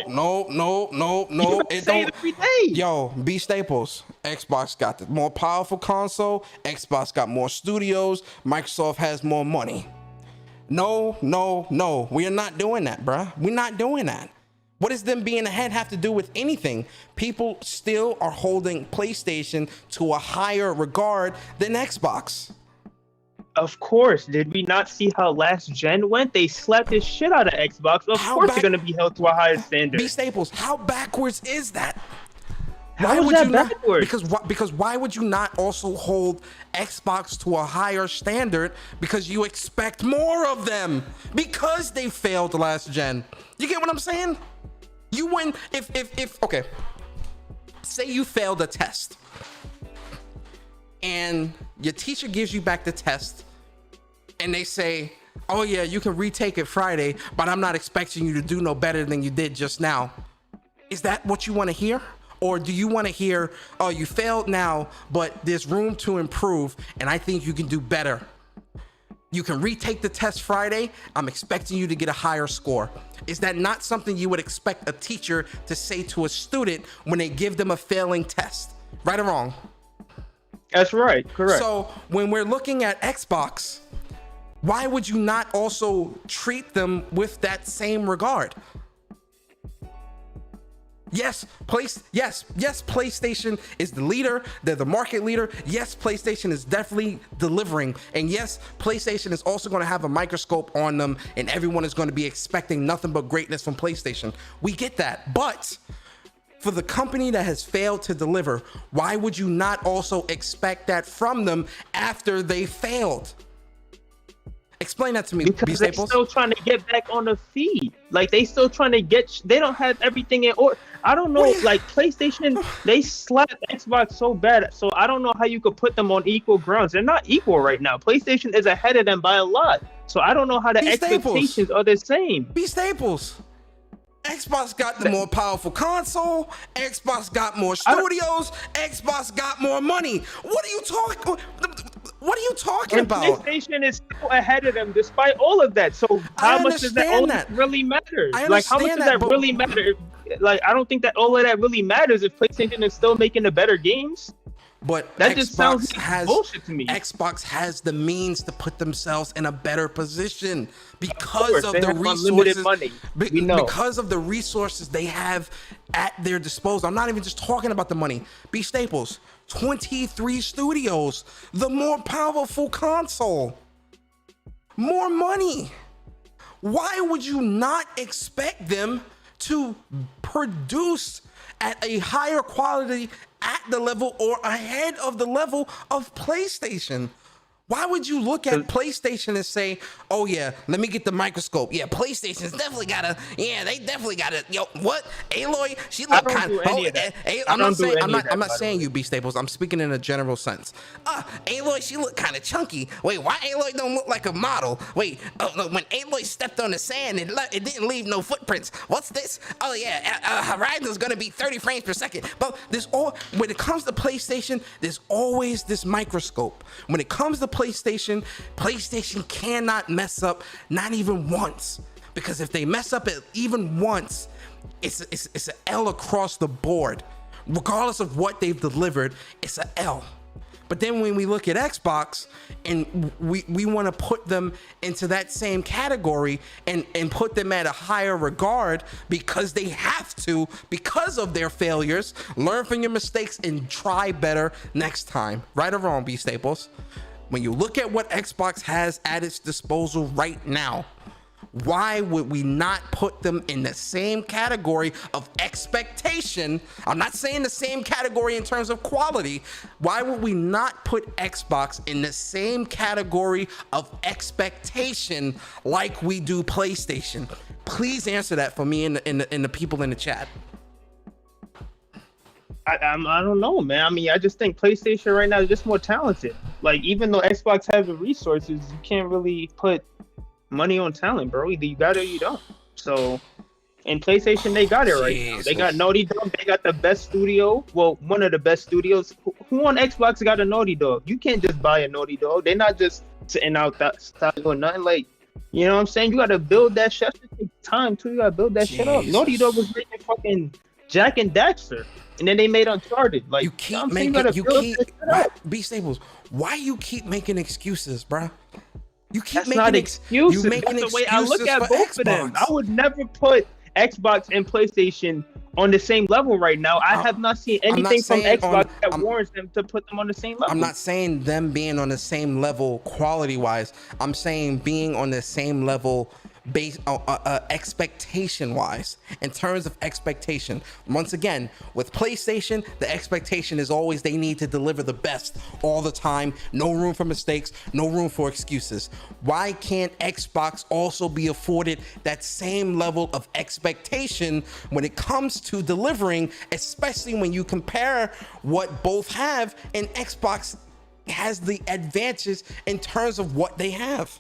It don't. Every day. Yo, B Staples. Xbox got the more powerful console. Xbox got more studios. Microsoft has more money. No. We are not doing that, bruh. We're not doing that. What does them being ahead have to do with anything? People still are holding PlayStation to a higher regard than Xbox. Of course. Did we not see how last gen went? They slapped the shit out of Xbox. Of course they're going to be held to a higher standard. B Staples, how backwards is that? Why would that backwards? Because why would you not also hold Xbox to a higher standard? Because you expect more of them because they failed last gen. You get what I'm saying? You win if okay. Say you failed a test and your teacher gives you back the test and they say, oh yeah, you can retake it Friday, but I'm not expecting you to do no better than you did just now. Is that what you want to hear? Or do you want to hear, oh, you failed now, but there's room to improve, and I think you can do better. You can retake the test Friday. I'm expecting you to get a higher score. Is that not something you would expect a teacher to say to a student when they give them a failing test? Right or wrong? That's right, correct. So when we're looking at Xbox, why would you not also treat them with that same regard? Yes, PlayStation is the leader. They're the market leader. Yes, PlayStation is definitely delivering. And yes, PlayStation is also going to have a microscope on them, and everyone is going to be expecting nothing but greatness from PlayStation. We get that. But for the company that has failed to deliver, why would you not also expect that from them after they failed? Explain that to me, because they're still trying to get back on the feed. Like, they still trying to get, they don't have everything in order. I don't know, like PlayStation, they slapped Xbox so bad. So I don't know how you could put them on equal grounds. They're not equal right now. PlayStation is ahead of them by a lot. So I don't know how the expectations are the same. B Staples. Xbox got the more powerful console. Xbox got more studios. Xbox got more money. What are you talking about? PlayStation is still ahead of them despite all of that. So how much does that really matter? Like, how much does that really matter? Like, I don't think that all of that really matters if PlayStation is still making the better games. But that just sounds like bullshit to me. Xbox has the means to put themselves in a better position because of the resources. Money. Because of the resources they have at their disposal. I'm not even just talking about the money. B Staples, 23 studios, the more powerful console, more money. Why would you not expect them to produce at a higher quality at the level or ahead of the level of PlayStation? Why would you look at PlayStation and say, oh yeah, let me get the microscope. Yeah, PlayStation's definitely they definitely gotta, yo, what? Aloy, she look kind of, I'm not saying you, B Staples. I'm speaking in a general sense. Aloy, she look kind of chunky. Wait, why Aloy don't look like a model? Wait, when Aloy stepped on the sand, it didn't leave no footprints. What's this? Oh yeah, Horizon's gonna be 30 frames per second. But when it comes to PlayStation, there's always this microscope. When it comes to PlayStation cannot mess up, not even once, because if they mess up it even once, it's an L across the board. Regardless of what they've delivered, it's an L. But then when we look at Xbox and we want to put them into that same category and put them at a higher regard because they have to, because of their failures, learn from your mistakes and try better next time. Right or wrong, B Staples? When you look at what Xbox has at its disposal right now, why would we not put them in the same category of expectation? I'm not saying the same category in terms of quality. Why would we not put Xbox in the same category of expectation like we do PlayStation? Please answer that for me and the people in the chat. I don't know, man. I mean, I just think PlayStation right now is just more talented. Like, even though Xbox has the resources, you can't really put money on talent, bro. Either you got it or you don't. So, in PlayStation, they got it right now. They got Naughty Dog. They got the best studio. Well, one of the best studios. Who on Xbox got a Naughty Dog? You can't just buy a Naughty Dog. They're not just sitting out that stuff or nothing. Like, you know what I'm saying? You got to build that shit. It takes time, too. You got to build that shit up. Naughty Dog was making fucking Jack and Daxter. And then they made Uncharted. Like, you keep I'm making, B Staples, why you keep making excuses, bro? You keep That's making not excuses. You making That's the way I look excuses at for both Xbox. of them. I would never put Xbox and PlayStation on the same level right now. I have not seen anything from Xbox that warrants them to put them on the same level. I'm not saying them being on the same level quality-wise. I'm saying being on the same level based expectation-wise. In terms of expectation, once again, with PlayStation, the expectation is always they need to deliver the best all the time. No room for mistakes, no room for excuses. Why can't Xbox also be afforded that same level of expectation when it comes to delivering, especially when you compare what both have, and Xbox has the advantages in terms of what they have?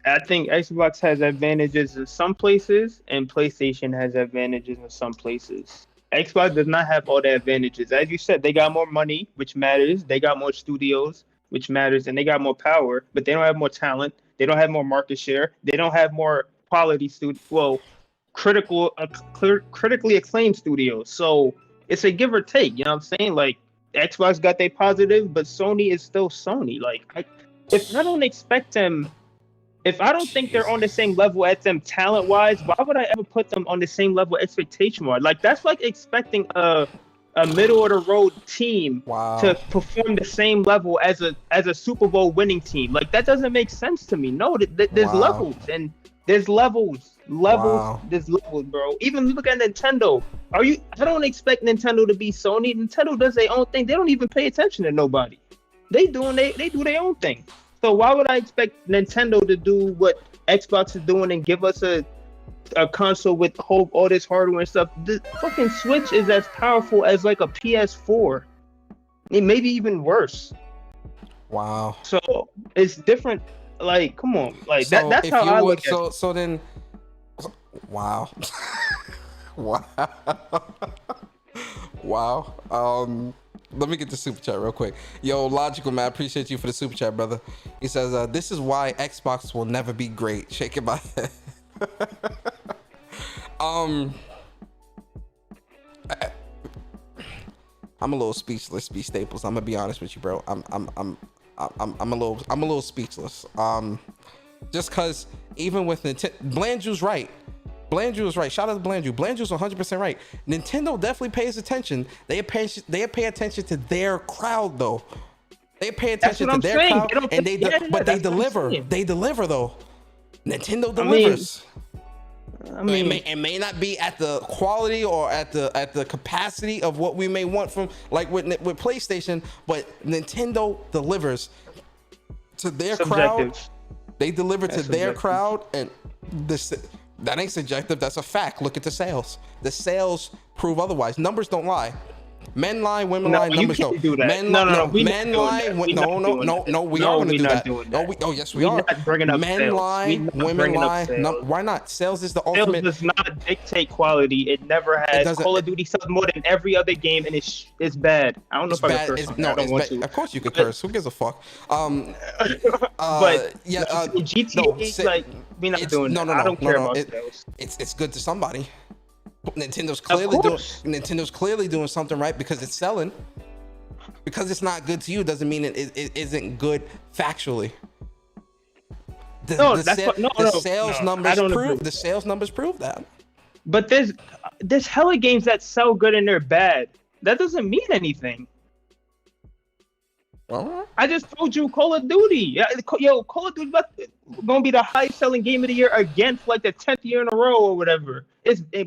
I think Xbox has advantages in some places and PlayStation has advantages in some places. Xbox does not have all the advantages. As you said, they got more money, which matters. They got more studios, which matters. And they got more power, but they don't have more talent. They don't have more market share. They don't have more quality critically acclaimed studios. So it's a give or take, you know what I'm saying? Like, Xbox got their positive, but Sony is still Sony. Like, if I don't expect them... If I don't think they're on the same level as them talent-wise, why would I ever put them on the same level expectation-wise? Like, that's like expecting a middle-of-the-road team to perform the same level as a Super Bowl winning team. Like, that doesn't make sense to me. No, there's levels, and there's levels, there's levels, bro. Even look at Nintendo. I don't expect Nintendo to be Sony. Nintendo does their own thing. They don't even pay attention to nobody. They do their own thing. So why would I expect Nintendo to do what Xbox is doing and give us a console with all this hardware and stuff? The fucking Switch is as powerful as like a PS4. It maybe even worse. Wow. So it's different. Like, come on. Like, that's how I look at it. So then, wow. Wow. Let me get the super chat real quick. Yo, Logical man, I appreciate you for the super chat, brother. He says, this is why Xbox will never be great. Shaking my head. I'm a little speechless, B Staples. I'm gonna be honest with you, bro. I'm a little speechless. Just cause even with Nintendo, Blandrew's right. Blandrew is right. Shout out to Blandrew. Blandrew's 100% right. Nintendo definitely pays attention. They pay attention to their crowd though. They pay attention to their crowd, and they deliver. They deliver though. Nintendo delivers. I mean, it may not be at the quality or at the capacity of what we may want from, like with PlayStation, but Nintendo delivers to their crowd. They deliver to their crowd, and that ain't subjective. That's a fact. Look at the sales. The sales prove otherwise. Numbers don't lie. Men lie, women lie, numbers don't. Men lie. No, we are going to do that. Oh, yes, we are. Men lie, women lie. Why not? Sales is the ultimate. Sales does not dictate quality. It never has. Call of Duty sells more than every other game, and it's bad. I don't know if I can curse. No, I don't want to. Of course you can curse. Who gives a fuck? But yeah, GTA, like, we're not doing that. I don't care about sales. It's good to somebody. Nintendo's clearly doing something right because it's selling. Because it's not good to you doesn't mean it isn't good factually. The sales numbers prove that. But there's hella games that sell good and they're bad. That doesn't mean anything. I just told you Call of Duty. Yo, Call of Duty gonna be the highest selling game of the year again for like the 10th year in a row or whatever.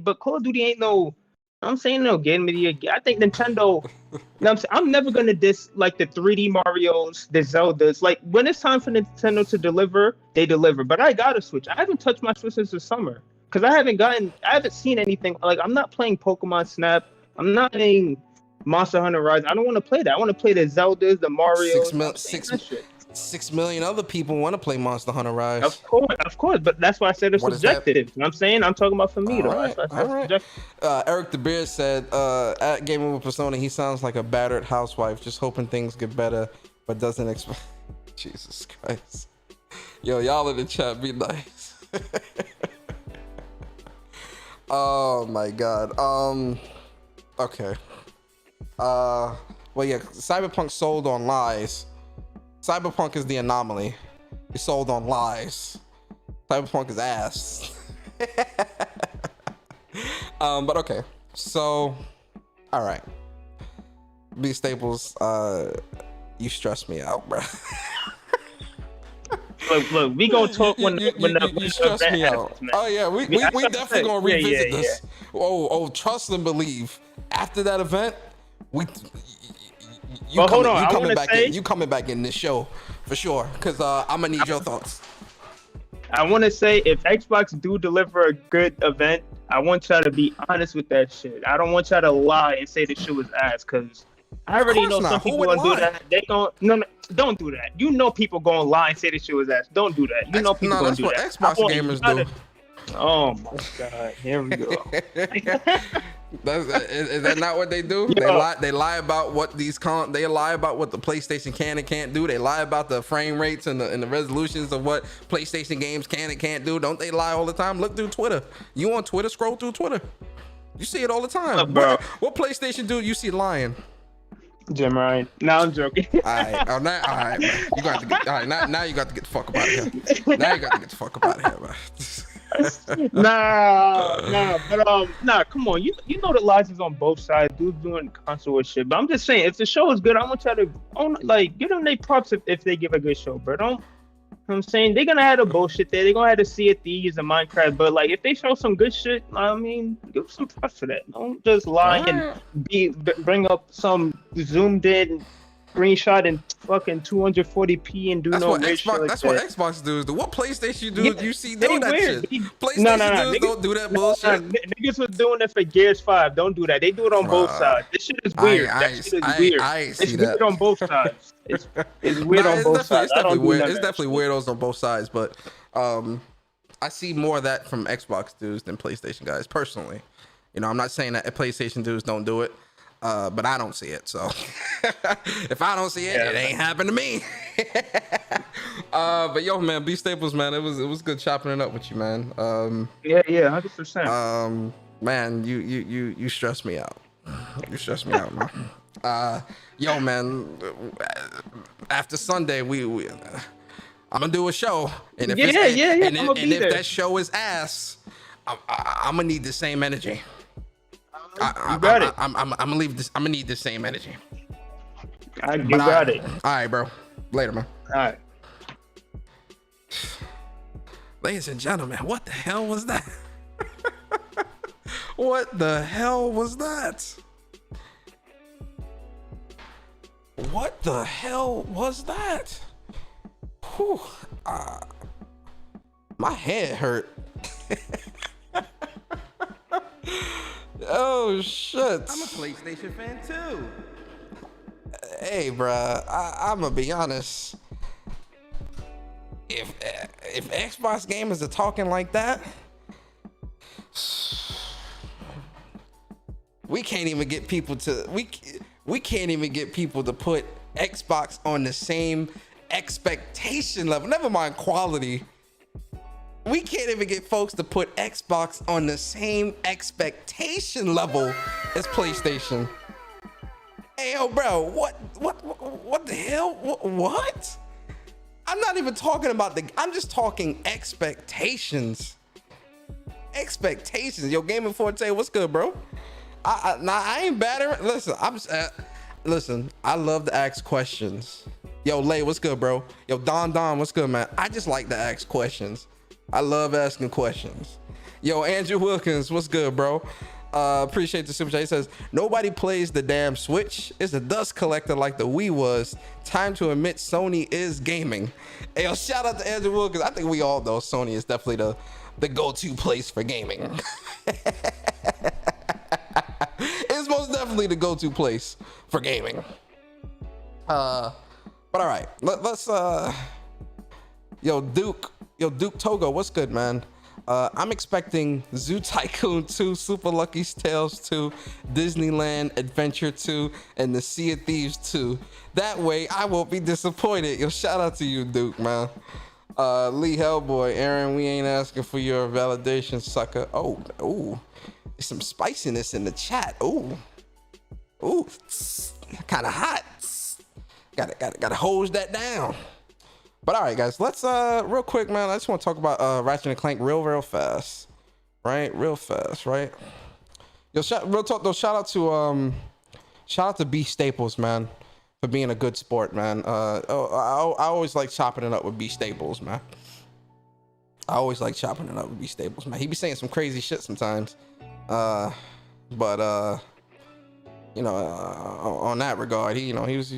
But Call of Duty ain't no. I'm saying no game of the year. I think Nintendo. I'm never gonna diss like the 3D Mario's, the Zeldas. Like when it's time for Nintendo to deliver, they deliver. But I got a Switch. I haven't touched my Switch since the summer because I haven't seen anything. Like I'm not playing Pokemon Snap. I'm not playing Monster Hunter Rise. I don't want to play that. I want to play the Zeldas, the Marios. 6 million other people want to play Monster Hunter Rise. Of course, but that's why I said it's subjective. You know what I'm saying? I'm talking about for me, though. All right. Eric the Beard said, at Gaming with Persona, he sounds like a battered housewife, just hoping things get better, but doesn't expect. Jesus Christ. Yo, y'all in the chat, be nice. Oh my God. Okay. Well, yeah, Cyberpunk sold on lies. Cyberpunk is the anomaly. He sold on lies. Cyberpunk is ass. But okay. So, all right. B Staples, you stress me out, bro. Look, we gonna talk when you stress me out. Oh yeah, we definitely gonna revisit this. Oh, trust and believe. After that event, you coming back in this show for sure, because I'm gonna need your thoughts. I want to say, if Xbox do deliver a good event, I want y'all to be honest with that shit. I don't want y'all to lie and say the shit was ass, because I already know some people gonna do that. They gon' no, don't do that. You know people gonna lie and say the shit was ass. Don't do that. You know people gonna do that. That's what Xbox gamers do. Oh my God, here we go. Is that not what they do? They lie about what they lie about what the PlayStation can and can't do. They lie about the frame rates and the resolutions of what PlayStation games can and can't do. Don't they lie all the time? Look through Twitter. You on Twitter? Scroll through Twitter. You see it all the time. What PlayStation do you see lying? Jim Ryan. No, I'm joking. All right. All right. You got to get. All right. Now you got to get the fuck up out of here. Now you got to get the fuck up out of here, man. Nah, come on. You know the lies is on both sides. Dudes doing console shit. But I'm just saying, if the show is good, I want y'all to give them their props if they give a good show, bro. You know what I'm saying? They're gonna have the bullshit there. They're gonna have to Sea of Thieves and Minecraft. But like, if they show some good shit, I mean, give some props for that. Don't just lie and bring up some zoomed in screenshot in fucking 240p and do that's no what weird shit like That's that. what Xbox dudes do. What PlayStation dudes you see doing that weird. shit? PlayStation dudes don't do that bullshit. Niggas was doing it for Gears 5. Don't do that. They do it on both sides. This shit is weird. It's weird on both sides. It's weird on both sides. It's definitely weirdos on both sides, but I see more of that from Xbox dudes than PlayStation guys personally. You know, I'm not saying that PlayStation dudes don't do it. But I don't see it, so if I don't see it, it ain't happened to me. But yo, man, B Staples, man, it was good chopping it up with you, man. 100%. Man, you stress me out. You stress me out, man. Yo, man, after Sunday, I'm gonna do a show, and if if that show is ass, I'm gonna need the same energy. I'm gonna leave this. I'm gonna need the same energy. You got it. All right, bro. Later, man. All right. Ladies and gentlemen, what the hell was that? What the hell was that? What the hell was that? Whew. My head hurt. Oh shit! I'm a PlayStation fan too. Hey, bruh, I'm gonna be honest. If Xbox gamers are talking like that, we can't even get people to we can't even get people to put Xbox on the same expectation level. Never mind quality. We can't even get folks to put Xbox on the same expectation level as PlayStation. Hey, yo, bro, what the hell? What? I'm not even talking about I'm just talking expectations. Expectations. Yo, Gaming Forte, what's good, bro? I ain't battering. Listen, Listen, I love to ask questions. Yo, Lay, what's good, bro? Yo, Don, what's good, man? I just like to ask questions. I love asking questions. Yo, Andrew Wilkins, what's good, bro? Appreciate the super chat. He says, nobody plays the damn Switch. It's a dust collector like the Wii was. Time to admit Sony is gaming. Hey, yo, shout out to Andrew Wilkins. I think we all know Sony is definitely the go-to place for gaming. It's most definitely the go-to place for gaming. But all right, let's yo Duke Togo, what's good, man? I'm expecting Zoo Tycoon 2, Super Lucky Tales 2, Disneyland Adventure 2, and the Sea of Thieves 2. That way I won't be disappointed. Yo, shout out to you, Duke, man. Lee Hellboy, Aaron, we ain't asking for your validation, sucker. Oh, ooh, there's some spiciness in the chat. Ooh, kind of hot. Gotta hose that down. But all right, guys, let's real quick, man. I just want to talk about Ratchet and Clank real fast, right? Real fast, right? Yo, real talk though. Shout out to B Staples, man, for being a good sport, man. I always like chopping it up with B Staples, man. I always like chopping it up with B Staples, man. He be saying some crazy shit sometimes, but you know, on that regard, he was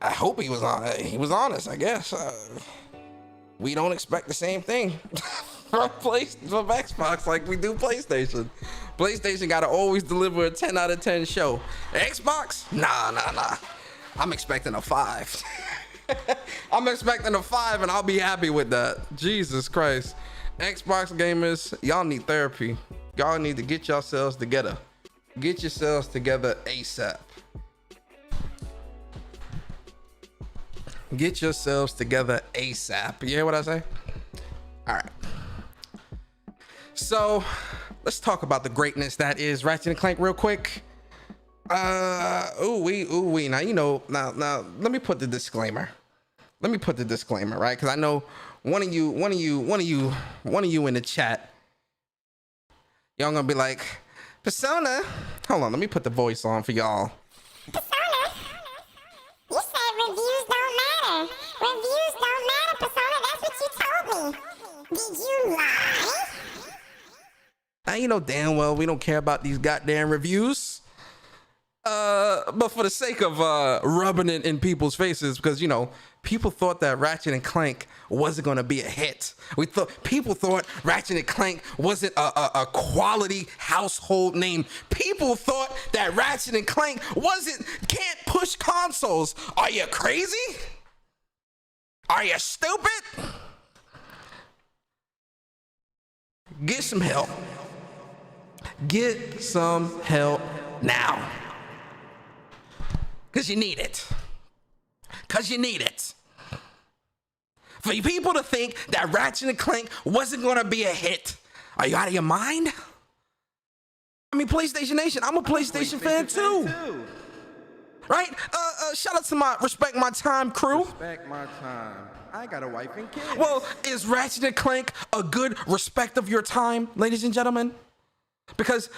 I hope he was honest, I guess. We don't expect the same thing from Xbox like we do PlayStation. PlayStation gotta always deliver a 10 out of 10 show. Xbox? Nah. I'm expecting a 5. I'm expecting a 5 and I'll be happy with that. Jesus Christ. Xbox gamers, y'all need therapy. Y'all need to get yourselves together. Get yourselves together ASAP. Get yourselves together ASAP. You hear what I say? All right. So let's talk about the greatness that is Ratchet and Clank real quick. Ooh wee. Now, you know, now let me put the disclaimer. Right? Because I know one of you in the chat, y'all gonna be like, Persona. Hold on, let me put the voice on for y'all. Persona? You said reviews don't matter. Reviews don't matter, Persona. That's what you told me. Did you lie? Now, you know damn well we don't care about these goddamn reviews. But for the sake of rubbing it in people's faces, because, you know, people thought that Ratchet and Clank wasn't going to be a hit. People thought Ratchet and Clank wasn't a quality household name. People thought that Ratchet and Clank can't push consoles. Are you crazy? Are you stupid? Get some help. Get some help now. Because you need it. For you people to think that Ratchet and Clank wasn't going to be a hit. Are you out of your mind? I mean, PlayStation Nation, I'm a PlayStation fan too. Right? Shout out to my Respect My Time crew. Respect my time. I got a wife and kids. Well, is Ratchet and Clank a good respect of your time, ladies and gentlemen? Because,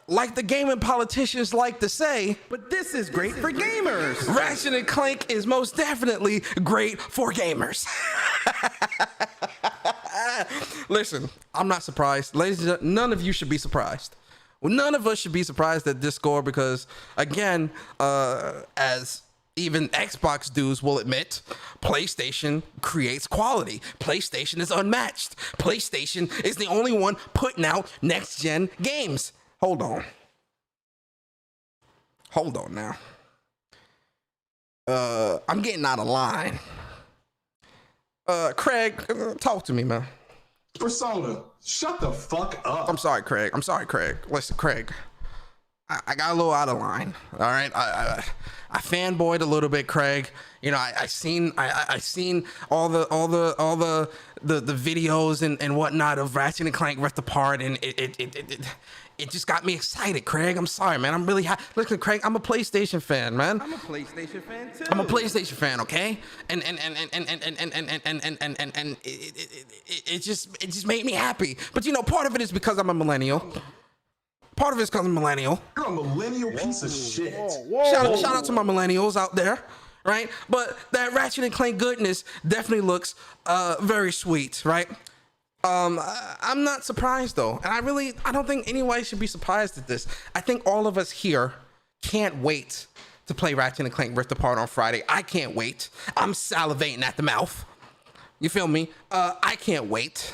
like the gaming politicians like to say, But this is great for gamers. Ratchet and Clank is most definitely great for gamers. Listen, I'm not surprised. Ladies and gentlemen, none of you should be surprised. Well, none of us should be surprised at this score because, again, as even Xbox dudes will admit, PlayStation creates quality. PlayStation is unmatched. PlayStation is the only one putting out next-gen games. Hold on now. I'm getting out of line. Craig, talk to me, man. Persona, shut the fuck up. I'm sorry, Craig. Listen, Craig, I got a little out of line. All right, I fanboyed a little bit, Craig. You know, I seen all the videos and whatnot of Ratchet and Clank ripped apart, and it just got me excited, Craig. I'm sorry, man. I'm really happy. Listen, Craig, I'm a PlayStation fan, man. I'm a PlayStation fan too. I'm a PlayStation fan, okay? And it just made me happy. But you know, part of it is because I'm a millennial. Part of it's because I'm a millennial. You're a millennial piece of shit. Shout out to my millennials out there, right? But that Ratchet and Clank goodness definitely looks very sweet, right? I'm not surprised though, and I don't think anybody should be surprised at this. I think all of us here can't wait to play Ratchet and Clank Rift Apart on Friday. I can't wait. I'm salivating at the mouth. You feel me? I can't wait.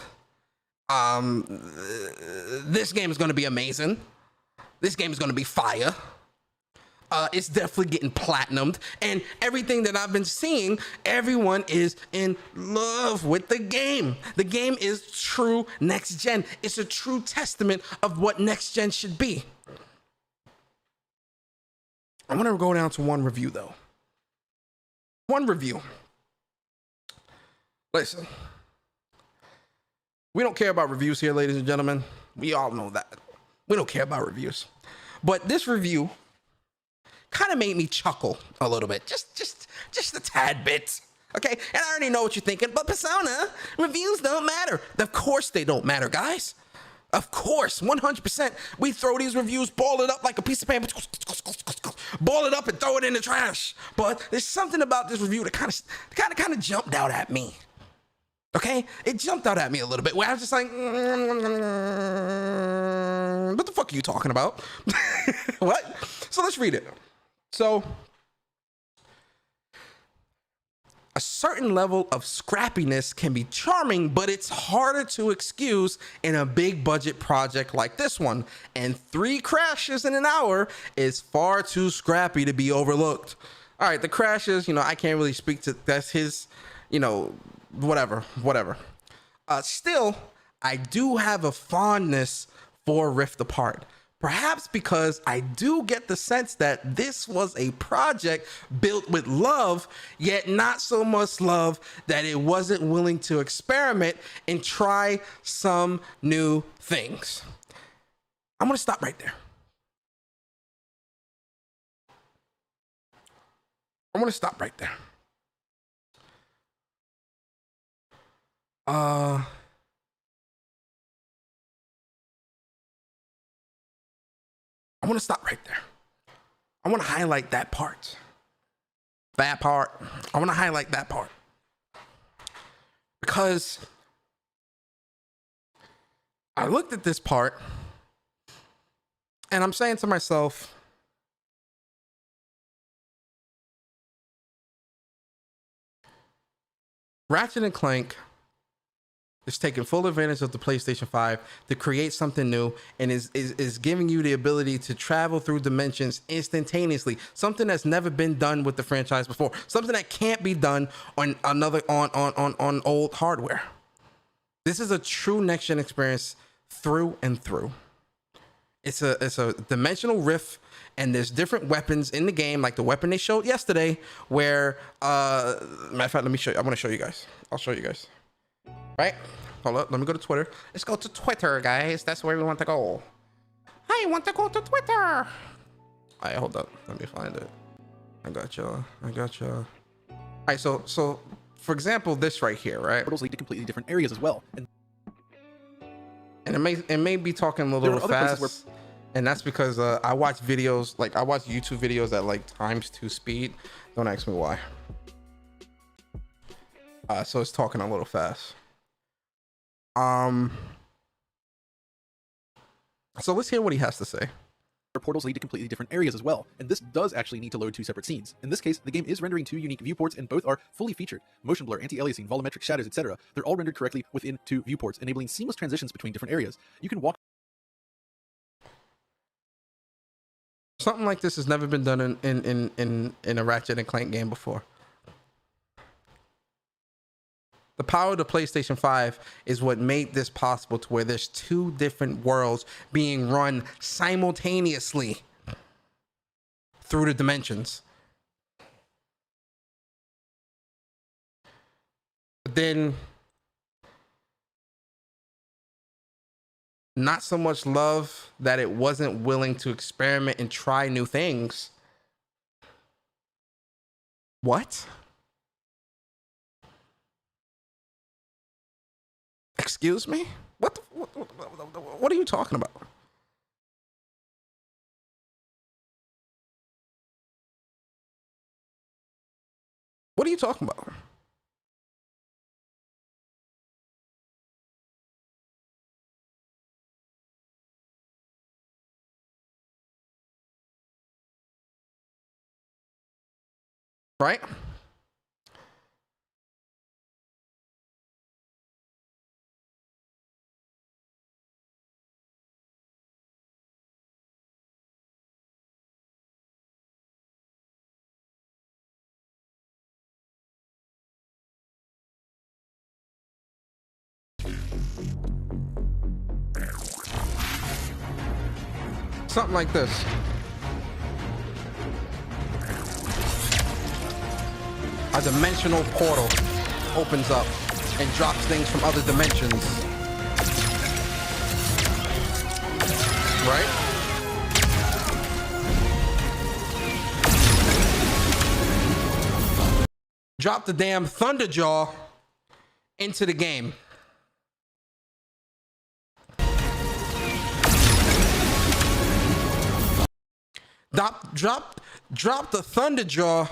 This game is going to be amazing. This game is going to be fire. It's definitely getting platinumed, and everything that I've been seeing, everyone is in love with the game. The game is true next gen. It's a true testament of what next gen should be. I want to go down to one review though. One review. Listen, we don't care about reviews here, ladies and gentlemen. We all know that. We don't care about reviews. But this review kind of made me chuckle a little bit, just a tad bit. Okay, and I already know what you're thinking, but Persona, reviews don't matter. Of course they don't matter, guys. Of course, 100%. We throw these reviews, ball it up like a piece of paper, ball it up and throw it in the trash. But there's something about this review that kind of jumped out at me. Okay, it jumped out at me a little bit where I was just like, what the fuck are you talking about? What? So let's read it. So, a certain level of scrappiness can be charming, but it's harder to excuse in a big budget project like this one. And 3 crashes in an hour is far too scrappy to be overlooked. All right, the crashes, I can't really speak to, that's his, whatever. Still, I do have a fondness for Rift Apart. Perhaps because I do get the sense that this was a project built with love, yet not so much love that it wasn't willing to experiment and try some new things. I'm gonna stop right there. I'm gonna stop right there. I want to stop right there. I want to highlight that part. I want to highlight that part. Because I looked at this part and I'm saying to myself, Ratchet and Clank is taking full advantage of the PlayStation 5 to create something new and is giving you the ability to travel through dimensions instantaneously. Something that's never been done with the franchise before. Something that can't be done on on old hardware. This is a true next-gen experience through and through. It's a dimensional rift, and there's different weapons in the game, like the weapon they showed yesterday, where matter of fact, let me show you. I want to show you guys. I'll show you guys. Right? Hold up. Let me go to Twitter. Let's go to Twitter, guys. That's where we want to go. I want to go to Twitter. All right, hold up. Let me find it. I got y'all. All right, so for example, this right here, right? Portals lead to completely different areas as well. And it may be talking a little fast. And that's because I watch videos, like I watch YouTube videos at like ×2 speed. Don't ask me why. So it's talking a little fast. So let's hear what he has to say. Portals lead to completely different areas as well, and this does actually need to load 2 separate scenes. In this case, the game is rendering 2 unique viewports, and both are fully featured. Motion blur, anti-aliasing, volumetric shadows, etc. They're all rendered correctly within 2 viewports, enabling seamless transitions between different areas. You can walk. Something like this has never been done in a Ratchet and Clank game before. The power of the PlayStation 5 is what made this possible, to where there's 2 different worlds being run simultaneously through the dimensions. But then not so much love that it wasn't willing to experiment and try new things. What? Excuse me? What are you talking about? What are you talking about? Right? Something like this. A dimensional portal opens up and drops things from other dimensions. Right? Drop the damn Thunderjaw into the game. Drop the Thunderjaw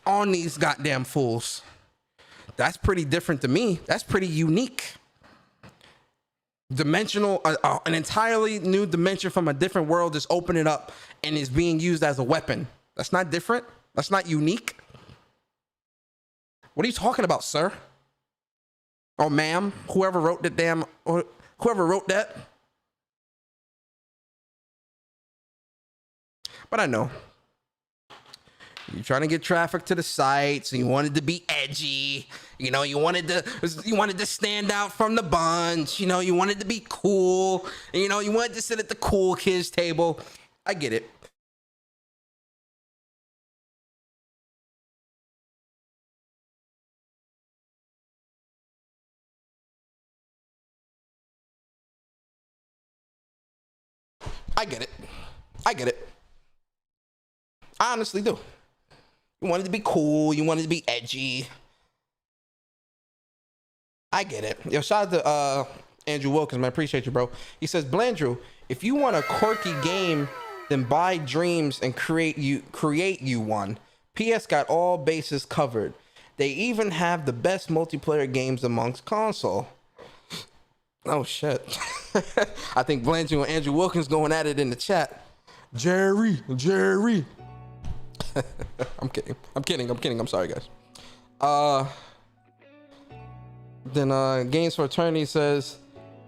on these goddamn fools. That's pretty different to me. That's pretty unique. Dimensional, an entirely new dimension from a different world is opening up and is being used as a weapon. That's not different. That's not unique. What are you talking about, sir? Oh, ma'am, whoever wrote that. But I know. You're trying to get traffic to the site, so you wanted to be edgy. You know, you wanted to stand out from the bunch. You know, you wanted to be cool. And, you know, you wanted to sit at the cool kids table. I get it. I get it. I honestly do. You wanted to be cool. You wanted to be edgy. I get it. Yo, shout out to Andrew Wilkins, man. I appreciate you, bro. He says, Blandrew, if you want a quirky game, then buy Dreams and create you one. PS got all bases covered. They even have the best multiplayer games amongst console. Oh, shit. I think Blandrew and Andrew Wilkins going at it in the chat. Jerry. I'm kidding. I'm sorry, guys. Then Games for Eternity says,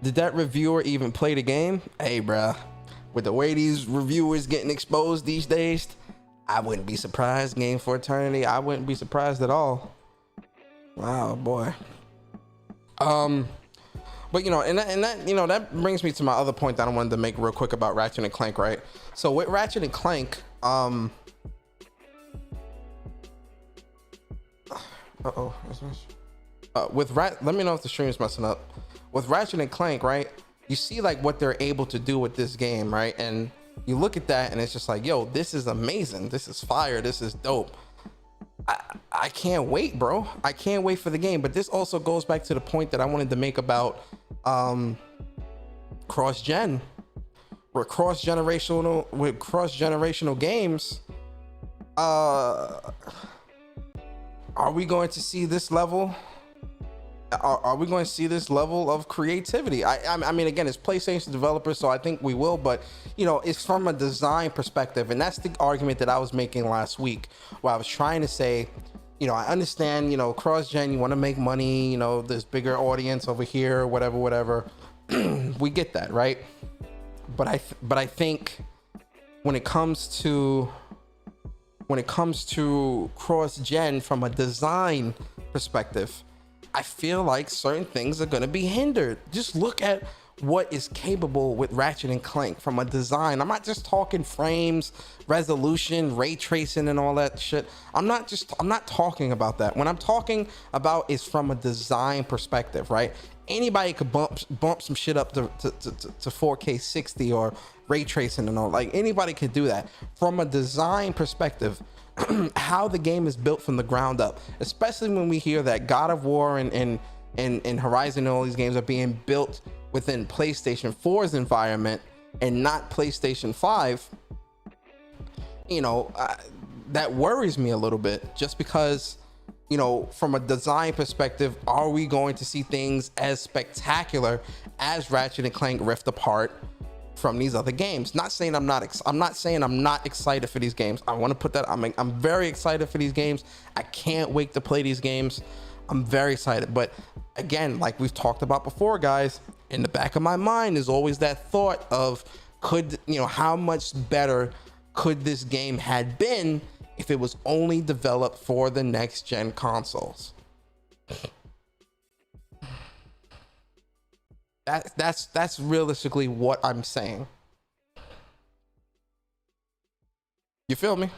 did that reviewer even play the game? Hey, bruh. With the way these reviewers getting exposed these days, I wouldn't be surprised. Games for Eternity, I wouldn't be surprised at all. Wow, boy. But you know, and that you know, that brings me to my other point that I wanted to make real quick about Ratchet and Clank, right? So with Ratchet and Clank, let me know if the stream is messing up. With Ratchet and Clank, right? You see like what they're able to do with this game, right? And you look at that and it's just like, yo, this is amazing. This is fire. This is dope. I can't wait, bro. I can't wait for the game. But this also goes back to the point that I wanted to make about cross-gen. With cross-generational games, are we going to see this level? Are we going to see this level of creativity? I mean, again, it's PlayStation developers, so I think we will, but you know, it's from a design perspective, and that's the argument that I was making last week, where I was trying to say, you know, I understand, you know, cross-gen, you want to make money, you know, there's bigger audience over here, whatever. We get that, right? But I think when it comes to cross-gen from a design perspective, I feel like certain things are going to be hindered. Just look at what is capable with Ratchet and Clank from a design. I'm not just talking frames, resolution, ray tracing and all that shit. I'm not talking about that. What I'm talking about is from a design perspective, right? Anybody could bump some shit up to 4K 60 or ray tracing and all. Like, anybody could do that. From a design perspective, how the game is built from the ground up, especially when we hear that God of War and Horizon and all these games are being built within PlayStation 4's environment and not PlayStation 5, you know, that worries me a little bit, just because you know, from a design perspective, are we going to see things as spectacular as Ratchet and Clank Rift Apart from these other games? Not saying I'm not excited for these games. I want to put that, I'm very excited for these games. I can't wait to play these games. I'm very excited. But again, like we've talked about before, guys, in the back of my mind is always that thought of, could, you know, how much better could this game had been if it was only developed for the next gen consoles? That's realistically what I'm saying. You feel me?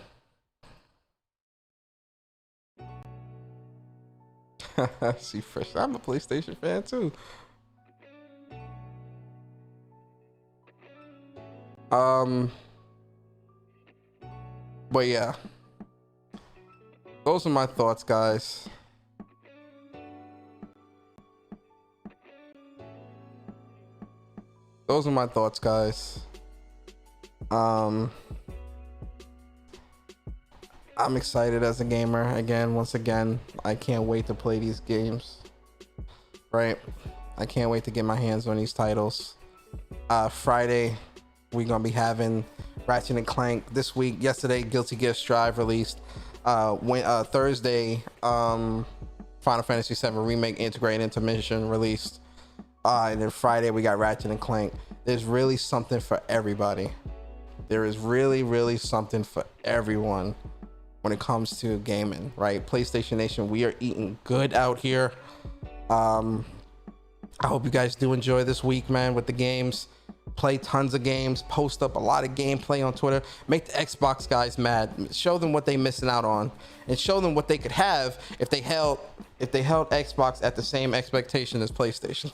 See, fresh. I'm a PlayStation fan too. But yeah, those are my thoughts, guys. Those are my thoughts, guys. I'm excited as a gamer. Again, once again, I can't wait to play these games. Right? I can't wait to get my hands on these titles. Friday, we're gonna be having Ratchet and Clank this week. Yesterday, Guilty Gear Strive released. Thursday, Final Fantasy VII Remake Integrated Intermission released. And then Friday, we got Ratchet and Clank. There's really something for everybody. There is really something for everyone when it comes to gaming, right? PlayStation Nation, we are eating good out here. I hope you guys do enjoy this week, man, with the games. Play tons of games, post up a lot of gameplay on Twitter, make the Xbox guys mad, show them what they missing out on, and show them what they could have if they held Xbox at the same expectation as PlayStation.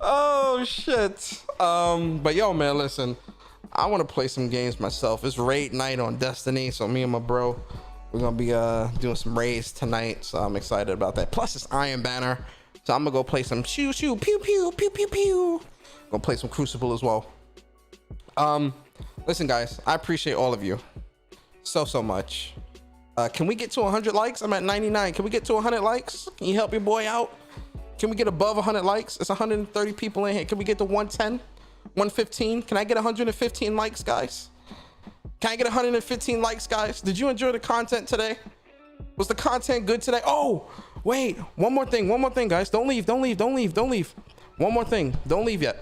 Oh shit. But yo, man, listen, I want to play some games myself. It's raid night on Destiny, so me and my bro, we're gonna be doing some raids tonight, so I'm excited about that. Plus it's Iron Banner, so I'm gonna go play some pew pew pew pew pew. Gonna play some Crucible as well. Listen, guys, I appreciate all of you so much. Can we get to 100 likes? I'm at 99. Can we get to 100 likes? Can you help your boy out? Can we get above 100 likes? It's 130 people in here. Can we get to 110, 115? Can I get 115 likes, guys? Can I get 115 likes, guys? Did you enjoy the content today? Was the content good today? Oh, wait, one more thing, guys. Don't leave. One more thing, don't leave yet.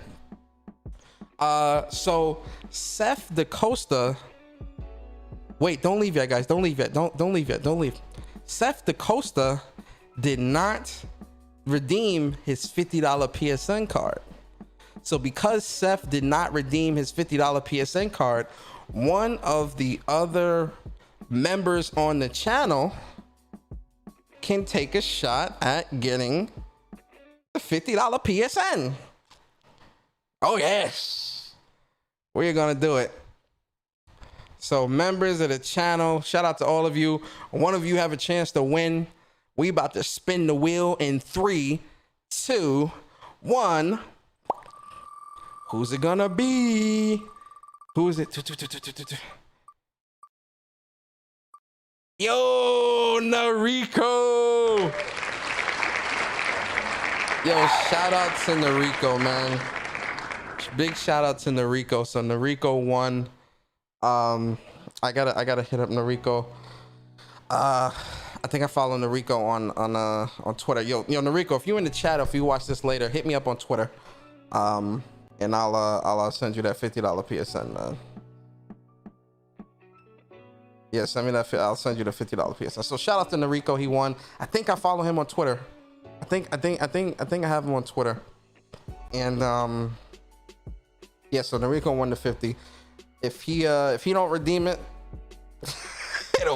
So Seth DaCosta, wait, don't leave yet, guys. Don't leave yet. Don't leave. Seth DaCosta did not redeem his $50 PSN card. So because Seth did not redeem his $50 PSN card, one of the other members on the channel can take a shot at getting the $50 PSN. Oh yes, we're gonna do it. So members of the channel, shout out to all of you. One of you have a chance to win. We about to spin the wheel in 3, 2, 1. Who's it gonna be? Who is it? Yo, Nariko. Yo, shout out to Nariko, man. Big shout out to Nariko. So Nariko won. I gotta hit up Nariko. I think I follow Nariko on Twitter. Yo, Nariko, if you in the chat, or if you watch this later, hit me up on Twitter. And I'll send you that $50 PSN, man. Yeah, send me that. I'll send you the $50 PSN. So shout out to Nariko, he won. I think I follow him on Twitter. I think I have him on Twitter. And yeah, so Nariko won the 50. If he don't redeem it,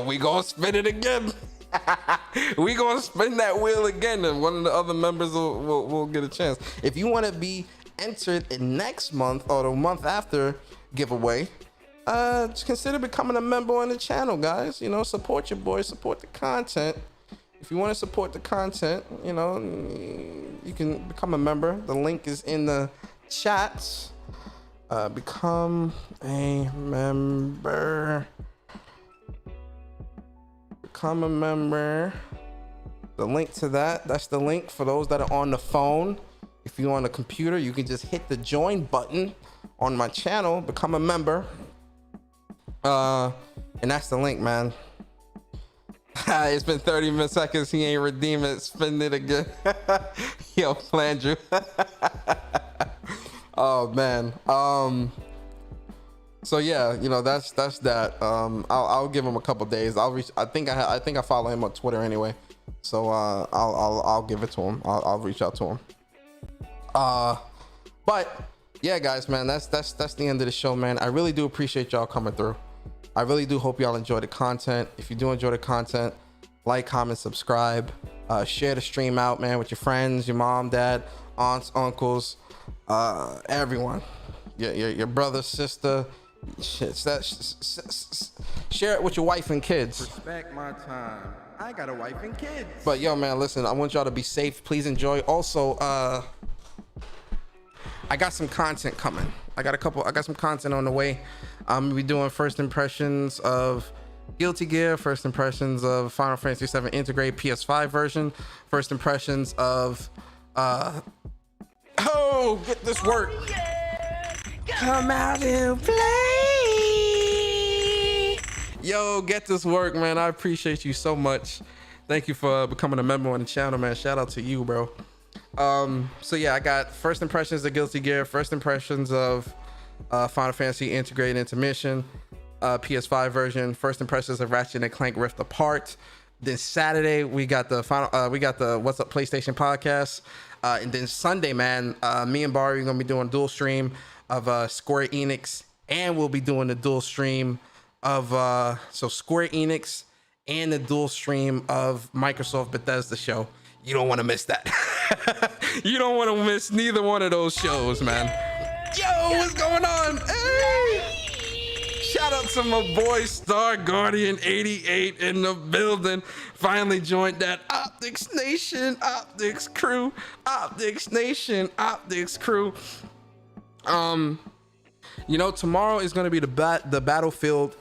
we gonna spin it again. We gonna spin that wheel again, and one of the other members will get a chance. If you want to be entered in next month or the month after giveaway, just consider becoming a member on the channel, guys. Support your boy, support the content. If you want to support the content, you can become a member. The link is in the chats. Become a member. become a member. The link to that's the link for those that are on the phone. If you're on the computer, you can just hit the join button on my channel, become a member. And that's the link, man. It's been 30 seconds. He ain't redeem it. Spend it again. Yo, Flandrew. Oh man. So yeah, you know, that's that. I'll give him a couple days. I think I follow him on Twitter anyway. So I'll give it to him. I'll reach out to him. But yeah, guys, man, that's the end of the show, man. I really do appreciate y'all coming through. I really do hope y'all enjoy the content. If you do enjoy the content, like, comment, subscribe, share the stream out, man, with your friends, your mom, dad, aunts, uncles, everyone, your brother, sister. Shit, share it with your wife and kids. Respect my time. I got a wife and kids. But yo, man, listen, I want y'all to be safe. Please enjoy. Also, I got some content coming. I got some content on the way. I'm gonna be doing first impressions of Guilty Gear, first impressions of Final Fantasy VII Integrate PS5 version, first impressions of get this work. Come out and play. Yo, get this work, man. I appreciate you so much. Thank you for becoming a member on the channel, man. Shout out to you, bro. So yeah, I got first impressions of Guilty Gear, first impressions of Final Fantasy Integrate Intermission, PS5 version, first impressions of Ratchet and Clank Rift Apart. Then Saturday we got the What's Up PlayStation podcast, and then Sunday, man, me and Barry are gonna be doing a dual stream of Square Enix, and we'll be doing the dual stream of so Square Enix and the dual stream of Microsoft Bethesda show. You don't want to miss that. You don't want to miss neither one of those shows, man. Yo, what's going on? Hey! Shout out to my boy Star Guardian 88 in the building. Finally joined that Optics Nation, Optics crew, Optics Nation, Optics crew. You know, tomorrow is going to be the Battlefield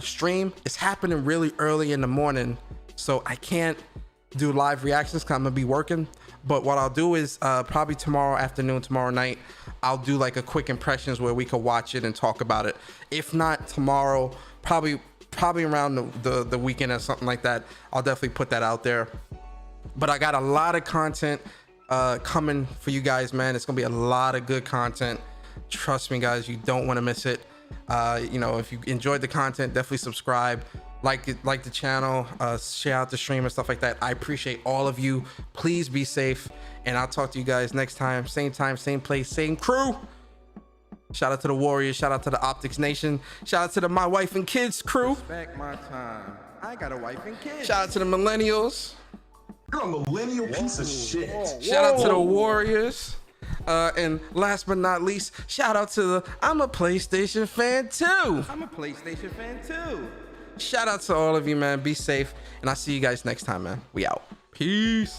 stream. It's happening really early in the morning, so I can't do live reactions because I'm gonna be working. But what I'll do is probably tomorrow afternoon, tomorrow night, I'll do like a quick impressions where we could watch it and talk about it. If not tomorrow, probably around the weekend or something like that, I'll definitely put that out there. But I got a lot of content coming for you guys, man. It's gonna be a lot of good content. Trust me, guys, you don't want to miss it. You know, if you enjoyed the content, definitely subscribe, like the channel, share out the stream and stuff like that. I appreciate all of you. Please be safe, and I'll talk to you guys next time, same place, same crew. Shout out to the Warriors, shout out to the Optics Nation, shout out to the My Wife and Kids crew. Respect my time. I got a wife and kids. Shout out to the Millennials. You're a millennial piece of shit. Shout out to the Warriors. And last but not least, shout out to the I'm a PlayStation fan too. I'm a PlayStation fan too. Shout out to all of you, man. Be safe, and I'll see you guys next time, man. We out. Peace.